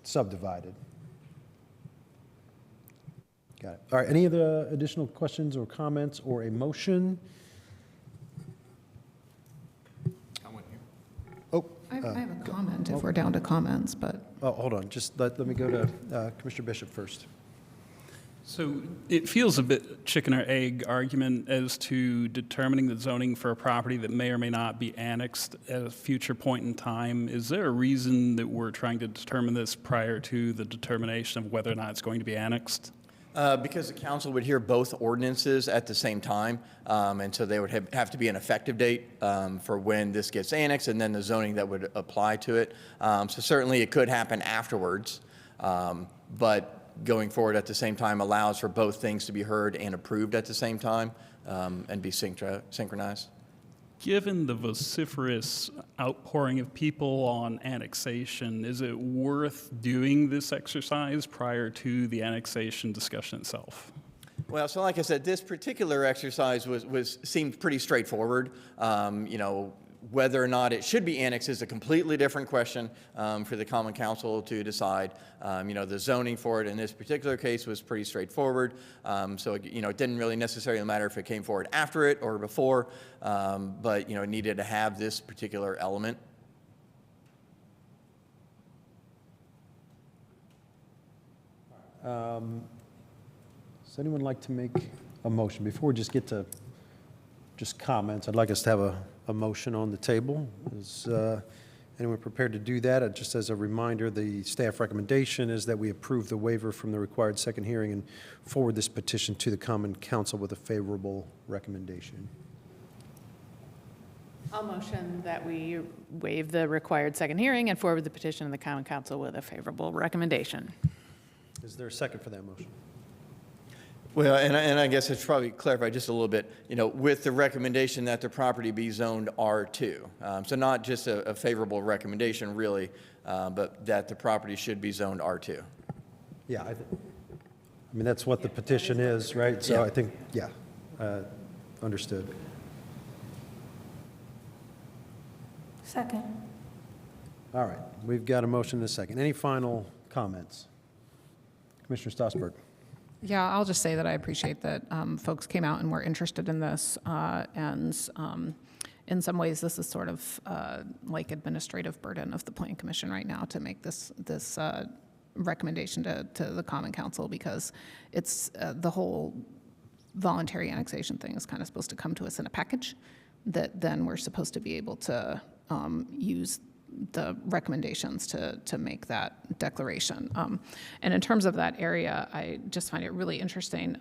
subdivided. Got it. All right, any other additional questions or comments or a motion? Oh. I have a comment if we're down to comments, but. Oh, hold on, just let me go to Commissioner Bishop first. So it feels a bit chicken or egg argument as to determining the zoning for a property that may or may not be annexed at a future point in time. Is there a reason that we're trying to determine this prior to the determination of whether or not it's going to be annexed? Because the council would hear both ordinances at the same time, and so there would have to be an effective date for when this gets annexed, and then the zoning that would apply to it. So certainly it could happen afterwards, but going forward at the same time allows for both things to be heard and approved at the same time and be synchronized. Given the vociferous outpouring of people on annexation, is it worth doing this exercise prior to the annexation discussion itself? Well, so like I said, this particular exercise seemed pretty straightforward. Whether or not it should be annexed is a completely different question for the Common Council to decide. The zoning for it in this particular case was pretty straightforward. So, it didn't really necessarily matter if it came forward after it or before, but, it needed to have this particular element. Does anyone like to make a motion? Before we just get to just comments, I'd like us to have a motion on the table. Is anyone prepared to do that? Just as a reminder, the staff recommendation is that we approve the waiver from the required second hearing and forward this petition to the Common Council with a favorable recommendation. I'll motion that we waive the required second hearing and forward the petition to the Common Council with a favorable recommendation. Is there a second for that motion? Well, and I guess I should probably clarify just a little bit, with the recommendation that the property be zoned R2. So not just a favorable recommendation, really, but that the property should be zoned R2. Yeah, I mean, that's what the petition is, right? So I think, understood. Second. All right, we've got a motion and a second. Any final comments? Commissioner Stossberg. Yeah, I'll just say that I appreciate that folks came out and were interested in this, and in some ways, this is sort of like administrative burden of the Planning Commission right now to make this recommendation to the Common Council, because it's the whole voluntary annexation thing is kind of supposed to come to us in a package that then we're supposed to be able to use the recommendations to make that declaration. And in terms of that area, I just find it really interesting.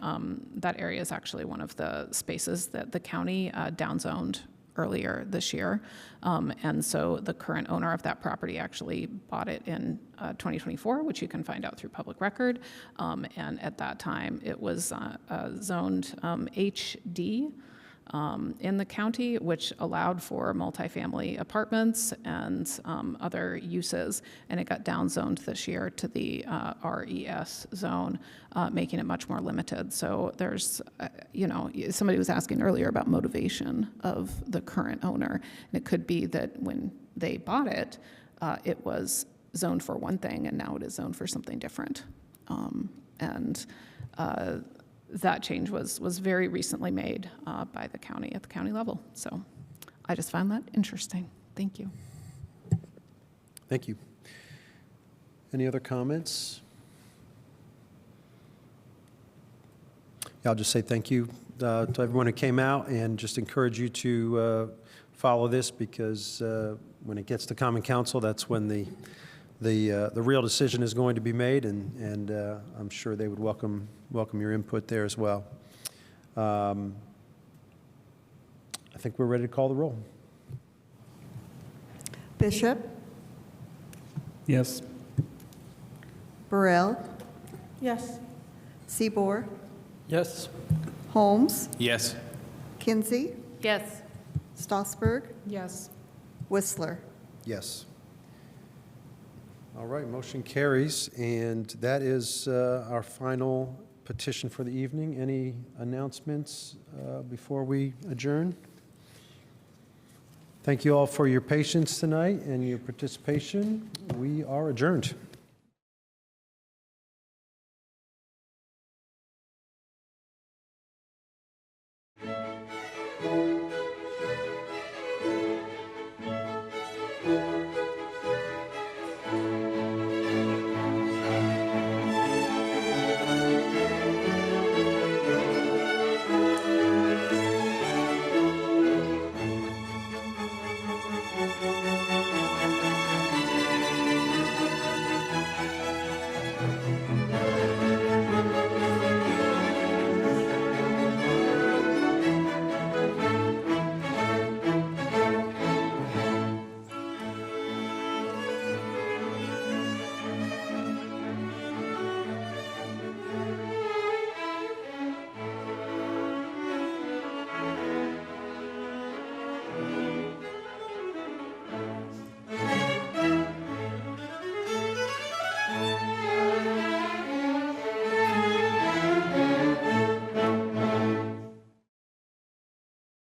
That area is actually one of the spaces that the county downzoned earlier this year. And so the current owner of that property actually bought it in 2024, which you can find out through public record. And at that time, it was zoned HD. in the county, which allowed for multifamily apartments and other uses, and it got downzoned this year to the RES zone, making it much more limited. So there's, somebody was asking earlier about motivation of the current owner, and it could be that when they bought it, it was zoned for one thing, and now it is zoned for something different. That change was very recently made by the county at the county level. So I just found that interesting. Thank you. Thank you. Any other comments? Yeah, I'll just say thank you to everyone who came out, and just encourage you to follow this, because when it gets to Common Council, that's when the real decision is going to be made, and I'm sure they would welcome your input there as well. I think we're ready to call the roll. Bishop, Yes. Burrell, Yes. Seaboard, Yes. Holmes, Yes. Kinsey, Yes. Strasburg, Yes. Whistler. Yes. All right, motion carries, and that is our final petition for the evening. Any announcements before we adjourn? Thank you all for your patience tonight and your participation. We are adjourned.